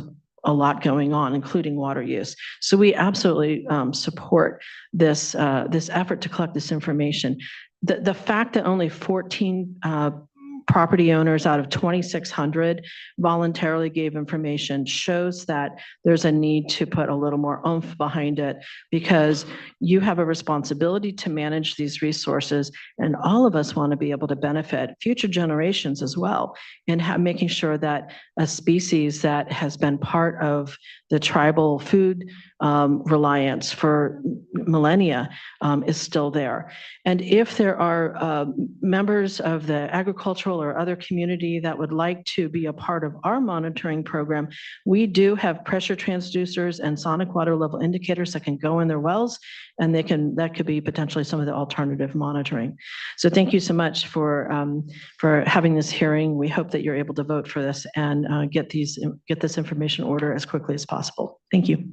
a lot going on, including water use. So we absolutely support this effort to collect this information. the fact that only 14 property owners out of 2,600 voluntarily gave information shows that there's a need to put a little more oomph behind it, because you have a responsibility to manage these resources, and all of us want to be able to benefit future generations as well, and making sure that a species that has been part of the tribal food reliance for millennia is still there. And if there are members of the agricultural or other community that would like to be a part of our monitoring program, we do have pressure transducers and sonic water level indicators that can go in their wells, and that could be potentially some of the alternative monitoring. So thank you so much for having this hearing. We hope that you're able to vote for this and get this information order as quickly as possible. Thank you.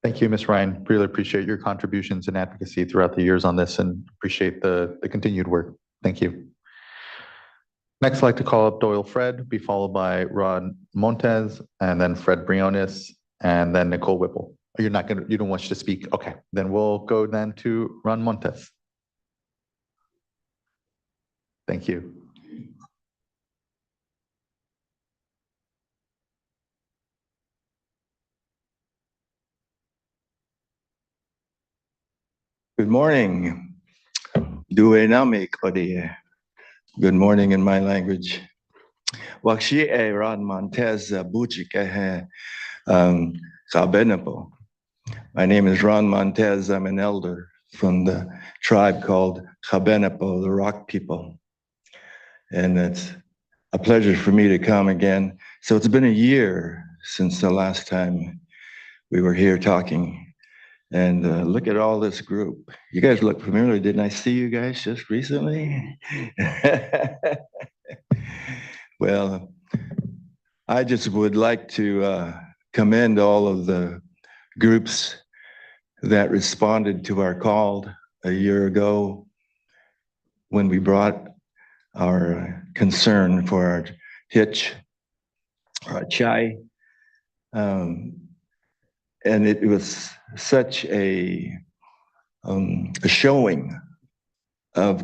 Thank you, Ms. Ryan. Really appreciate your contributions and advocacy throughout the years on this, and appreciate the continued work. Thank you. Next, I'd like to call up Doyle Fred, be followed by Ron Montez, and then Fred Briones, and then Nicole Whipple. You don't want to speak? Okay, then we'll go then to Ron Montez. Thank you. Good morning. Duenami Kodie. Good morning in my language. Wakshi e Ron Montez Buchike Kabenapo. My name is Ron Montez. I'm an elder from the tribe called Kabenapo, the Rock People. And it's a pleasure for me to come again. So it's been a year since the last time we were here talking. And look at all this group. You guys look familiar. Didn't I see you guys just recently? Well, I just would like to commend all of the groups that responded to our call a year ago when we brought our concern for our hitch, our chai. And it was such a showing of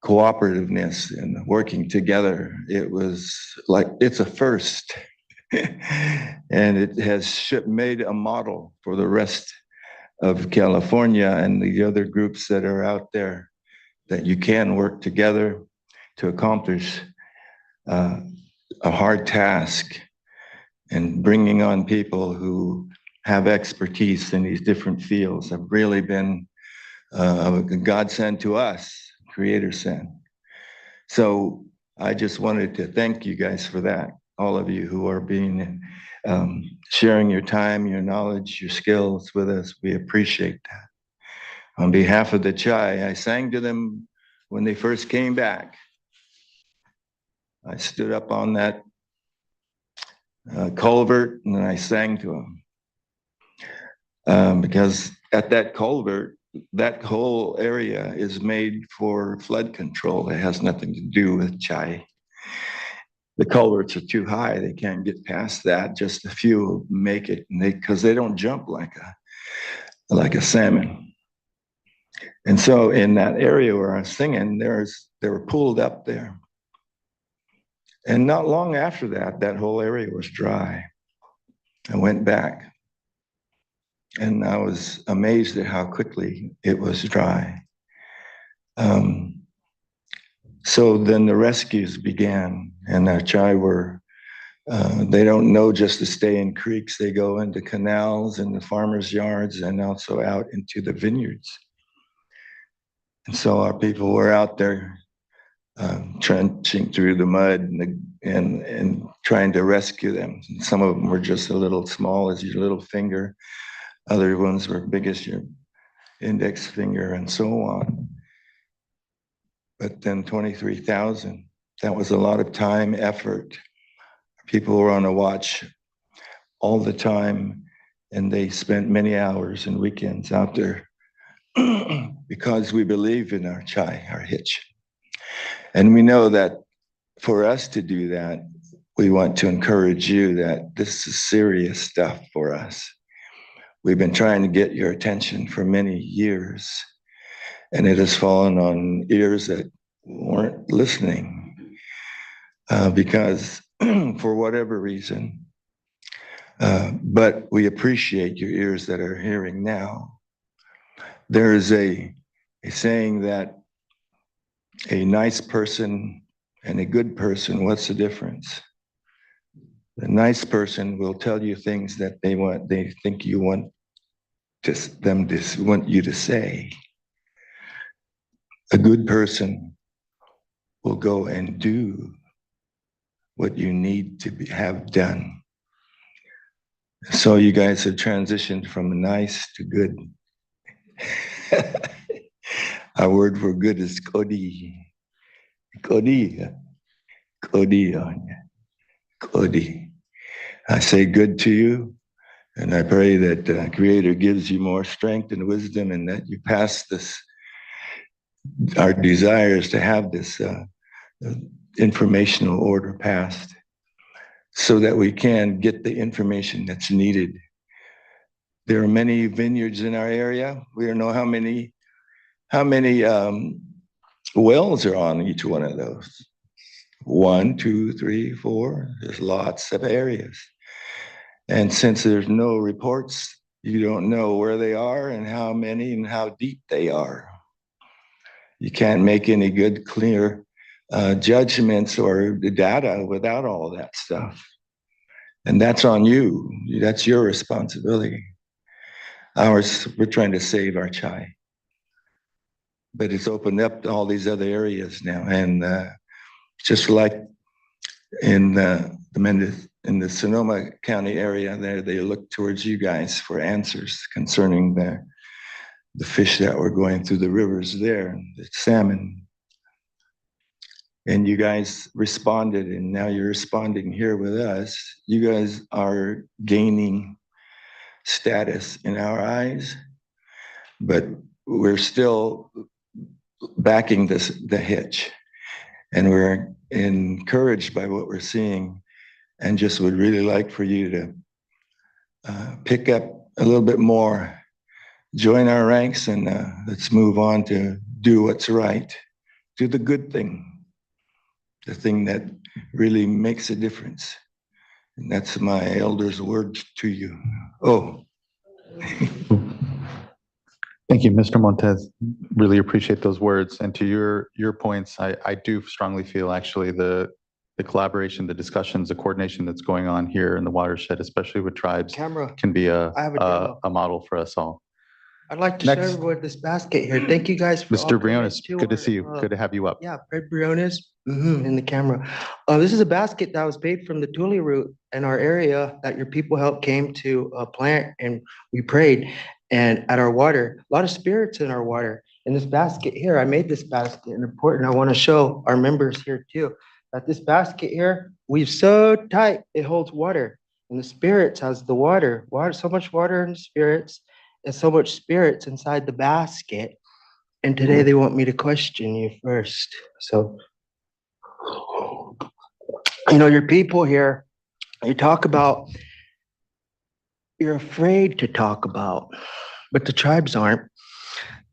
cooperativeness and working together. It was like, it's a first. And it has made a model for the rest of California and the other groups that are out there, that you can work together to accomplish a hard task. And bringing on people who have expertise in these different fields have really been a godsend to us, Creator sent. So I just wanted to thank you guys for that. All of you who are being sharing your time, your knowledge, your skills with us. We appreciate that. On behalf of the Chai, I sang to them when they first came back. I stood up on that culvert and I sang to them. Because at that culvert, that whole area is made for flood control. It has nothing to do with Chai. The culverts are too high. They can't get past that. Just a few make it, because they don't jump like a salmon. And so in that area where I was singing, they were pulled up there. And not long after that, that whole area was dry. I went back and I was amazed at how quickly it was dry. So then the rescues began, and our Chai were, they don't know just to stay in creeks. They go into canals and the farmers' yards and also out into the vineyards. And so our people were out there trenching through the mud and trying to rescue them. And some of them were just a little small as your little finger. Other ones were big as your index finger and so on. But then 23,000, that was a lot of time, effort. People were on a watch all the time, and they spent many hours and weekends out there because we believe in our Chai, our hitch. And we know that for us to do that, we want to encourage you that this is serious stuff for us. We've been trying to get your attention for many years. and it has fallen on ears that weren't listening because for whatever reason. But we appreciate your ears that are hearing now. There is a saying that a nice person and a good person, what's the difference? The nice person will tell you things that they think you want want you to say. A good person will go and do what you need to have done. So you guys have transitioned from nice to good. Our word for good is kodi. Kodi. Kodi. Kodi. I say good to you, and I pray that the Creator gives you more strength and wisdom, and that you pass this, our desires to have this informational order passed, so that we can get the information that's needed. There are many vineyards in our area. We don't know how many wells are on each one of those. 1, 2, 3, 4. There's lots of areas. And since there's no reports, you don't know where they are and how many and how deep they are. You can't make any good, clear judgments or data without all that stuff. And that's on you. That's your responsibility. Ours, we're trying to save our chai. But it's opened up to all these other areas now. And just like in the Sonoma County area there, they look towards you guys for answers concerning the fish that were going through the rivers there, the salmon. And you guys responded, and now you're responding here with us. You guys are gaining status in our eyes, but we're still backing the hitch. And we're encouraged by what we're seeing, and just would really like for you to pick up a little bit more, join our ranks, and let's move on to do what's right, do the good thing, the thing that really makes a difference. And that's my elder's word to you. Oh. Thank you, Mr. Montez. Really appreciate those words. And to your points, I do strongly feel actually the collaboration, the discussions, the coordination that's going on here in the watershed, especially with tribes, can be a model for us all. I'd like to Next. share with this basket here. Thank you guys for all Mr. coming Briones, to good to our, see you. Good to have you up. Yeah, Fred Briones in the camera. This is a basket that was made from the tule root in our area that your people helped came to plant, and we prayed. And at our water, a lot of spirits in our water. In this basket here, I made this basket, and important. I want to show our members here too that this basket here weaves so tight it holds water, and the spirits has the water. So much water in the spirits, and so much spirits inside the basket. And today they want me to question you first. So, your people here, you talk about, you're afraid to talk about, but the tribes aren't.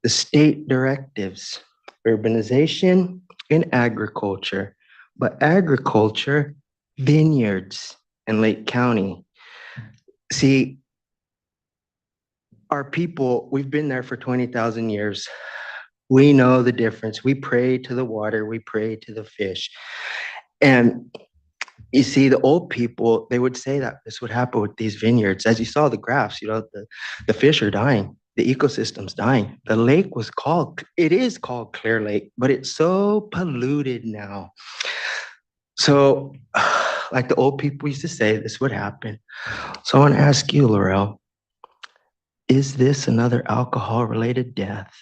The state directives, urbanization and agriculture, but agriculture, vineyards in Lake County. See, our people, we've been there for 20,000 years. We know the difference. We pray to the water, we pray to the fish. And you see, the old people, they would say that this would happen with these vineyards. As you saw the graphs, the fish are dying, the ecosystem's dying. The lake it is called Clear Lake, but it's so polluted now. So, like the old people used to say, this would happen. So I want to ask you, Laurel, is this another alcohol-related death?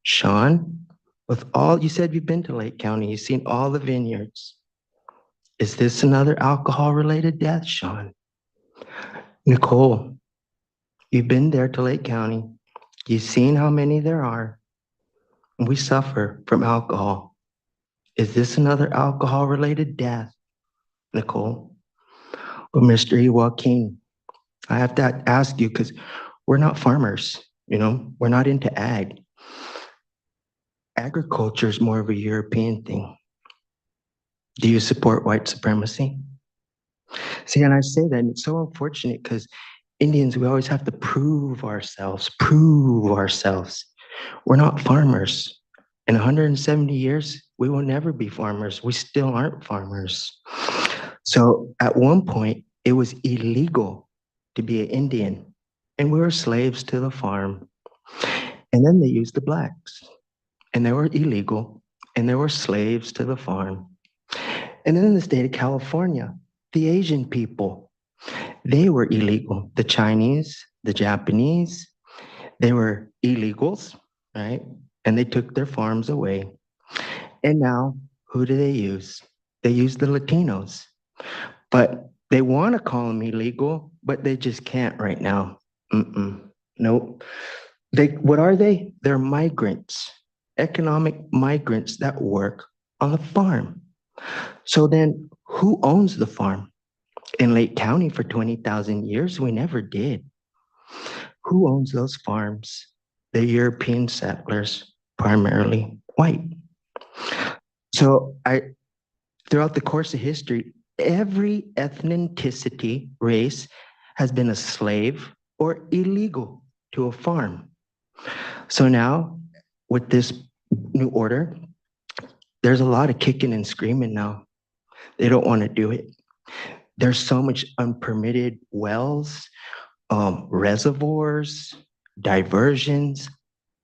Sean, with all, you said you've been to Lake County, you've seen all the vineyards. Is this another alcohol-related death, Sean? Nicole, you've been there to Lake County. You've seen how many there are. We suffer from alcohol. Is this another alcohol-related death, Nicole? Well, Mr. Joaquin, I have to ask you because we're not farmers, we're not into ag. agriculture is more of a European thing. Do you support white supremacy? See, and I say that, and it's so unfortunate because Indians, we always have to prove ourselves, prove ourselves. We're not farmers. In 170 years, we will never be farmers. We still aren't farmers. So at one point, it was illegal to be an Indian, and we were slaves to the farm. And then they used the blacks, and they were illegal, and they were slaves to the farm. And then in the state of California, the Asian people, they were illegal. The Chinese, the Japanese, they were illegals, right? And they took their farms away. And now, who do they use? They use the Latinos. But they want to call them illegal, but they just can't right now. Nope. What are they? They're migrants, economic migrants that work on the farm. So then who owns the farm? In Lake County for 20,000 years, we never did. Who owns those farms? The European settlers, primarily white. So throughout the course of history, every ethnicity, race has been a slave or illegal to a farm. So now with this new order, there's a lot of kicking and screaming now. They don't want to do it. There's so much unpermitted wells, reservoirs, diversions,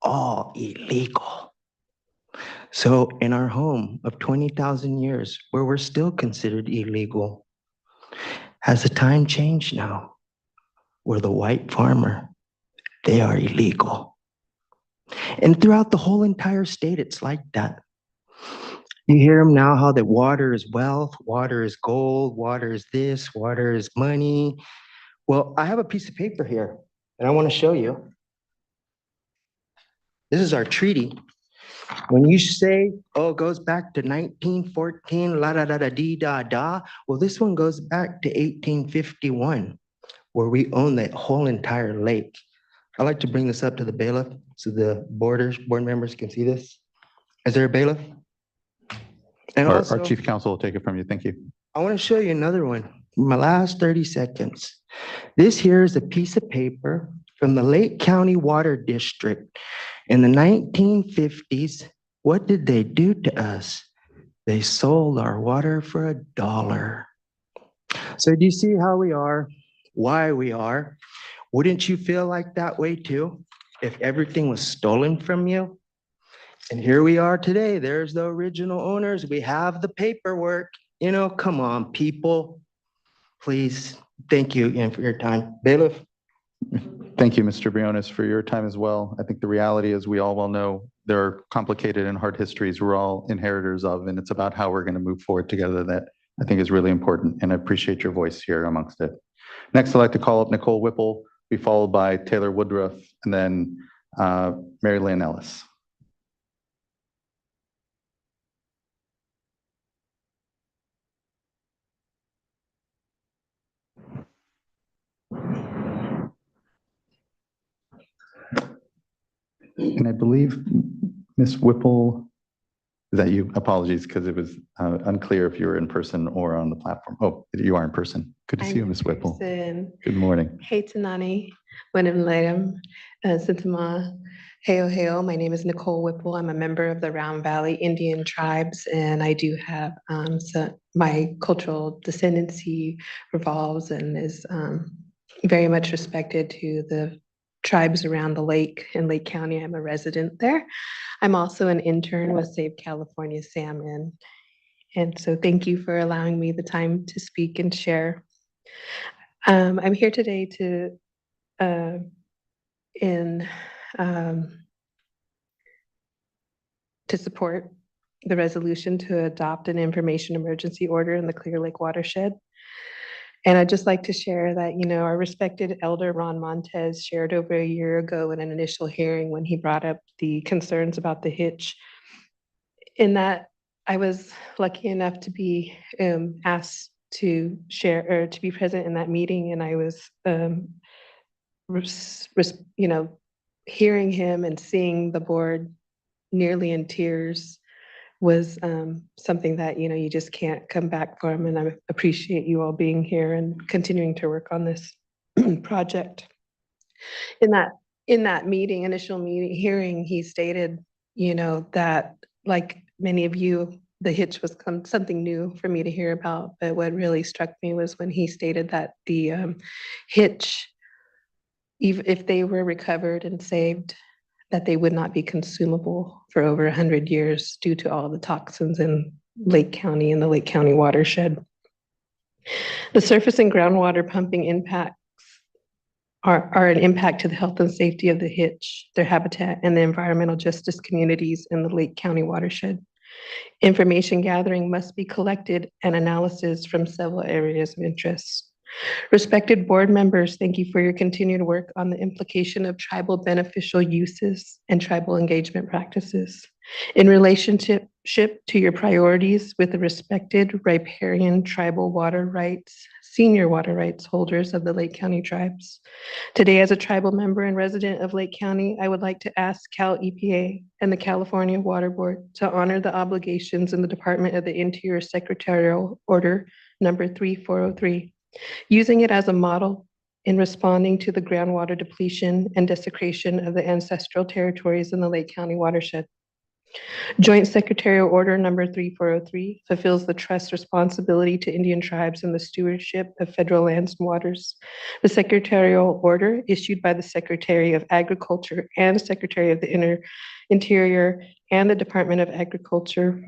all illegal. So in our home of 20,000 years, where we're still considered illegal, has the time changed now? Where the white farmer, they are illegal. And throughout the whole entire state, it's like that. You hear them now how that water is wealth, water is gold, water is this, water is money. Well, I have a piece of paper here and I want to show you. This is our treaty. When you say, oh, it goes back to 1914, la da da da dee da da, well, this one goes back to 1851, where we own that whole entire lake. I'd like to bring this up to the bailiff so the board members can see this. Is there a bailiff? And Our also, chief counsel will take it from you. Thank you. I want to show you another one. My last 30 seconds. This here is a piece of paper from the Lake County Water District. In the 1950s, what did they do to us? They sold our water for $1. So do you see how we are, why we are? Wouldn't you feel like that way too, if everything was stolen from you? And here we are today. There's the original owners. We have the paperwork. You know, come on, people. Please. Thank you again for your time. Bailiff. Thank you, Mr. Briones, for your time as well. I think the reality is we all well know there are complicated and hard histories we're all inheritors of, and it's about how we're going to move forward together that I think is really important, and I appreciate your voice here amongst it. Next, I'd like to call up Nicole Whipple, be followed by Taylor Woodruff, and then Mary Lynn Ellis. And I believe Ms. Whipple, is that you? Apologies, because it was unclear if you were in person or on the platform. Oh, you are in person. Good to see you, Ms. Whipple. Good morning. Hey, Tanani, Wenham Latham, Sintama, Heo Heo. My name is Nicole Whipple. I'm a member of the Round Valley Indian tribes, and I do have my cultural descendancy revolves and is very much respected to the tribes around the lake in Lake County. I'm a resident there. I'm also an intern with Save California Salmon. And so thank you for allowing me the time to speak and share. I'm here today to support the resolution to adopt an information emergency order in the Clear Lake watershed. And I'd just like to share that, you know, our respected elder Ron Montez shared over a year ago in an initial hearing when he brought up the concerns about the hitch. In that, I was lucky enough to be asked to share or to be present in that meeting, and I was, you know, hearing him and seeing the board nearly in tears was something that, you just can't come back from. And I appreciate you all being here and continuing to work on this project. In that initial meeting hearing, he stated, that like many of you, the hitch was something new for me to hear about. But what really struck me was when he stated that the hitch, even if they were recovered and saved, that they would not be consumable for over 100 years due to all the toxins in Lake County and the Lake County watershed. The surface and groundwater pumping impacts are an impact to the health and safety of the hitch, their habitat, and the environmental justice communities in the Lake County watershed. Information gathering must be collected and analysis from several areas of interest. Respected board members, thank you for your continued work on the implication of tribal beneficial uses and tribal engagement practices. In relationship to your priorities with the respected riparian tribal water rights, senior water rights holders of the Lake County tribes. Today, as a tribal member and resident of Lake County, I would like to ask Cal EPA and the California Water Board to honor the obligations in the Department of the Interior Secretarial Order number 3403, using it as a model in responding to the groundwater depletion and desecration of the ancestral territories in the Lake County watershed. Joint Secretarial Order number 3403 fulfills the trust responsibility to Indian tribes in the stewardship of federal lands and waters. The Secretarial Order, issued by the Secretary of Agriculture and Secretary of the Interior and the Department of Agriculture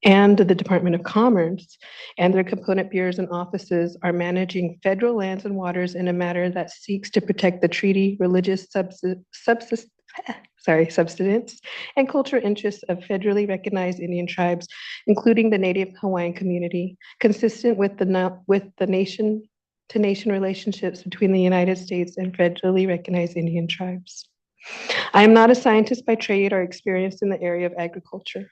and the Department of Commerce and their component bureaus and offices, are managing federal lands and waters in a manner that seeks to protect the treaty, religious subsistence, and cultural interests of federally recognized Indian tribes, including the Native Hawaiian community, consistent with the nation-to-nation relationships between the United States and federally recognized Indian tribes. I am not a scientist by trade or experienced in the area of agriculture.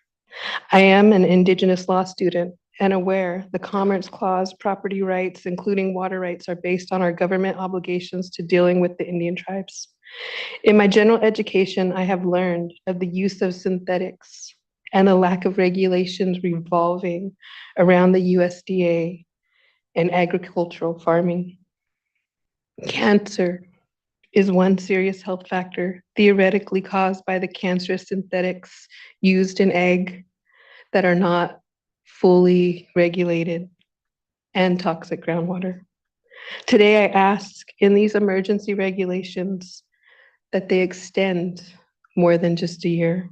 I am an Indigenous law student and aware the Commerce Clause property rights, including water rights, are based on our government obligations to dealing with the Indian tribes. In my general education, I have learned of the use of synthetics and the lack of regulations revolving around the USDA and agricultural farming. Cancer is one serious health factor theoretically caused by the cancerous synthetics used in ag that are not fully regulated and toxic groundwater. Today, I ask in these emergency regulations that they extend more than just a year,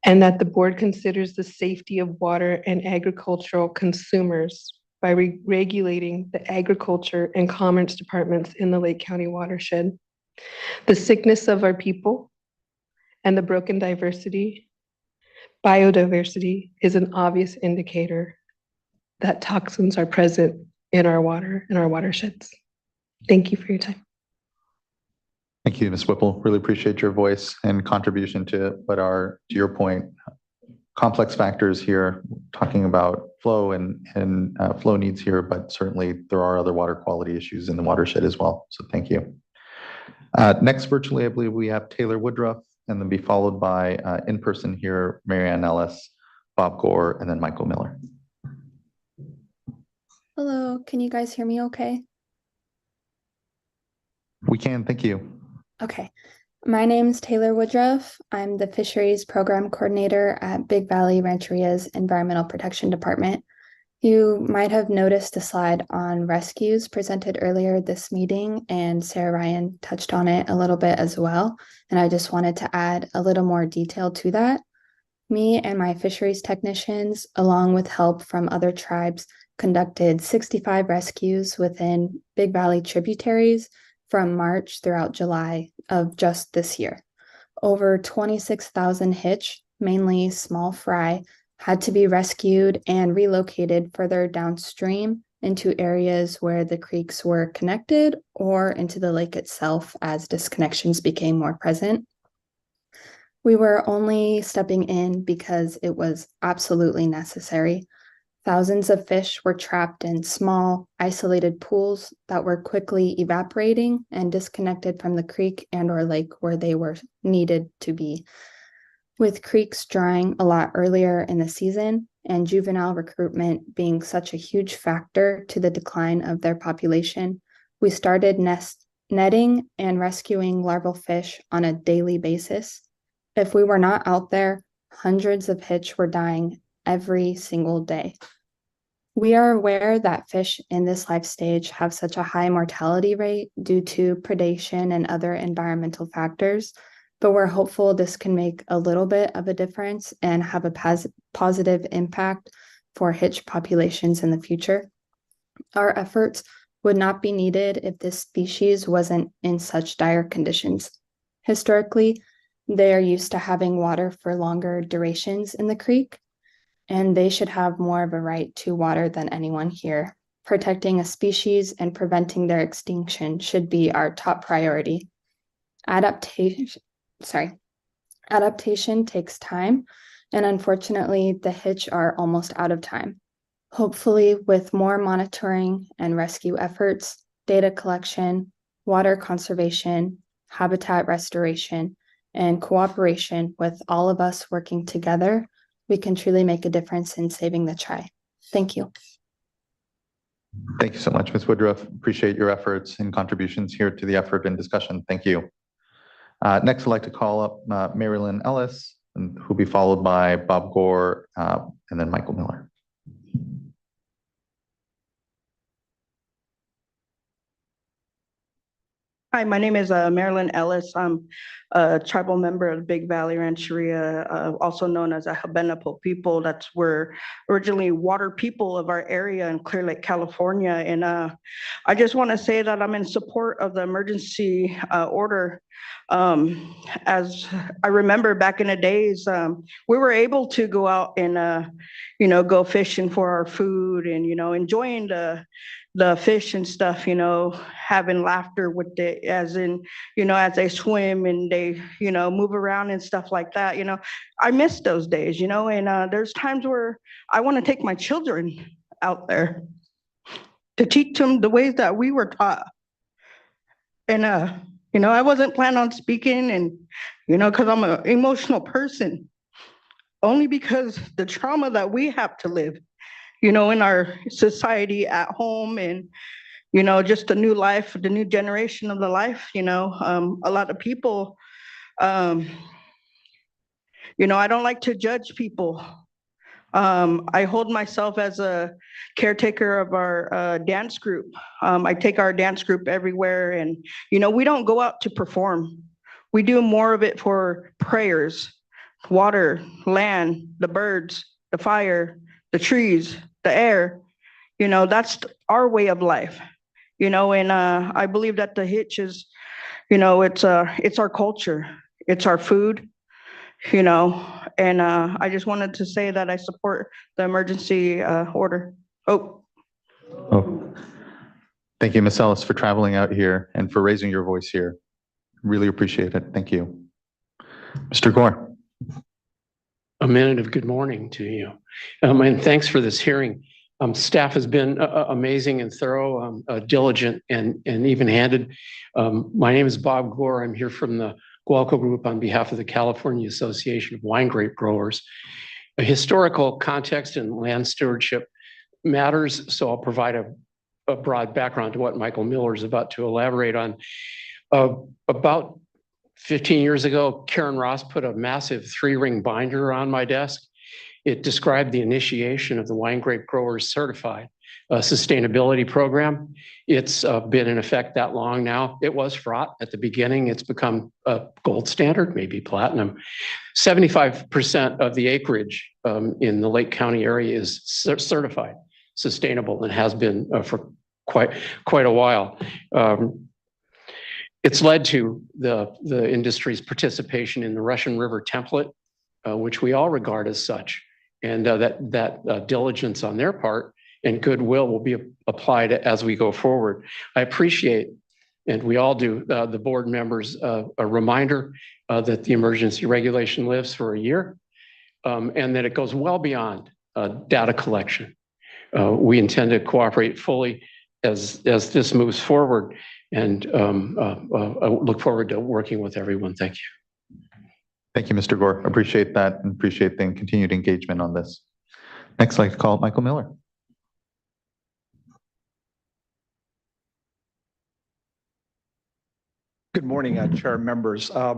and that the board considers the safety of water and agricultural consumers by regulating the agriculture and commerce departments in the Lake County watershed. The sickness of our people and the broken biodiversity is an obvious indicator that toxins are present in our water and our watersheds. Thank you for your time. Thank you, Ms. Whipple. Really appreciate your voice and contribution to what are, to your point, complex factors here, talking about flow and flow needs here, but certainly there are other water quality issues in the watershed as well. So thank you. Next, virtually, I believe we have Taylor Woodruff, and then be followed by in person here, Marianne Ellis, Bob Gore, and then Michael Miller. Hello, can you guys hear me okay? We can, thank you. Okay, my name's Taylor Woodruff. I'm the Fisheries Program Coordinator at Big Valley Rancheria's Environmental Protection Department. You might have noticed a slide on rescues presented earlier this meeting, and Sarah Ryan touched on it a little bit as well. And I just wanted to add a little more detail to that. Me and my fisheries technicians, along with help from other tribes, conducted 65 rescues within Big Valley tributaries from March throughout July of just this year. Over 26,000 hitch, mainly small fry, had to be rescued and relocated further downstream into areas where the creeks were connected or into the lake itself as disconnections became more present. We were only stepping in because it was absolutely necessary. Thousands of fish were trapped in small, isolated pools that were quickly evaporating and disconnected from the creek and/or lake where they were needed to be. With creeks drying a lot earlier in the season and juvenile recruitment being such a huge factor to the decline of their population, we started netting and rescuing larval fish on a daily basis. If we were not out there, hundreds of hitch were dying every single day. We are aware that fish in this life stage have such a high mortality rate due to predation and other environmental factors, but we're hopeful this can make a little bit of a difference and have a positive impact for hitch populations in the future. Our efforts would not be needed if this species wasn't in such dire conditions. Historically, they are used to having water for longer durations in the creek, and they should have more of a right to water than anyone here. Protecting a species and preventing their extinction should be our top priority. Adaptation takes time, and unfortunately, the hitch are almost out of time. Hopefully, with more monitoring and rescue efforts, data collection, water conservation, habitat restoration, and cooperation with all of us working together, we can truly make a difference in saving the Chi. Thank you. Thank you so much, Ms. Woodruff. Appreciate your efforts and contributions here to the effort and discussion. Thank you. Next, I'd like to call up Marilyn Ellis, who'll be followed by Bob Gore and then Michael Miller. Hi, my name is Marilyn Ellis. I'm a tribal member of the Big Valley Rancheria, also known as a Habenapo people. That's where originally water people of our area in Clear Lake, California. And I just want to say that I'm in support of the emergency order. As I remember back in the days, we were able to go out and, go fishing for our food and, enjoying the fish and stuff, having laughter with it, as in, as they swim and they, move around and stuff like that. I miss those days, and there's times where I want to take my children out there to teach them the ways that we were taught. And, I wasn't planning on speaking and, because I'm an emotional person, only because the trauma that we have to live, in our society at home and, just the new life, the new generation of the life, a lot of people, I don't like to judge people. I hold myself as a caretaker of our dance group. I take our dance group everywhere and, we don't go out to perform. We do more of it for prayers, water, land, the birds, the fire, the trees, the air, that's our way of life, and I believe that the hitch is, it's our culture, it's our food, and I just wanted to say that I support the emergency order. Oh, thank you, Ms. Ellis, for traveling out here and for raising your voice here. Really appreciate it. Thank you. Mr. Gore. A minute of good morning to you. And thanks for this hearing. Staff has been amazing and thorough, diligent and even-handed. My name is Bob Gore. I'm here from the Gualco Group on behalf of the California Association of Wine Grape Growers. A historical context and land stewardship matters, so I'll provide a broad background to what Michael Miller is about to elaborate on. About 15 years ago, Karen Ross put a massive 3-ring binder on my desk. It described the initiation of the Wine Grape Growers Certified Sustainability Program. It's been in effect that long now. It was fraught at the beginning. It's become a gold standard, maybe platinum. 75% of the acreage in the Lake County area is certified sustainable and has been for quite a while. It's led to the industry's participation in the Russian River template, which we all regard as such, and that diligence on their part and goodwill will be applied as we go forward. I appreciate, and we all do, the board members, a reminder that the emergency regulation lives for a year and that it goes well beyond data collection. we intend to cooperate fully as this moves forward. And I look forward to working with everyone. Thank you. Thank you, Mr. Gore. Appreciate that and appreciate the continued engagement on this. Next, I'd like to call Michael Miller. Good morning, Chair members. I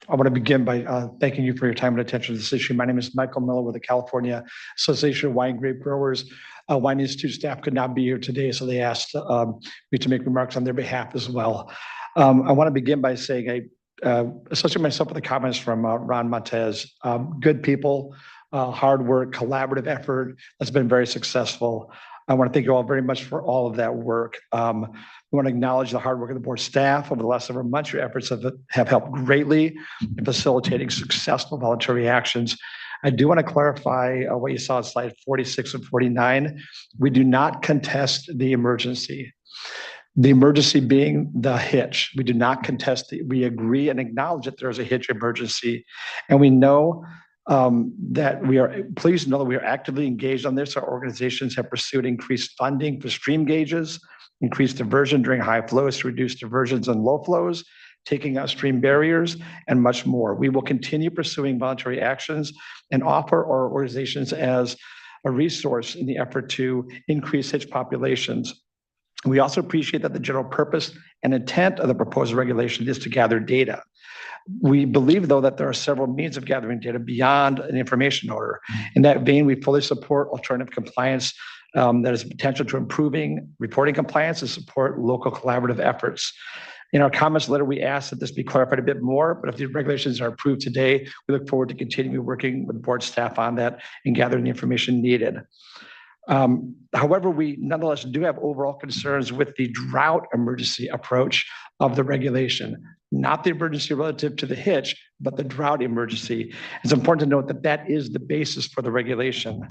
want to begin by thanking you for your time and attention to this issue. My name is Michael Miller with the California Association of Wine Grape Growers. Wine Institute staff could not be here today, so they asked me to make remarks on their behalf as well. I want to begin by saying I associate myself with the comments from Ron Montez. Good people, hard work, collaborative effort that's been very successful. I want to thank you all very much for all of that work. We want to acknowledge the hard work of the board staff over the last several months. Your efforts have helped greatly in facilitating successful voluntary actions. I do want to clarify what you saw on slide 46 and 49. We do not contest the emergency. The emergency being the hitch. We do not contest it. We agree and acknowledge that there's a hitch emergency. And we know that please know that we are actively engaged on this. Our organizations have pursued increased funding for stream gauges, increased diversion during high flows to reduce diversions and low flows, taking out stream barriers, and much more. We will continue pursuing voluntary actions and offer our organizations as a resource in the effort to increase hitch populations. We also appreciate that the general purpose and intent of the proposed regulation is to gather data. We believe, though, that there are several means of gathering data beyond an information order. In that vein, we fully support alternative compliance that has potential to improving reporting compliance and support local collaborative efforts. In our comments letter, we ask that this be clarified a bit more, but if the regulations are approved today, we look forward to continuing working with board staff on that and gathering the information needed. However, we nonetheless do have overall concerns with the drought emergency approach of the regulation, not the emergency relative to the hitch, but the drought emergency. It's important to note that that is the basis for the regulation.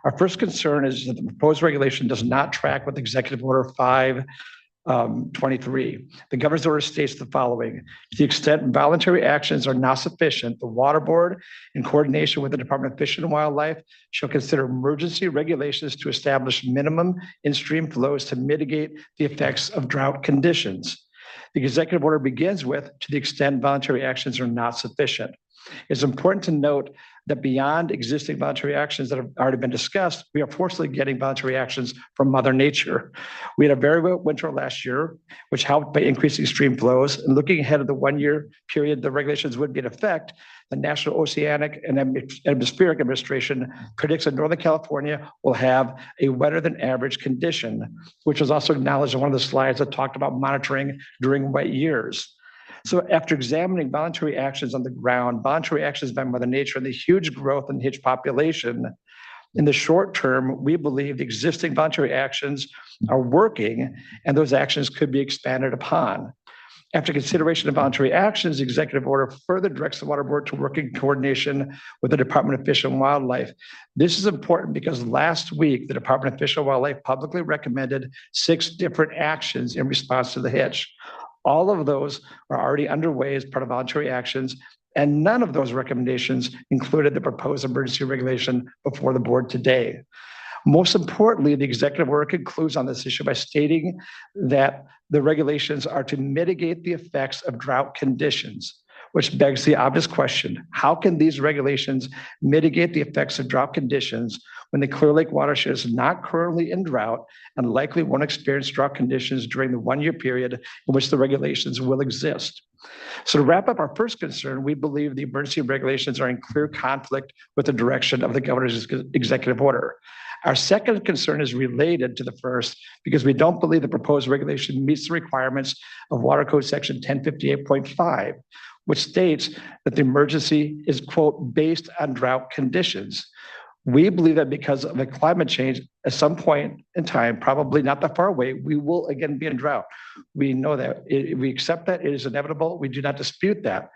Our first concern is that the proposed regulation does not track with Executive Order 523. The governor's order states the following: to the extent voluntary actions are not sufficient, the Water Board, in coordination with the Department of Fish and Wildlife, shall consider emergency regulations to establish minimum in-stream flows to mitigate the effects of drought conditions. The executive order begins with, to the extent voluntary actions are not sufficient. It's important to note that beyond existing voluntary actions that have already been discussed, we are forcibly getting voluntary actions from Mother Nature. We had a very wet winter last year, which helped by increasing stream flows. And looking ahead of the 1 year period the regulations would be in effect, the National Oceanic and Atmospheric Administration predicts that Northern California will have a wetter than average condition, which was also acknowledged in one of the slides that talked about monitoring during wet years. So after examining voluntary actions on the ground, voluntary actions by Mother Nature, and the huge growth in the hitch population, in the short term, we believe the existing voluntary actions are working and those actions could be expanded upon. After consideration of voluntary actions, the executive order further directs the Water Board to work in coordination with the Department of Fish and Wildlife. This is important because last week, the Department of Fish and Wildlife publicly recommended 6 different actions in response to the hitch. All of those are already underway as part of voluntary actions, and none of those recommendations included the proposed emergency regulation before the board today. Most importantly, the executive order concludes on this issue by stating that the regulations are to mitigate the effects of drought conditions, which begs the obvious question: how can these regulations mitigate the effects of drought conditions when the Clear Lake watershed is not currently in drought and likely won't experience drought conditions during the 1 year period in which the regulations will exist? So to wrap up our first concern, we believe the emergency regulations are in clear conflict with the direction of the governor's executive order. Our second concern is related to the first because we don't believe the proposed regulation meets the requirements of Water Code Section 1058.5, which states that the emergency is, quote, based on drought conditions. We believe that because of the climate change, at some point in time, probably not that far away, we will again be in drought. We know that. We accept that. It is inevitable. We do not dispute that.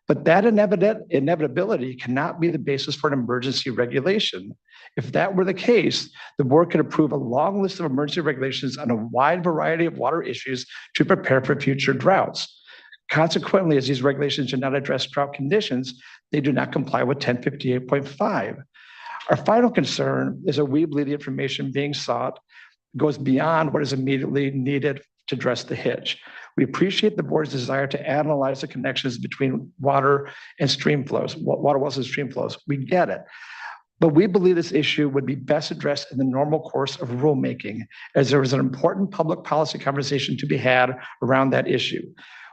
But that inevitability cannot be the basis for an emergency regulation. If that were the case, the board could approve a long list of emergency regulations on a wide variety of water issues to prepare for future droughts. Consequently, as these regulations do not address drought conditions, they do not comply with 1058.5. Our final concern is that we believe the information being sought goes beyond what is immediately needed to address the hitch. We appreciate the board's desire to analyze the connections between water and stream flows, water wells and stream flows. We get it. But we believe this issue would be best addressed in the normal course of rulemaking, as there is an important public policy conversation to be had around that issue.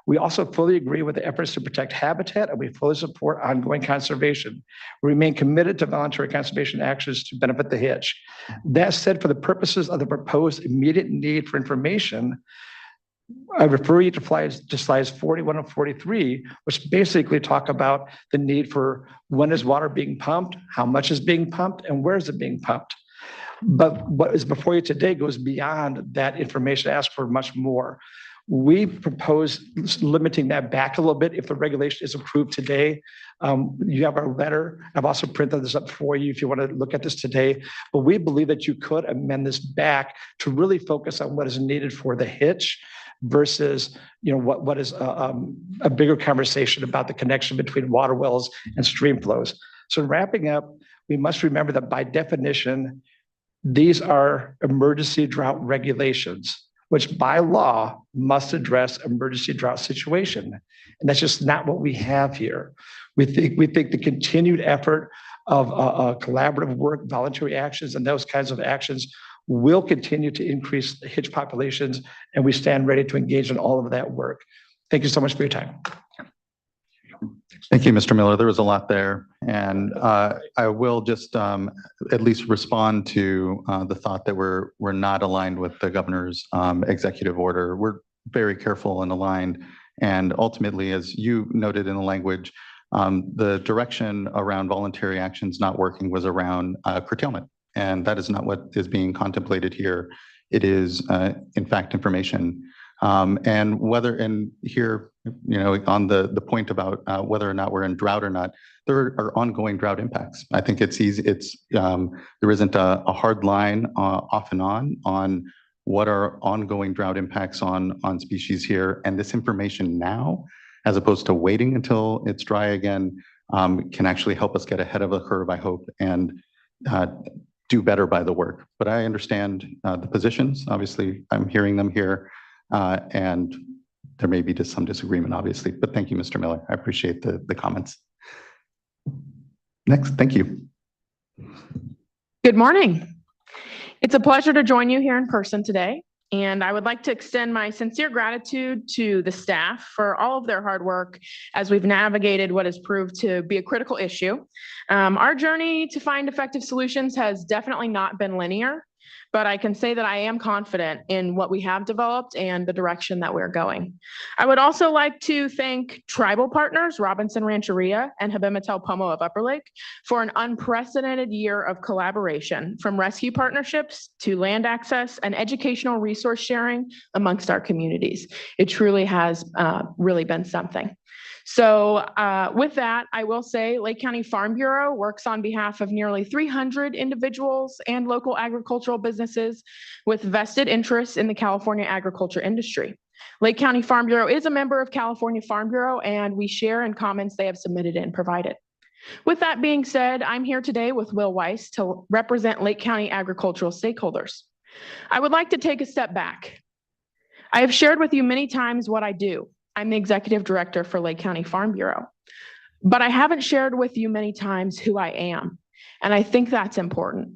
We also fully agree with the efforts to protect habitat, and we fully support ongoing conservation. We remain committed to voluntary conservation actions to benefit the hitch. That said, for the purposes of the proposed immediate need for information, I refer you to slides 41 and 43, which basically talk about the need for when is water being pumped, how much is being pumped, and where is it being pumped. But what is before you today goes beyond that information, ask for much more. We propose limiting that back a little bit if the regulation is approved today. You have our letter. I've also printed this up for you if you want to look at this today. But we believe that you could amend this back to really focus on what is needed for the hitch versus what is a bigger conversation about the connection between water wells and stream flows. So wrapping up, we must remember that by definition, these are emergency drought regulations, which by law must address emergency drought situation. And that's just not what we have here. We think the continued effort of collaborative work, voluntary actions, and those kinds of actions will continue to increase the hitch populations, and we stand ready to engage in all of that work. Thank you so much for your time. Thank you, Mr. Miller. There was a lot there, and I will just at least respond to the thought that we're not aligned with the governor's executive order. We're very careful and aligned, and ultimately, as you noted in the language, the direction around voluntary actions not working was around curtailment, and that is not what is being contemplated here. It is, in fact, information. And whether, and here, on the point about whether or not we're in drought or not, there are ongoing drought impacts. I think it's easy. There isn't a hard line off and on what are ongoing drought impacts on species here. And this information now, as opposed to waiting until it's dry again, can actually help us get ahead of the curve, I hope, and do better by the work. But I understand the positions. Obviously, I'm hearing them here. And there may be just some disagreement, obviously, but thank you, Mr. Miller. I appreciate the comments. Next, thank you. Good morning. It's a pleasure to join you here in person today. And I would like to extend my sincere gratitude to the staff for all of their hard work as we've navigated what has proved to be a critical issue. Our journey to find effective solutions has definitely not been linear, but I can say that I am confident in what we have developed and the direction that we're going. I would also like to thank tribal partners, Robinson Rancheria and Habimatel Pomo of Upper Lake, for an unprecedented year of collaboration, from rescue partnerships to land access and educational resource sharing amongst our communities. It truly has really been something. So with that, I will say Lake County Farm Bureau works on behalf of nearly 300 individuals and local agricultural businesses with vested interests in the California agriculture industry. Lake County Farm Bureau is a member of California Farm Bureau, and we share in comments they have submitted and provided. With that being said, I'm here today with Will Weiss to represent Lake County agricultural stakeholders. I would like to take a step back. I have shared with you many times what I do. I'm the executive director for Lake County Farm Bureau, but I haven't shared with you many times who I am, and I think that's important.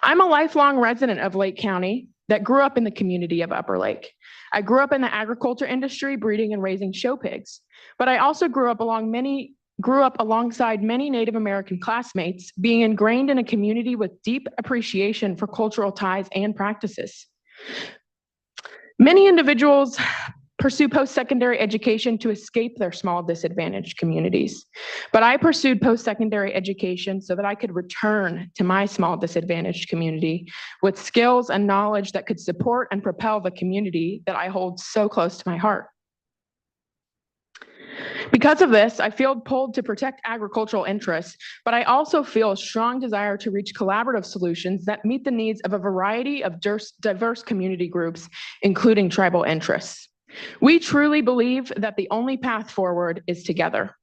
I'm a lifelong resident of Lake County that grew up in the community of Upper Lake. I grew up in the agriculture industry, breeding and raising show pigs, but I also grew up alongside many Native American classmates, being ingrained in a community with deep appreciation for cultural ties and practices. Many individuals pursue post-secondary education to escape their small disadvantaged communities. But I pursued post-secondary education so that I could return to my small disadvantaged community with skills and knowledge that could support and propel the community that I hold so close to my heart. Because of this, I feel pulled to protect agricultural interests, but I also feel a strong desire to reach collaborative solutions that meet the needs of a variety of diverse community groups, including tribal interests. We truly believe that the only path forward is together.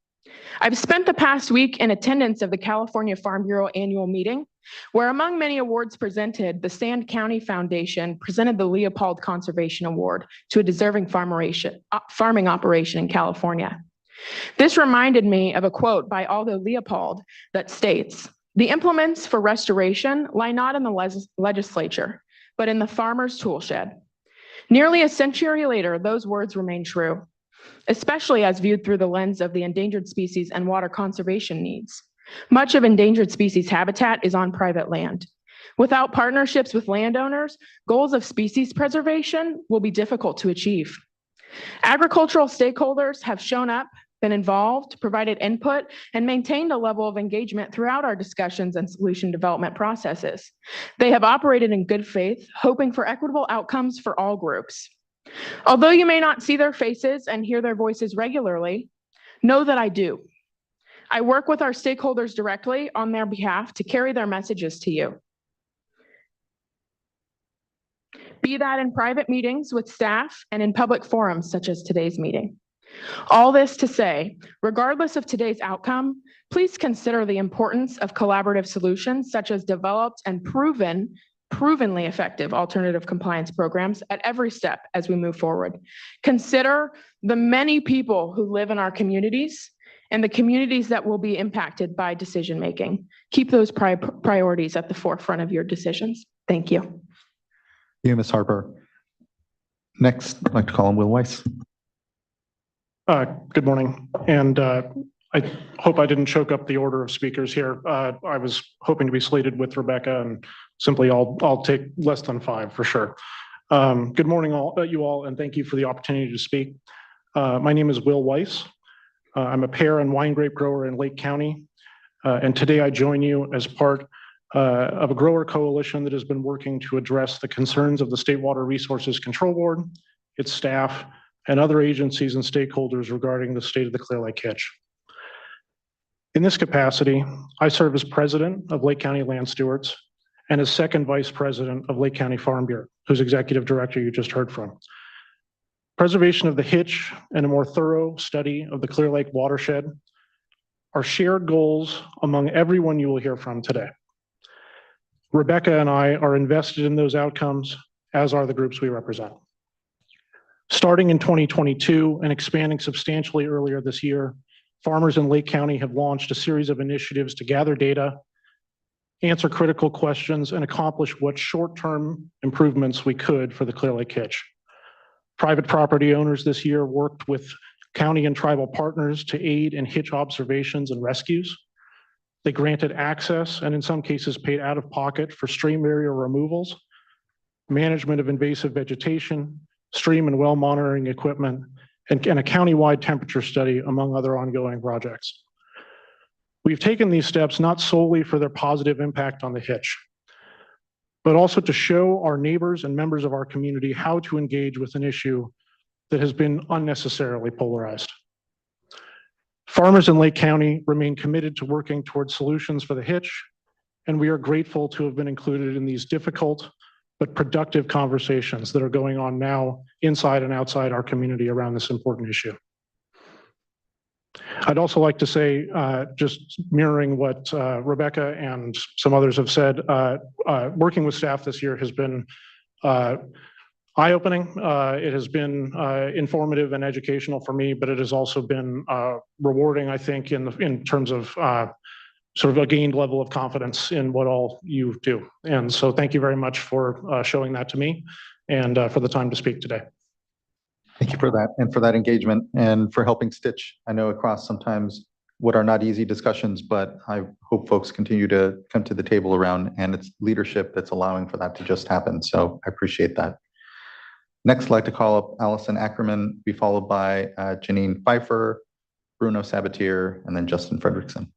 I've spent the past week in attendance of the California Farm Bureau annual meeting, where among many awards presented, the Sand County Foundation presented the Leopold Conservation Award to a deserving farming operation in California. This reminded me of a quote by Aldo Leopold that states, "The implements for restoration lie not in the legislature, but in the farmer's toolshed." Nearly a century later, those words remain true, especially as viewed through the lens of the endangered species and water conservation needs. Much of endangered species habitat is on private land. Without partnerships with landowners, goals of species preservation will be difficult to achieve. Agricultural stakeholders have shown up, been involved, provided input, and maintained a level of engagement throughout our discussions and solution development processes. They have operated in good faith, hoping for equitable outcomes for all groups. Although you may not see their faces and hear their voices regularly, know that I do. I work with our stakeholders directly on their behalf to carry their messages to you. Be that in private meetings with staff and in public forums such as today's meeting. All this to say, regardless of today's outcome, please consider the importance of collaborative solutions such as developed and provenly effective alternative compliance programs at every step as we move forward. Consider the many people who live in our communities and the communities that will be impacted by decision making. Keep those priorities at the forefront of your decisions. Thank you. Thank you, Ms. Harper. Next, I'd like to call on Will Weiss. Good morning, and I hope I didn't choke up the order of speakers here. I was hoping to be slated with Rebecca, and simply I'll take less than 5 for sure. Good morning, you all, and thank you for the opportunity to speak. My name is Will Weiss. I'm a pear and wine grape grower in Lake County, and today I join you as part of a grower coalition that has been working to address the concerns of the State Water Resources Control Board, its staff, and other agencies and stakeholders regarding the state of the Clear Lake Hitch. In this capacity, I serve as president of Lake County Land Stewards and as second vice president of Lake County Farm Bureau, whose executive director you just heard from. Preservation of the Hitch and a more thorough study of the Clear Lake watershed are shared goals among everyone you will hear from today. Rebecca and I are invested in those outcomes, as are the groups we represent. Starting in 2022 and expanding substantially earlier this year, farmers in Lake County have launched a series of initiatives to gather data, answer critical questions, and accomplish what short-term improvements we could for the Clear Lake Hitch. Private property owners this year worked with county and tribal partners to aid in hitch observations and rescues. They granted access and in some cases paid out of pocket for stream area removals, management of invasive vegetation, stream and well monitoring equipment, and a countywide temperature study, among other ongoing projects. We've taken these steps not solely for their positive impact on the Hitch, but also to show our neighbors and members of our community how to engage with an issue that has been unnecessarily polarized. Farmers in Lake County remain committed to working towards solutions for the Hitch, and we are grateful to have been included in these difficult but productive conversations that are going on now inside and outside our community around this important issue. I'd also like to say, just mirroring what Rebecca and some others have said, working with staff this year has been eye-opening. It has been informative and educational for me, but it has also been rewarding, I think, in terms of sort of a gained level of confidence in what all you do. And so thank you very much for showing that to me and for the time to speak today. Thank you for that and for that engagement and for helping stitch, I know, across sometimes what are not easy discussions, but I hope folks continue to come to the table around, and it's leadership that's allowing for that to just happen. So I appreciate that. Next, I'd like to call up Allison Ackerman, be followed by Janine Pfeiffer, Bruno Sabatier, and then Justin Fredrickson.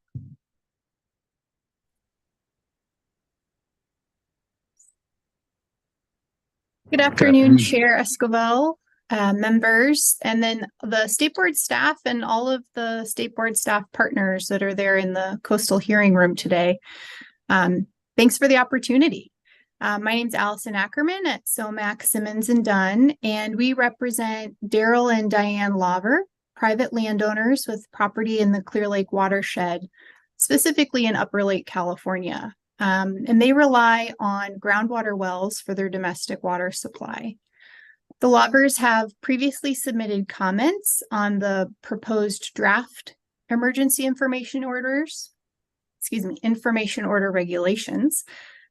Good afternoon, Chair Escobar, members, and then the State Board staff and all of the State Board staff partners that are there in the coastal hearing room today. Thanks for the opportunity. My name is Allison Ackerman at SOMAC Simmons and Dunn, and we represent Daryl and Diane Laver, private landowners with property in the Clear Lake watershed, specifically in Upper Lake, California. and they rely on groundwater wells for their domestic water supply. The loggers have previously submitted comments on the proposed draft emergency information order regulations,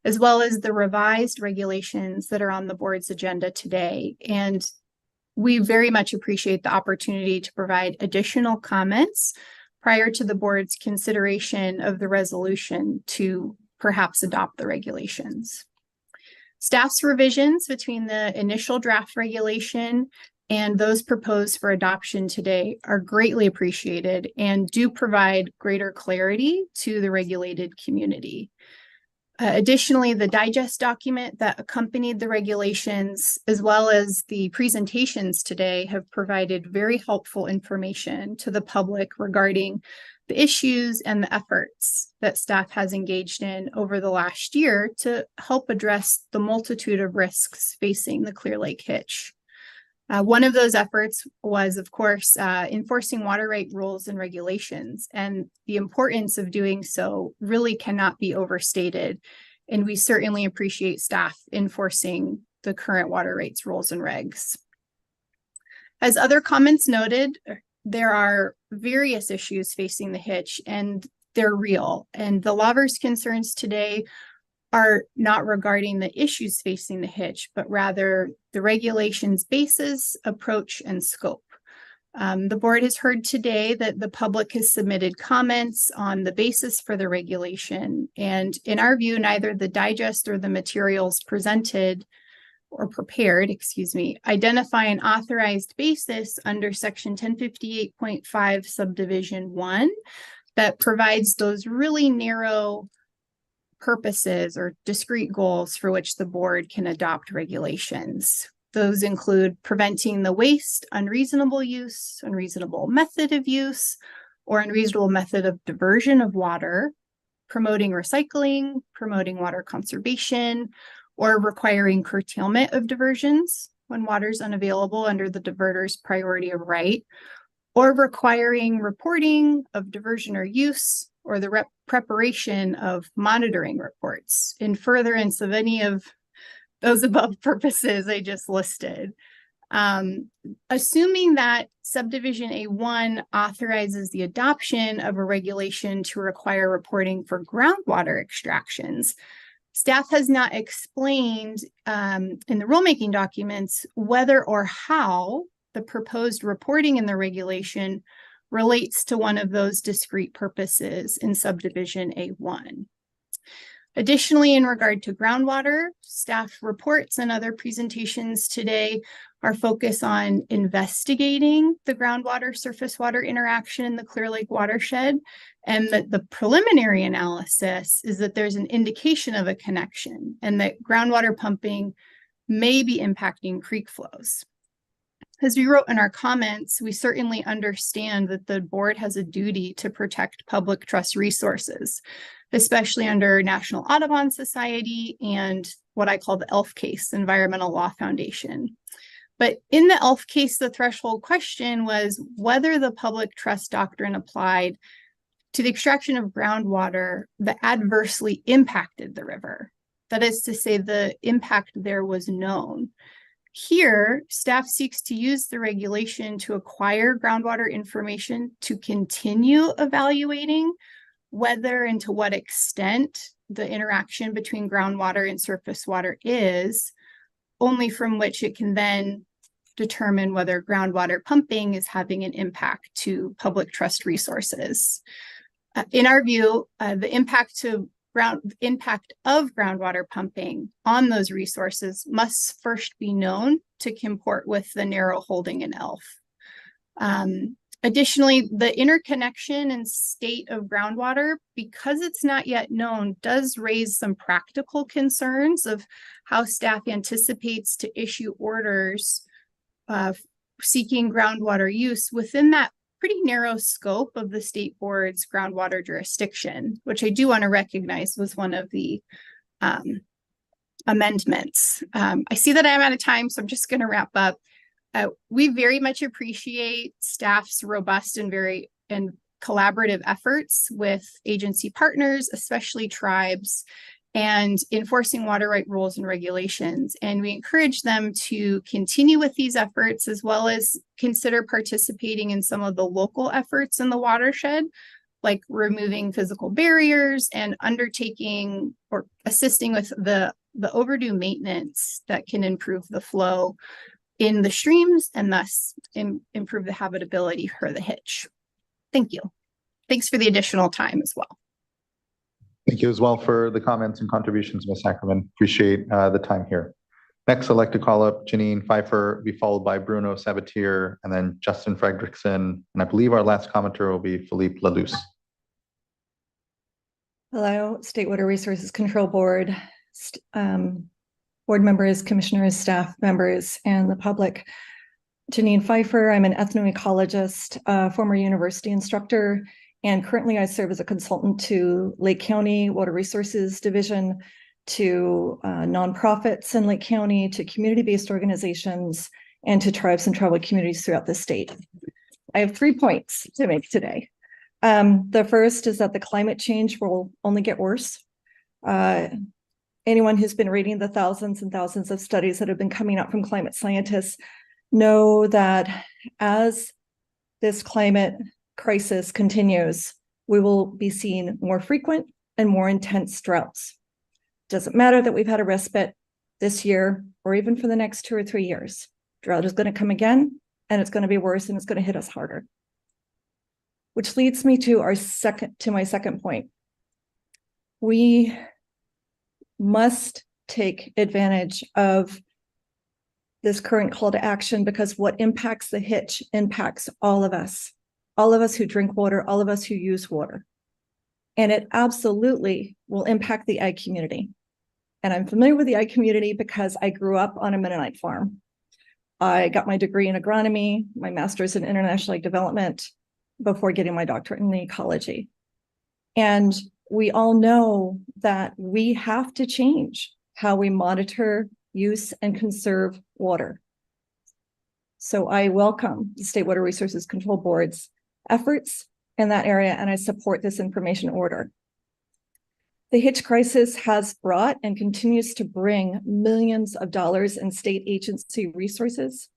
as well as the revised regulations that are on the board's agenda today. And we very much appreciate the opportunity to provide additional comments prior to the board's consideration of the resolution to perhaps adopt the regulations. Staff's revisions between the initial draft regulation and those proposed for adoption today are greatly appreciated and do provide greater clarity to the regulated community. Additionally, the digest document that accompanied the regulations, as well as the presentations today, have provided very helpful information to the public regarding the issues and the efforts that staff has engaged in over the last year to help address the multitude of risks facing the Clear Lake Hitch. One of those efforts was, of course, enforcing water right rules and regulations, and the importance of doing so really cannot be overstated. And we certainly appreciate staff enforcing the current water rights rules and regs. As other comments noted, there are various issues facing the Hitch, and they're real. And the loggers' concerns today are not regarding the issues facing the Hitch, but rather the regulations basis, approach, and scope. The board has heard today that the public has submitted comments on the basis for the regulation. And in our view, neither the digest or the materials presented or prepared, identify an authorized basis under section 1058.5 subdivision 1 that provides those really narrow purposes or discrete goals for which the board can adopt regulations. Those include preventing the waste, unreasonable use, unreasonable method of use, or unreasonable method of diversion of water, promoting recycling, promoting water conservation, or requiring curtailment of diversions when water is unavailable under the diverter's priority of right, or requiring reporting of diversion or use, or the preparation of monitoring reports in furtherance of any of those above purposes I just listed. Assuming that subdivision A1 authorizes the adoption of a regulation to require reporting for groundwater extractions, staff has not explained in the rulemaking documents whether or how the proposed reporting in the regulation relates to one of those discrete purposes in subdivision A1. Additionally, in regard to groundwater, staff reports and other presentations today are focused on investigating the groundwater surface water interaction in the Clear Lake watershed, and that the preliminary analysis is that there's an indication of a connection and that groundwater pumping may be impacting creek flows. As we wrote in our comments, we certainly understand that the board has a duty to protect public trust resources, especially under National Audubon Society and what I call the ELF case, Environmental Law Foundation. But in the ELF case, the threshold question was whether the public trust doctrine applied to the extraction of groundwater that adversely impacted the river. That is to say, the impact there was known. Here, staff seeks to use the regulation to acquire groundwater information to continue evaluating whether and to what extent the interaction between groundwater and surface water is, only from which it can then determine whether groundwater pumping is having an impact to public trust resources. In our view, the impact of groundwater pumping on those resources must first be known to comport with the narrow holding in ELF. Additionally, the interconnection and state of groundwater, because it's not yet known, does raise some practical concerns of how staff anticipates to issue orders seeking groundwater use within that pretty narrow scope of the state board's groundwater jurisdiction, which I do want to recognize was one of the amendments. I see that I'm out of time, so I'm just going to wrap up. We very much appreciate staff's robust and collaborative efforts with agency partners, especially tribes, and enforcing water right rules and regulations. And we encourage them to continue with these efforts, as well as consider participating in some of the local efforts in the watershed, like removing physical barriers and undertaking or assisting with the overdue maintenance that can improve the flow in the streams and thus improve the habitability for the hitch. Thank you. Thanks for the additional time as well. Thank you as well for the comments and contributions, Ms. Ackerman. Appreciate the time here. Next, I'd like to call up Janine Pfeiffer, be followed by Bruno Sabatier, and then Justin Fredrickson. And I believe our last commenter will be Philippe Laluse. Hello, State Water Resources Control Board, board members, commissioners, staff members, and the public. Janine Pfeiffer, I'm an ethnoecologist, former university instructor, and currently I serve as a consultant to Lake County Water Resources Division, to nonprofits in Lake County, to community-based organizations, and to tribes and tribal communities throughout the state. I have 3 points to make today. The first is that the climate change will only get worse. Anyone who's been reading the thousands and thousands of studies that have been coming out from climate scientists know that as this climate crisis continues, we will be seeing more frequent and more intense droughts. Doesn't matter that we've had a respite this year or even for the next 2 or 3 years. Drought is going to come again, and it's going to be worse, and it's going to hit us harder. Which leads me to my second point. We must take advantage of this current call to action, because what impacts the hitch impacts all of us who drink water, all of us who use water. And it absolutely will impact the ag community. And I'm familiar with the ag community because I grew up on a Mennonite farm. I got my degree in agronomy, my master's in international ag development, before getting my doctorate in ecology. And we all know that we have to change how we monitor, use, and conserve water. So I welcome the State Water Resources Control Board's efforts in that area, and I support this information order. The hitch crisis has brought and continues to bring millions of dollars in state agency resources.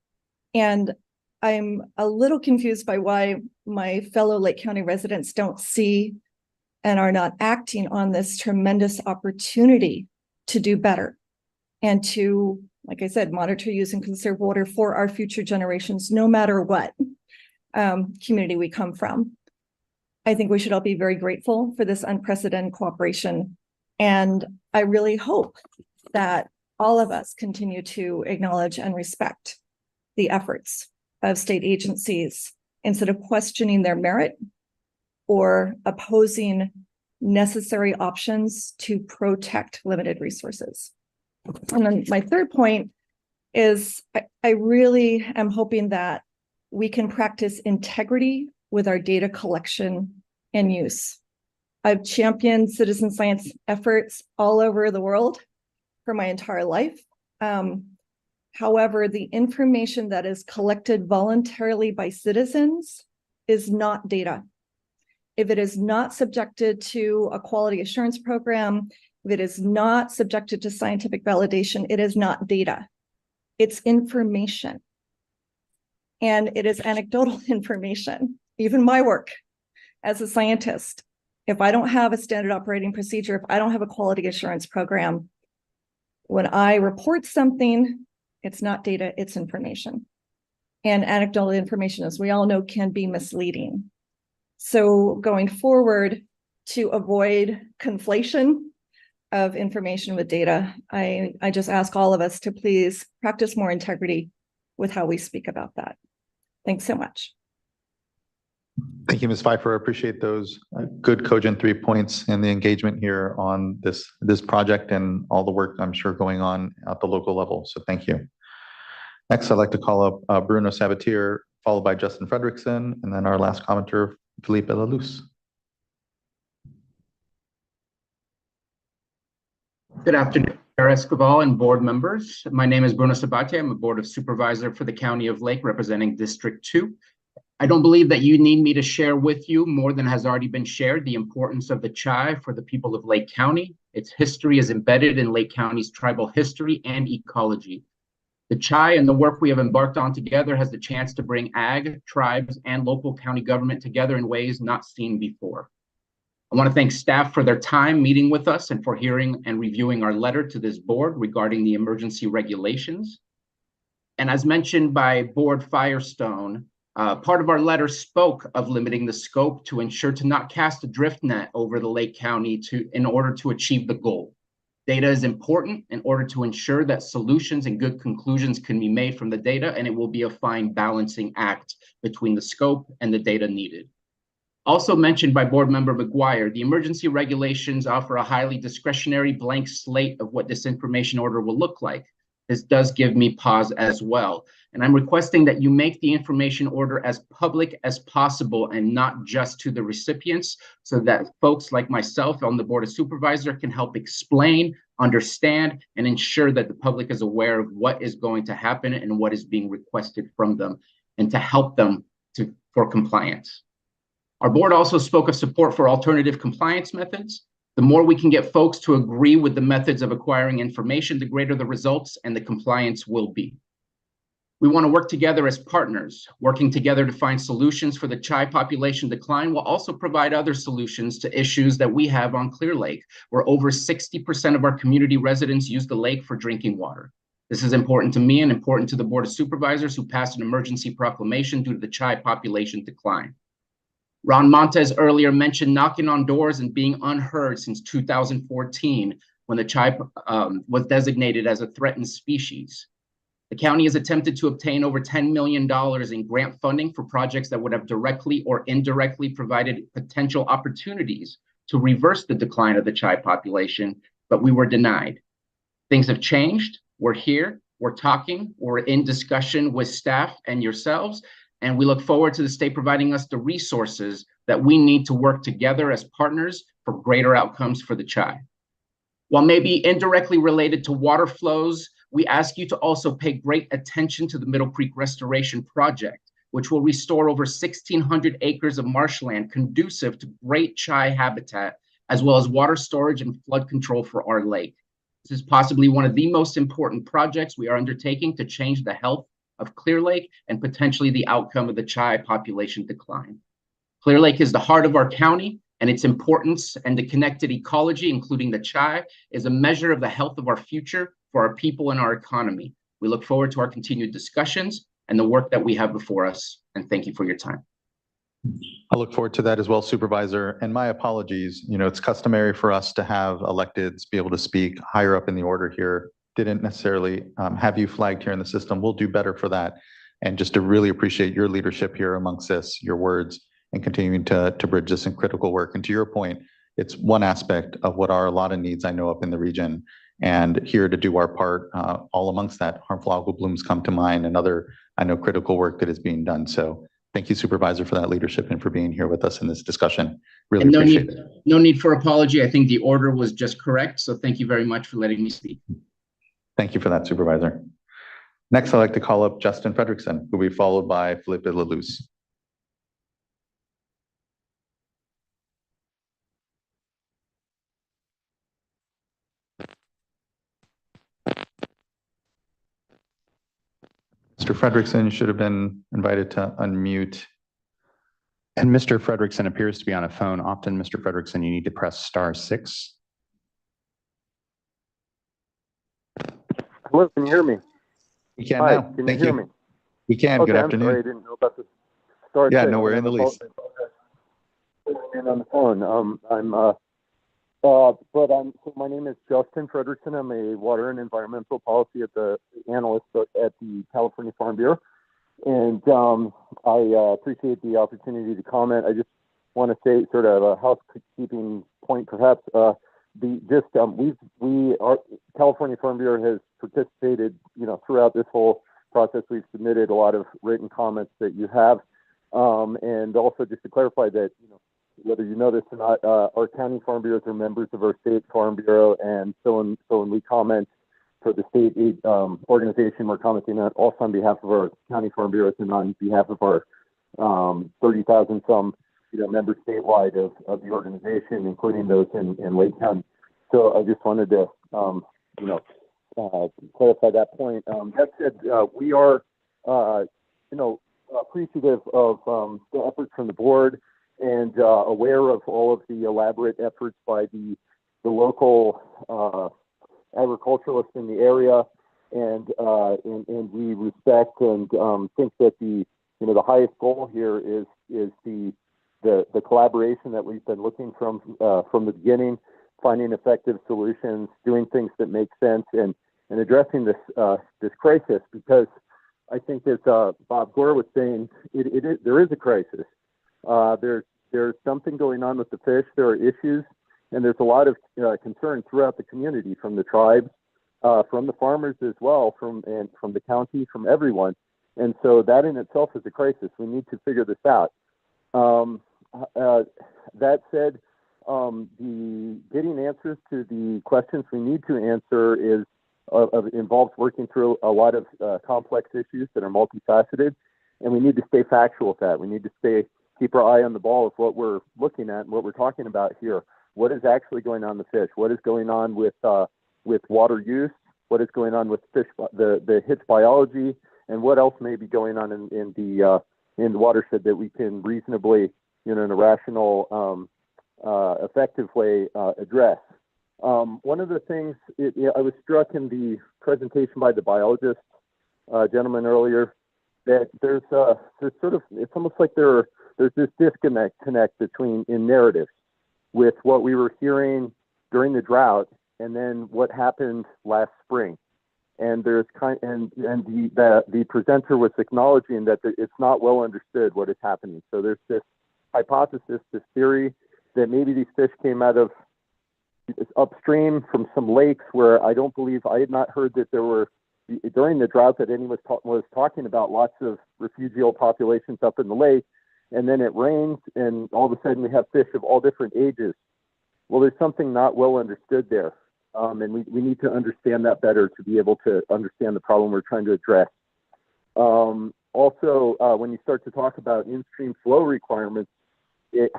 And I'm a little confused by why my fellow Lake County residents don't see and are not acting on this tremendous opportunity to do better and to, like I said, monitor, use, and conserve water for our future generations, no matter what community we come from. I think we should all be very grateful for this unprecedented cooperation. And I really hope that all of us continue to acknowledge and respect the efforts of state agencies instead of questioning their merit or opposing necessary options to protect limited resources. And then my third point is I really am hoping that we can practice integrity with our data collection and use. I've championed citizen science efforts all over the world for my entire life. However, the information that is collected voluntarily by citizens is not data. If it is not subjected to a quality assurance program, if it is not subjected to scientific validation, it is not data. It's information. And it is anecdotal information. Even my work as a scientist, if I don't have a standard operating procedure, if I don't have a quality assurance program, when I report something, it's not data, it's information. And anecdotal information, as we all know, can be misleading. So going forward, to avoid conflation of information with data, I just ask all of us to please practice more integrity with how we speak about that. Thanks so much. Thank you, Ms. Pfeiffer. I appreciate those good cogent 3 points and the engagement here on this project and all the work I'm sure going on at the local level. So thank you. Next, I'd like to call up Bruno Sabatier, followed by Justin Fredrickson, and then our last commenter, Philippe Laluse. Good afternoon, SWRCB and board members. My name is Bruno Sabatier. I'm a board of supervisor for the County of Lake, representing District 2. I don't believe that you need me to share with you more than has already been shared, the importance of the chai for the people of Lake County, Its history is embedded in Lake County's tribal history and ecology. The CHI and the work we have embarked on together has the chance to bring ag, tribes, and local county government together in ways not seen before. I want to thank staff for their time meeting with us and for hearing and reviewing our letter to this board regarding the emergency regulations. And as mentioned by Board Firestone, part of our letter spoke of limiting the scope to ensure to not cast a drift net over the Lake County in order to achieve the goal. Data is important in order to ensure that solutions and good conclusions can be made from the data, and it will be a fine balancing act between the scope and the data needed. Also mentioned by Board Member McGuire, the emergency regulations offer a highly discretionary blank slate of what this information order will look like. This does give me pause as well. And I'm requesting that you make the information order as public as possible and not just to the recipients, so that folks like myself on the Board of Supervisors can help explain, understand, and ensure that the public is aware of what is going to happen and what is being requested from them, and to help them for compliance. Our board also spoke of support for alternative compliance methods. The more we can get folks to agree with the methods of acquiring information, the greater the results and the compliance will be. We want to work together as partners, working together to find solutions for the CHI population decline will also provide other solutions to issues that we have on Clear Lake, where over 60% of our community residents use the lake for drinking water. This is important to me and important to the Board of Supervisors who passed an emergency proclamation due to the CHI population decline. Ron Montes earlier mentioned knocking on doors and being unheard since 2014, when the CHI was designated as a threatened species. The county has attempted to obtain over $10 million in grant funding for projects that would have directly or indirectly provided potential opportunities to reverse the decline of the CHI population, but we were denied. Things have changed. We're here, we're talking, we're in discussion with staff and yourselves, and we look forward to the state providing us the resources that we need to work together as partners for greater outcomes for the CHI. While maybe indirectly related to water flows, we ask you to also pay great attention to the Middle Creek Restoration Project, which will restore over 1,600 acres of marshland conducive to great CHI habitat, as well as water storage and flood control for our lake. This is possibly one of the most important projects we are undertaking to change the health of Clear Lake and potentially the outcome of the CHI population decline. Clear Lake is the heart of our county, and its importance and the connected ecology, including the CHI, is a measure of the health of our future for our people and our economy. We look forward to our continued discussions and the work that we have before us, and thank you for your time. I look forward to that as well, Supervisor. And my apologies, it's customary for us to have electeds be able to speak higher up in the order here. Didn't necessarily have you flagged here in the system. We'll do better for that. And just to really appreciate your leadership here amongst this, your words, and continuing to bridge this in critical work. And to your point, it's one aspect of what are a lot of needs I know up in the region. And here to do our part, all amongst that, harmful algal blooms come to mind and other, I know, critical work that is being done. So thank you, Supervisor, for that leadership and for being here with us in this discussion. Really appreciate it. No need for apology. I think the order was just correct. So thank you very much for letting me speak. Thank you for that, Supervisor. Next, I'd like to call up Justin Fredrickson, who will be followed by Felipe LaLuz. Mr. Fredrickson should have been invited to unmute. And Mr. Fredrickson appears to be on a phone. Often, Mr. Fredrickson, you need to press *6. Hello, can you hear me? We can Hi, now. Can Thank you hear you. me? We can. Okay, Good I'm afternoon. sorry, I didn't know about the start. Yeah, no, we're in the lease. On the phone. So my name is Justin Fredrickson. I'm a water and environmental policy analyst at the California Farm Bureau. And I appreciate the opportunity to comment. I just want to say sort of a housekeeping point, perhaps. Our California Farm Bureau has participated, throughout this whole process. We've submitted a lot of written comments that you have. And also just to clarify that, whether you know this or not, our county farm bureaus are members of our state farm bureau. And so when we comment for the state organization, we're commenting also on behalf of our county farm bureaus and on behalf of our 30,000 some members statewide of the organization, including those in Lake County. so I just wanted to, clarify that point. That said, we are, appreciative of the efforts from the board and aware of all of the elaborate efforts by the local agriculturalists in the area, and we respect and think that the highest goal here is the collaboration that we've been looking from the beginning, finding effective solutions, doing things that make sense, and addressing this crisis, because I think as Bob Gore was saying, there is a crisis. There's something going on with the fish. There are issues, and there's a lot of concern throughout the community, from the tribes, from the farmers as well, from the county, from everyone. And so that in itself is a crisis. We need to figure this out. That said, the getting answers to the questions we need to answer involves working through a lot of complex issues that are multifaceted, and we need to stay factual with that. We need to keep our eye on the ball of what we're looking at and what we're talking about here. What is actually going on in the fish? What is going on with water use? What is going on with fish, the hitch biology, and what else may be going on in the watershed that we can reasonably, in a rational, effective way address. One of the things I was struck in the presentation by the biologist gentleman earlier, that there's sort of, it's almost like there's this disconnect between in narratives with what we were hearing during the drought and then what happened last spring. And there's the presenter was acknowledging that it's not well understood what is happening. So there's this hypothesis, this theory that maybe these fish came out of upstream from some lakes where I had not heard that there were, during the drought, that anyone was talking about lots of refugial populations up in the lake, and then it rains and all of a sudden we have fish of all different ages. Well, there's something not well understood there. And we need to understand that better to be able to understand the problem we're trying to address. Also, when you start to talk about in-stream flow requirements, it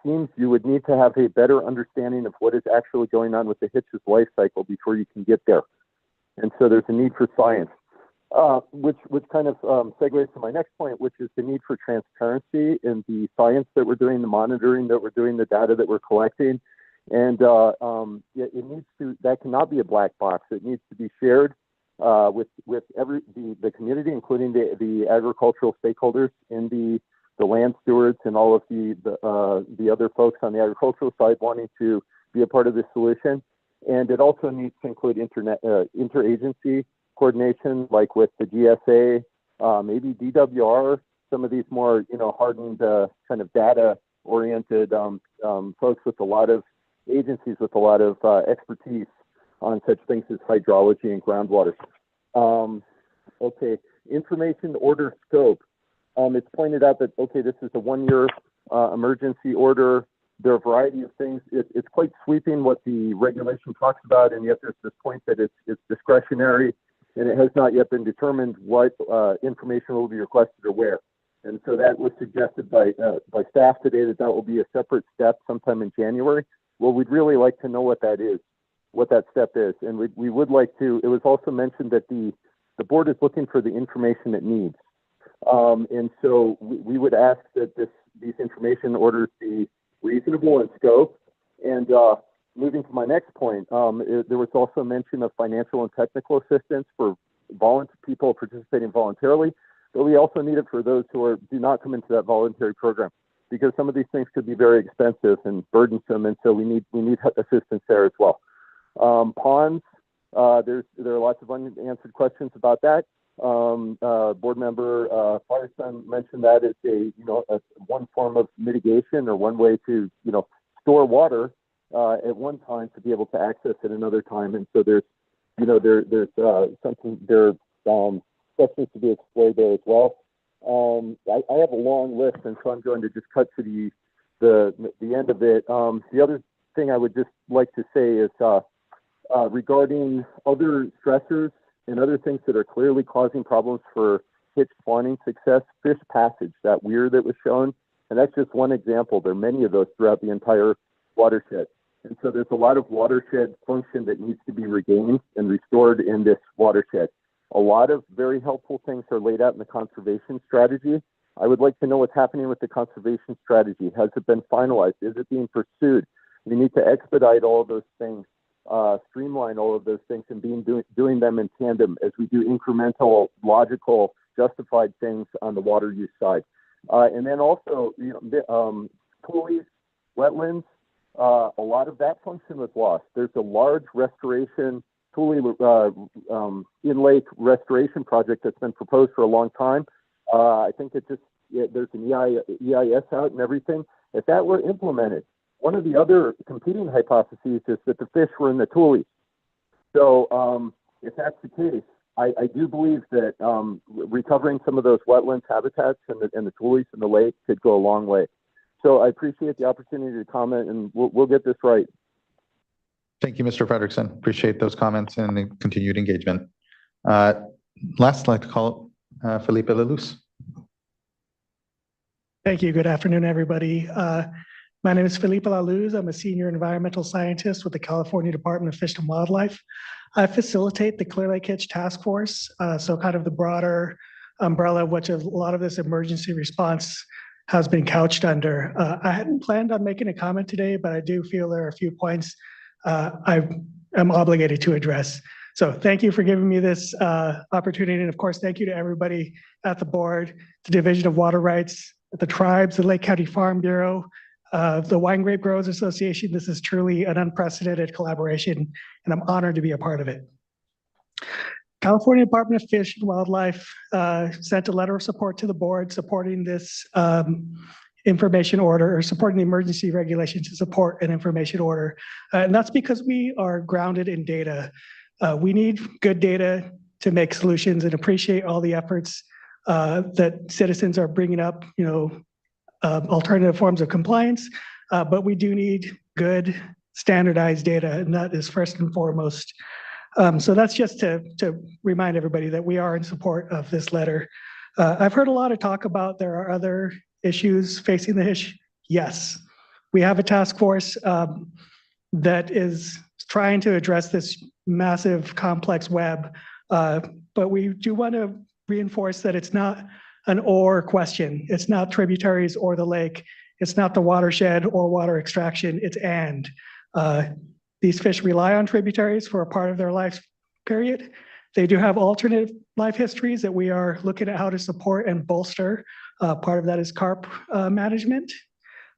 seems you would need to have a better understanding of what is actually going on with the hitch's life cycle before you can get there. And so there's a need for science, which kind of segues to my next point, which is the need for transparency in the science that we're doing, the monitoring that we're doing, the data that we're collecting. And it needs to, that cannot be a black box. It needs to be shared with the community, including the agricultural stakeholders and the land stewards and all of the other folks on the agricultural side wanting to be a part of this solution. And it also needs to include interagency coordination, like with the GSA, maybe DWR, some of these more hardened kind of data-oriented folks with a lot of agencies with a lot of expertise on such things as hydrology and groundwater. Okay, information order scope. It's pointed out that, okay, this is a 1-year emergency order. There are a variety of things. It's quite sweeping what the regulation talks about, and yet there's this point that it's discretionary, and it has not yet been determined what information will be requested or where. And so that was suggested by staff today that will be a separate step sometime in January. Well, we'd really like to know what that is, what that step is. And we would like to, it was also mentioned that the board is looking for the information it needs. And so we would ask that these information orders be reasonable in scope. And moving to my next point, there was also mention of financial and technical assistance for people participating voluntarily, but we also need it for those who do not come into that voluntary program, because some of these things could be very expensive and burdensome, and so we need assistance there as well. Ponds, there are lots of unanswered questions about that. Board member Firestone mentioned that as one form of mitigation or one way to store water at one time to be able to access it another time, and so there's questions to be explored there as well. I have a long list, and so I'm going to just cut to the end of it. The other thing I would just like to say is regarding other stressors and other things that are clearly causing problems for hitch spawning success, fish passage, that weir that was shown, and that's just one example. There are many of those throughout the entire watershed. And so there's a lot of watershed function that needs to be regained and restored in this watershed. A lot of very helpful things are laid out in the conservation strategy. I would like to know what's happening with the conservation strategy. Has it been finalized? Is it being pursued? We need to expedite all of those things, streamline all of those things, and doing them in tandem as we do incremental, logical, justified things on the water use side. And then also, pools, wetlands, a lot of that function was lost. There's a large restoration, in-lake restoration project that's been proposed for a long time. I think there's an EIS out and everything. If that were implemented, one of the other competing hypotheses is that the fish were in the tules. So if that's the case, I do believe that recovering some of those wetlands habitats and the tules in the lake could go a long way. So I appreciate the opportunity to comment, and we'll get this right. Thank you, Mr. Frederickson. Appreciate those comments and the continued engagement. Last, I'd like to call Felipe Laluz. Thank you. Good afternoon, everybody. My name is Felipe Laluz. I'm a senior environmental scientist with the California Department of Fish and Wildlife. I facilitate the Clear Lake Hitch Task Force, so kind of the broader umbrella of which a lot of this emergency response has been couched under. I hadn't planned on making a comment today, but I do feel there are a few points I am obligated to address. So thank you for giving me this opportunity. And of course, thank you to everybody at the board, the Division of Water Rights, the tribes, the Lake County Farm Bureau, the Wine Grape Growers Association. This is truly an unprecedented collaboration, and I'm honored to be a part of it. California Department of Fish and Wildlife sent a letter of support to the board supporting this information order, or supporting the emergency regulation to support an information order. And that's because we are grounded in data. We need good data to make solutions, and appreciate all the efforts that citizens are bringing up, alternative forms of compliance, but we do need good standardized data, and that is first and foremost. So that's just to remind everybody that we are in support of this letter. I've heard a lot of talk about there are other issues facing the Hitch. Yes, we have a task force that is trying to address this massive complex web, but we do want to reinforce that it's not an or question. It's not tributaries or the lake. It's not the watershed or water extraction. It's and. These fish rely on tributaries for a part of their life period. They do have alternate life histories that we are looking at how to support and bolster. Part of that is carp management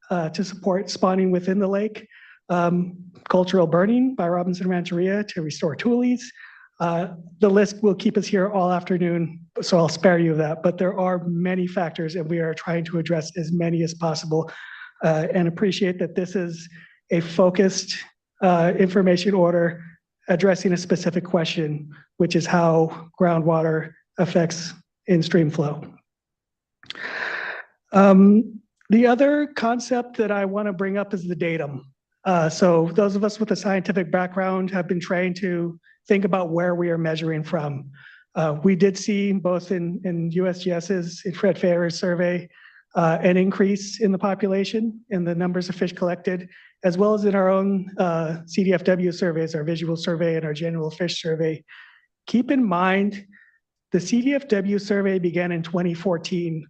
to support spawning within the lake. Cultural burning by Robinson Rancheria to restore tules. The list will keep us here all afternoon, so I'll spare you that. But there are many factors, and we are trying to address as many as possible, and appreciate that this is a focused information order addressing a specific question, which is how groundwater affects in-stream flow. The other concept that I want to bring up is the datum. So those of us with a scientific background have been trained to think about where we are measuring from. We did see both in USGS's, in Fred Fair's survey, an increase in the population and the numbers of fish collected, as well as in our own CDFW surveys, our visual survey and our general fish survey. Keep in mind, the CDFW survey began in 2014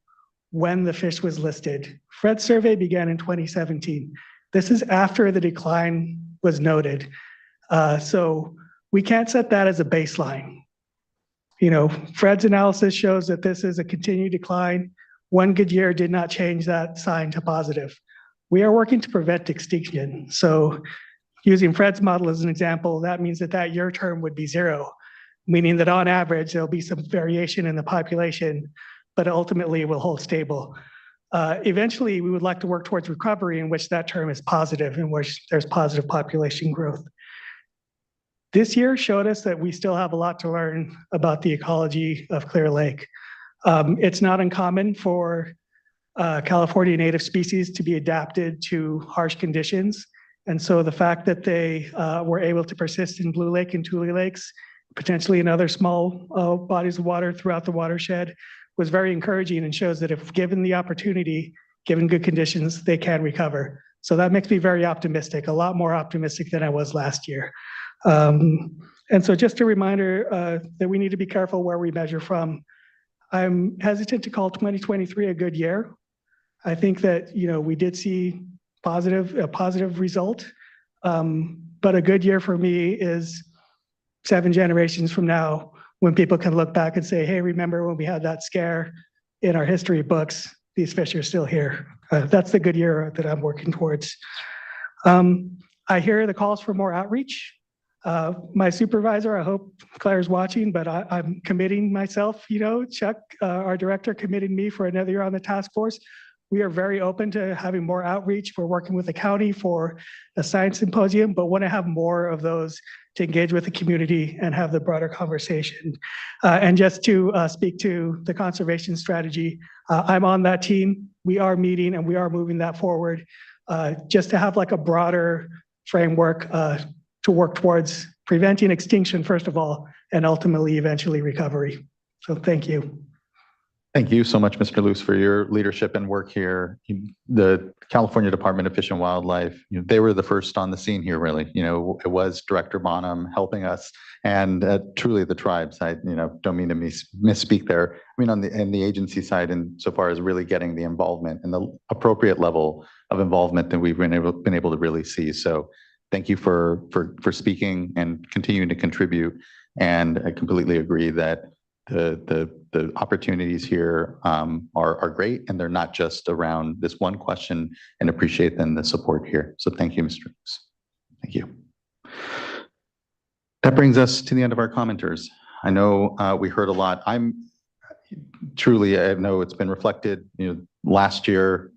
when the fish was listed. Fred's survey began in 2017. This is after the decline was noted. So we can't set that as a baseline. Fred's analysis shows that this is a continued decline. One good year did not change that sign to positive. We are working to prevent extinction. So using Fred's model as an example, that means that year term would be 0, meaning that on average, there'll be some variation in the population, but ultimately it will hold stable. Eventually, we would like to work towards recovery in which that term is positive, in which there's positive population growth. This year showed us that we still have a lot to learn about the ecology of Clear Lake. It's not uncommon for California native species to be adapted to harsh conditions. And so the fact that they were able to persist in Blue Lake and Tule Lakes, potentially in other small bodies of water throughout the watershed, was very encouraging and shows that if given the opportunity, given good conditions, they can recover. So that makes me very optimistic, a lot more optimistic than I was last year. And so just a reminder that we need to be careful where we measure from. I'm hesitant to call 2023 a good year. I think that, we did see a positive result. But a good year for me is 7 generations from now, when people can look back and say, hey, remember when we had that scare in our history books, these fish are still here. That's the good year that I'm working towards. I hear the calls for more outreach. My supervisor, I hope Claire's watching, but I'm committing myself, Chuck, our director, committed me for another year on the task force. We are very open to having more outreach. We're working with the county for a science symposium, but want to have more of those to engage with the community and have the broader conversation. And just to speak to the conservation strategy, I'm on that team. We are meeting and we are moving that forward just to have like a broader framework to work towards preventing extinction, first of all, and ultimately, eventually recovery. So thank you. Thank you so much, Mr. Luce, for your leadership and work here. The California Department of Fish and Wildlife, they were the first on the scene here, really. It was Director Bonham helping us, and truly the tribes. I, don't mean to misspeak there. I mean, on the agency side, and so far as really getting the involvement and the appropriate level of involvement that we've been able to really see. So, thank you for speaking and continuing to contribute. And I completely agree that the opportunities here are great, and they're not just around this one question, and appreciate then the support here. So thank you, Mr. Luce. Thank you. That brings us to the end of our commenters. I know we heard a lot. I know it's been reflected, last year,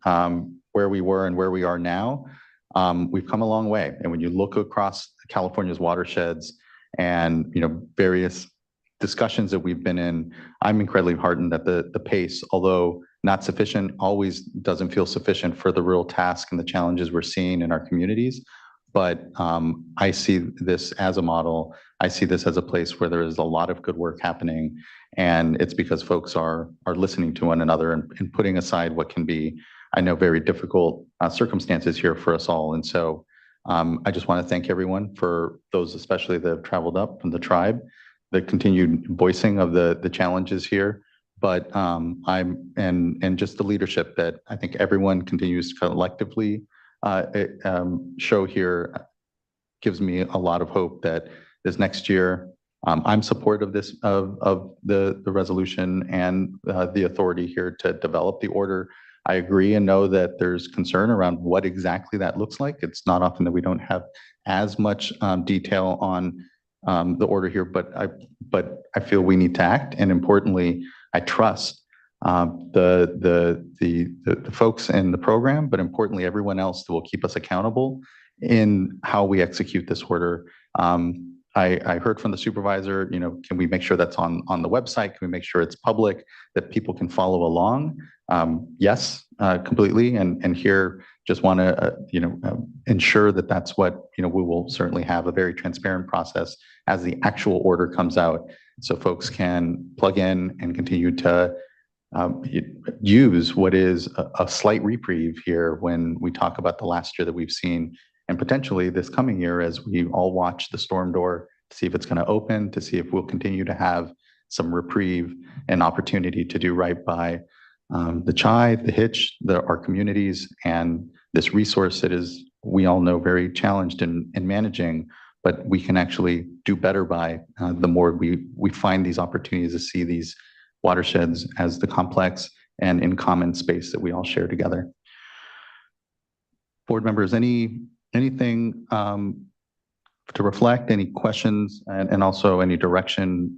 where we were and where we are now. We've come a long way. And when you look across California's watersheds and, various discussions that we've been in, I'm incredibly heartened that the pace, although not sufficient, always doesn't feel sufficient for the real task and the challenges we're seeing in our communities. But I see this as a model. I see this as a place where there is a lot of good work happening. And it's because folks are listening to one another and putting aside what can be, I know, very difficult circumstances here for us all. And so I just want to thank everyone, for those especially that have traveled up from the tribe, the continued voicing of the challenges here, but and just the leadership that I think everyone continues to collectively show here gives me a lot of hope that this next year, I'm supportive of the resolution and the authority here to develop the order. I agree and know that there's concern around what exactly that looks like. It's not often that we don't have as much detail on the order here, but I feel we need to act. And importantly, I trust the folks in the program, but importantly, everyone else that will keep us accountable in how we execute this order. I heard from the supervisor, can we make sure that's on the website? Can we make sure it's public, that people can follow along? Yes, completely. And here, just want to, ensure that that's what, we will certainly have a very transparent process as the actual order comes out, so folks can plug in and continue to use what is a slight reprieve here when we talk about the last year that we've seen, and potentially this coming year as we all watch the storm door to see if it's going to open, to see if we'll continue to have some reprieve and opportunity to do right by the Chai, the Hitch, our communities, and this resource that is, we all know, very challenged in managing, but we can actually do better by the more we find these opportunities to see these watersheds as the complex and in common space that we all share together. Board members, anything to reflect, any questions, and also any direction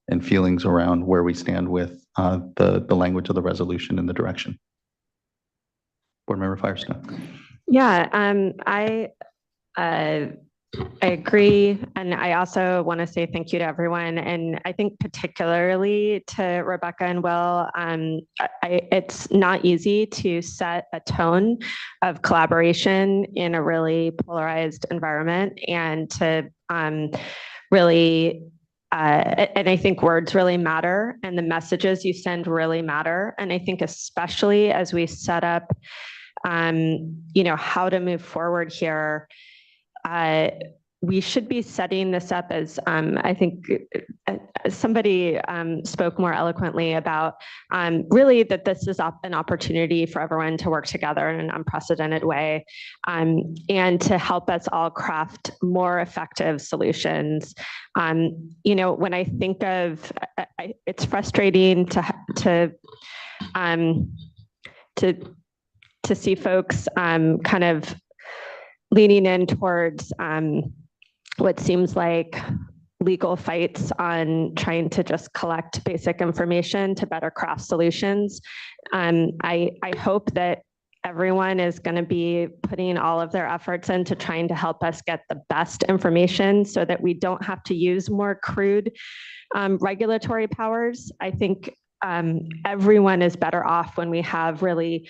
and feelings around where we stand with the language of the resolution and the direction? Board Member Firestone. Yeah, I agree. And I also want to say thank you to everyone. And I think particularly to Rebecca and Will, it's not easy to set a tone of collaboration in a really polarized environment, and to really, and I think words really matter, and the messages you send really matter. And I think especially as we set up how to move forward here, we should be setting this up as, I think somebody spoke more eloquently about really that this is an opportunity for everyone to work together in an unprecedented way, and to help us all craft more effective solutions. When I think of, it's frustrating to see folks kind of leaning in towards what seems like legal fights on trying to just collect basic information to better craft solutions. I hope that everyone is going to be putting all of their efforts into trying to help us get the best information so that we don't have to use more crude regulatory powers. I think everyone is better off when we have really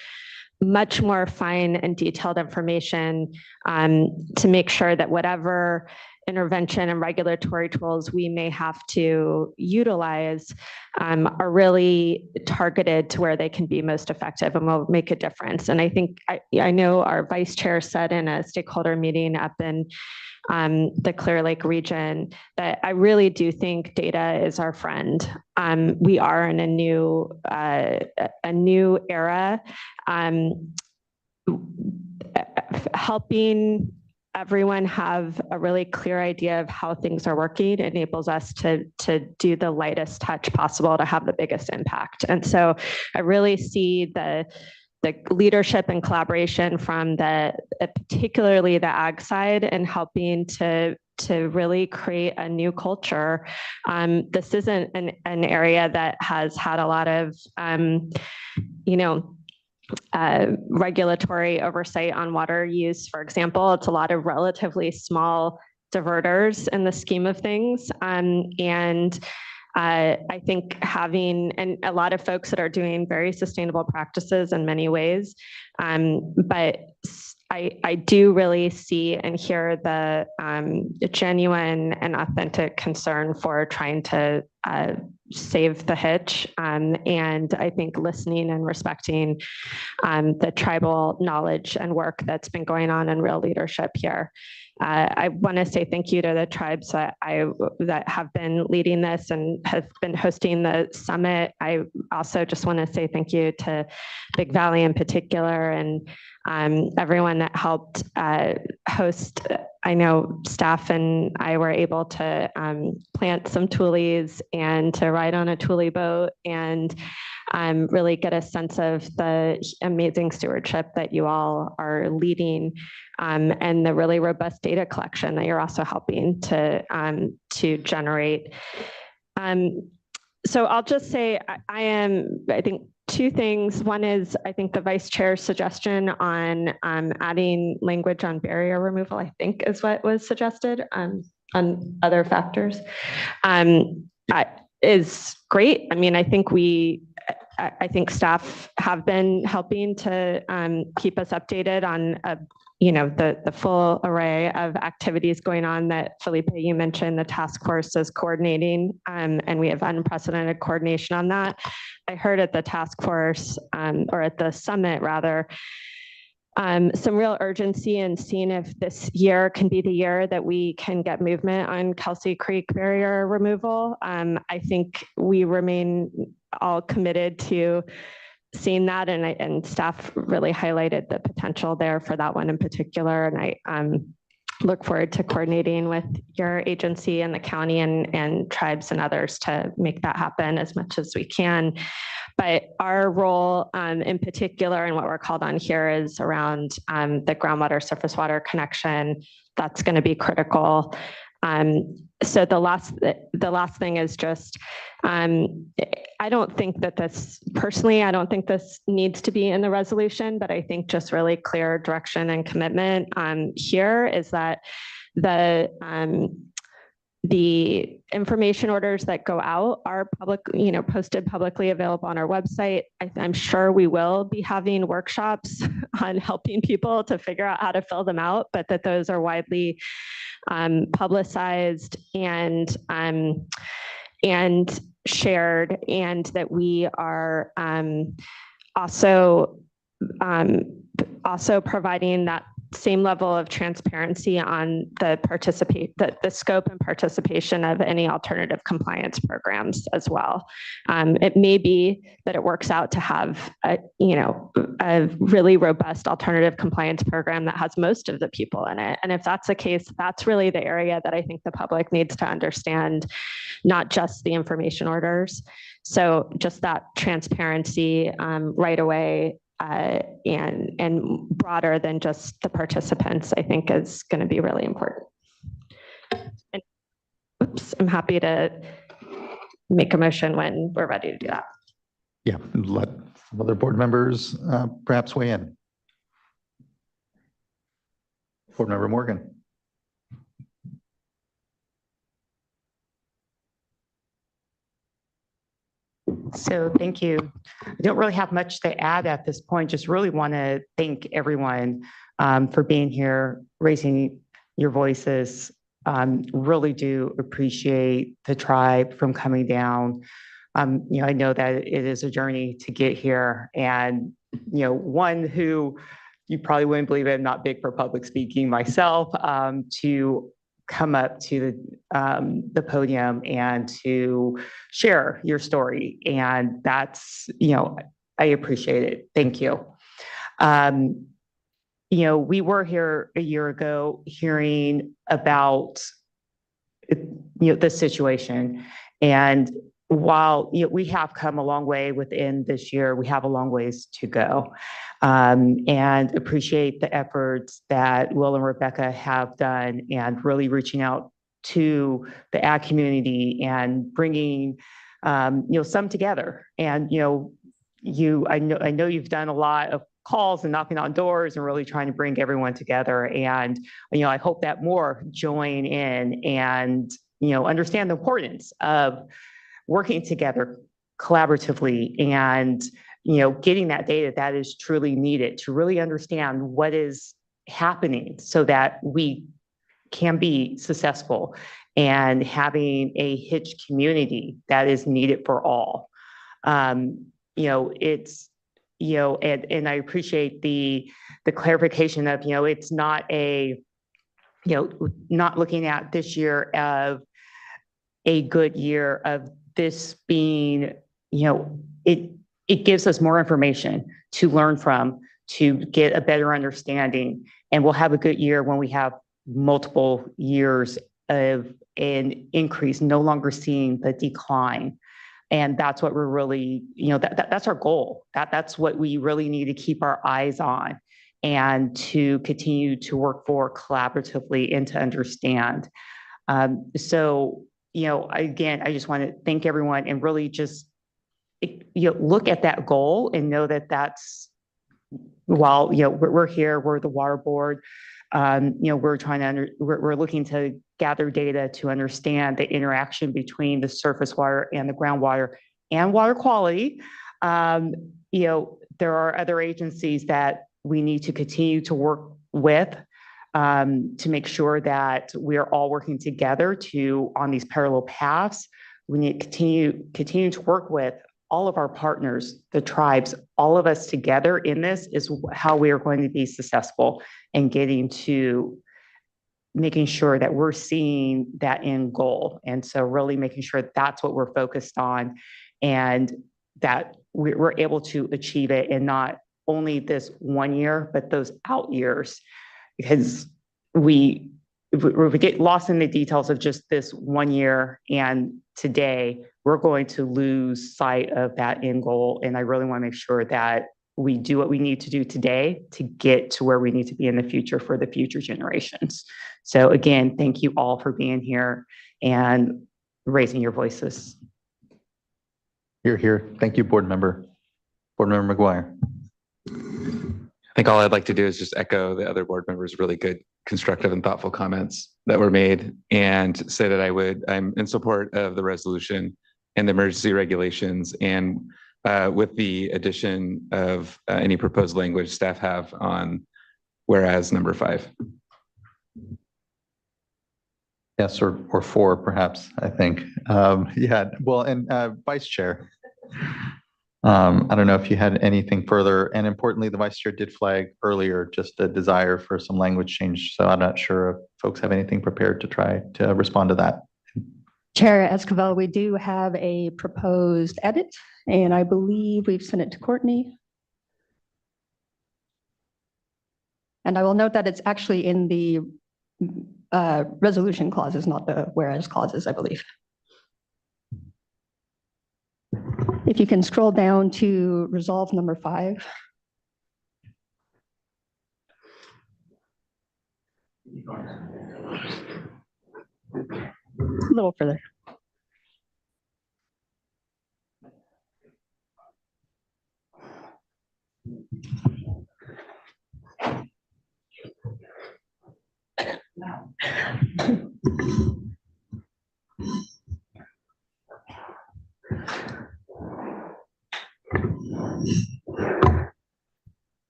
much more fine and detailed information to make sure that whatever intervention and regulatory tools we may have to utilize are really targeted to where they can be most effective and will make a difference. And I think, I know our vice chair said in a stakeholder meeting up in the Clear Lake region that I really do think data is our friend. We are in a new era, helping everyone have a really clear idea of how things are working enables us to do the lightest touch possible to have the biggest impact. And so I really see the leadership and collaboration from particularly the ag side and helping to really create a new culture. This isn't an area that has had a lot of, regulatory oversight on water use, for example. It's a lot of relatively small diverters in the scheme of things. And I think and a lot of folks that are doing very sustainable practices in many ways, but I do really see and hear the genuine and authentic concern for trying to save the hitch. And I think listening and respecting the tribal knowledge and work that's been going on in real leadership here. I want to say thank you to the tribes that have been leading this and have been hosting the summit. I also just want to say thank you to Big Valley in particular and everyone that helped host. I know staff and I were able to plant some tules and to ride on a tule boat and really get a sense of the amazing stewardship that you all are leading, and the really robust data collection that you're also helping to generate. So I'll just say I think two things. One is I think the vice chair's suggestion on adding language on barrier removal, I think is what was suggested on other factors, is great. I mean, I think staff have been helping to keep us updated on the full array of activities going on that Felipe, you mentioned the task force is coordinating, and we have unprecedented coordination on that. I heard at the task force, or at the summit rather, some real urgency in seeing if this year can be the year that we can get movement on Kelsey Creek barrier removal. I think we remain all committed to seeing that, and staff really highlighted the potential there for that one in particular. And I look forward to coordinating with your agency and the county and tribes and others to make that happen as much as we can. But our role in particular and what we're called on here is around the groundwater surface water connection. That's going to be critical. So the last thing is just, I don't think that I don't think this needs to be in the resolution, but I think just really clear direction and commitment here is that the information orders that go out are posted publicly available on our website. I'm sure we will be having workshops on helping people to figure out how to fill them out, but that those are widely publicized and shared, and that we are also also providing that same level of transparency on the scope and participation of any alternative compliance programs as well. It may be that it works out to have a really robust alternative compliance program that has most of the people in it. And if that's the case, that's really the area that I think the public needs to understand, not just the information orders. So just that transparency right away, and broader than just the participants, I think is going to be really important. And, oops, I'm happy to make a motion when we're ready to do that. Yeah, let some other board members perhaps weigh in. Board Member Morgan. So thank you. I don't really have much to add at this point. Just really want to thank everyone for being here, raising your voices. Really do appreciate the tribe from coming down. I know that it is a journey to get here, and one who you probably wouldn't believe it, I'm not big for public speaking myself, to come up to the podium and to share your story. And that's, I appreciate it. Thank you. We were here a year ago hearing about, the situation. And while we have come a long way within this year, we have a long ways to go. And appreciate the efforts that Will and Rebecca have done and really reaching out to the ag community and bringing, some together. And, I know you've done a lot of calls and knocking on doors and really trying to bring everyone together. And, I hope that more join in and, understand the importance of working together collaboratively and, getting that data that is truly needed to really understand what is happening so that we can be successful and having a hitch community that is needed for all. It's, and I appreciate the clarification of, it's not not looking at this year of a good year of this being, it gives us more information to learn from, to get a better understanding. And we'll have a good year when we have multiple years of an increase, no longer seeing the decline. And that's what we're really, that's our goal. That's what we really need to keep our eyes on and to continue to work for collaboratively and to understand. So, again, I just want to thank everyone and really just look at that goal and know that that's, while, we're here, we're the water board, we're trying to, we're looking to gather data to understand the interaction between the surface water and the groundwater and water quality. There are other agencies that we need to continue to work with to make sure that we are all working together on these parallel paths. We need to continue to work with all of our partners, the tribes, all of us together in this is how we are going to be successful in getting to making sure that we're seeing that end goal. And so really making sure that's what we're focused on and that we're able to achieve it in not only this 1 year, but those out years, because we get lost in the details of just this 1 year. And today we're going to lose sight of that end goal. And I really want to make sure that we do what we need to do today to get to where we need to be in the future for the future generations. So again, thank you all for being here and raising your voices. You're here. Thank you, Board Member. Board Member McGuire. I think all I'd like to do is just echo the other board members' really good, constructive and thoughtful comments that were made and say that I'm in support of the resolution and the emergency regulations and with the addition of any proposed language staff have on whereas number 5. Yes, or 4 perhaps, I think. Yeah, well, and Vice Chair. I don't know if you had anything further, and importantly, the vice chair did flag earlier just a desire for some language change. So I'm not sure if folks have anything prepared to try to respond to that. Chair Esquivel, we do have a proposed edit, and I believe we've sent it to Courtney. And I will note that it's actually in the resolution clauses, not the whereas clauses, I believe. If you can scroll down to resolve number 5. A little further.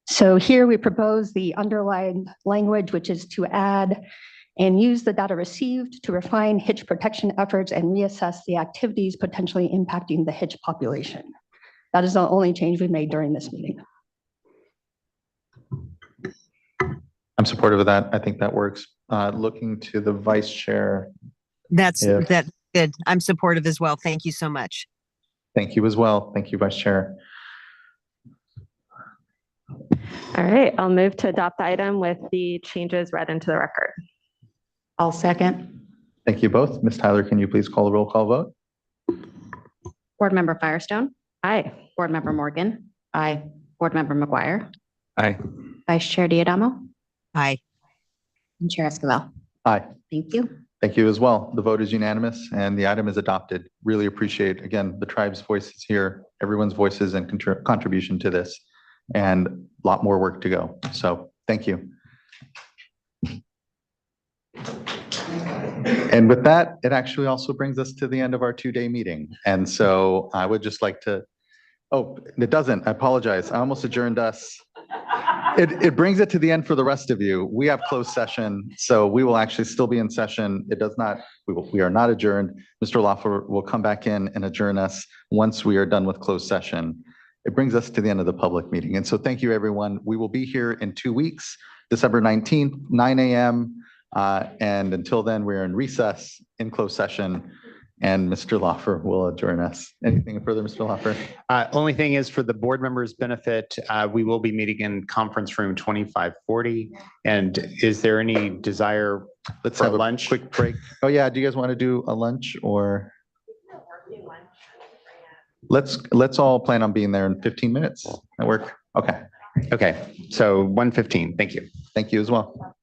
So here we propose the underlined language, which is to add and use the data received to refine hitch protection efforts and reassess the activities potentially impacting the hitch population. That is the only change we made during this meeting. I'm supportive of that. I think that works. Looking to the vice chair. That's good. I'm supportive as well. Thank you so much. Thank you as well. Thank you, vice chair. All right, I'll move to adopt the item with the changes read into the record. I'll second. Thank you both. Ms. Tyler, can you please call the roll call vote? Board Member Firestone. Aye. Board Member Morgan. Aye. Board Member McGuire. Aye. Vice Chair Diadamo. Aye. And Chair Esquivel. Aye. Thank you. Thank you as well. The vote is unanimous and the item is adopted. Really appreciate, again, the tribe's voices here, everyone's voices and contribution to this, and a lot more work to go. So thank you. And with that, it actually also brings us to the end of our 2-day meeting. And so I would just like to, oh, it doesn't, I apologize. I almost adjourned us. It brings it to the end for the rest of you. We have closed session, so we will actually still be in session. It does not, we are not adjourned. Mr. Laffer will come back in and adjourn us once we are done with closed session. It brings us to the end of the public meeting. And so thank you, everyone. We will be here in 2 weeks, December 19th, 9 a.m. And until then, we're in recess in closed session. And Mr. Laffer will adjourn us. Anything further, Mr. Laffer? Only thing is for the board members' benefit, we will be meeting in conference room 2540. And is there any desire Let's for have a lunch? quick break. Oh yeah, do you guys want to do a lunch or? Let's all plan on being there in 15 minutes. That work? Okay. Okay, so 1:15. Thank you. Thank you as well.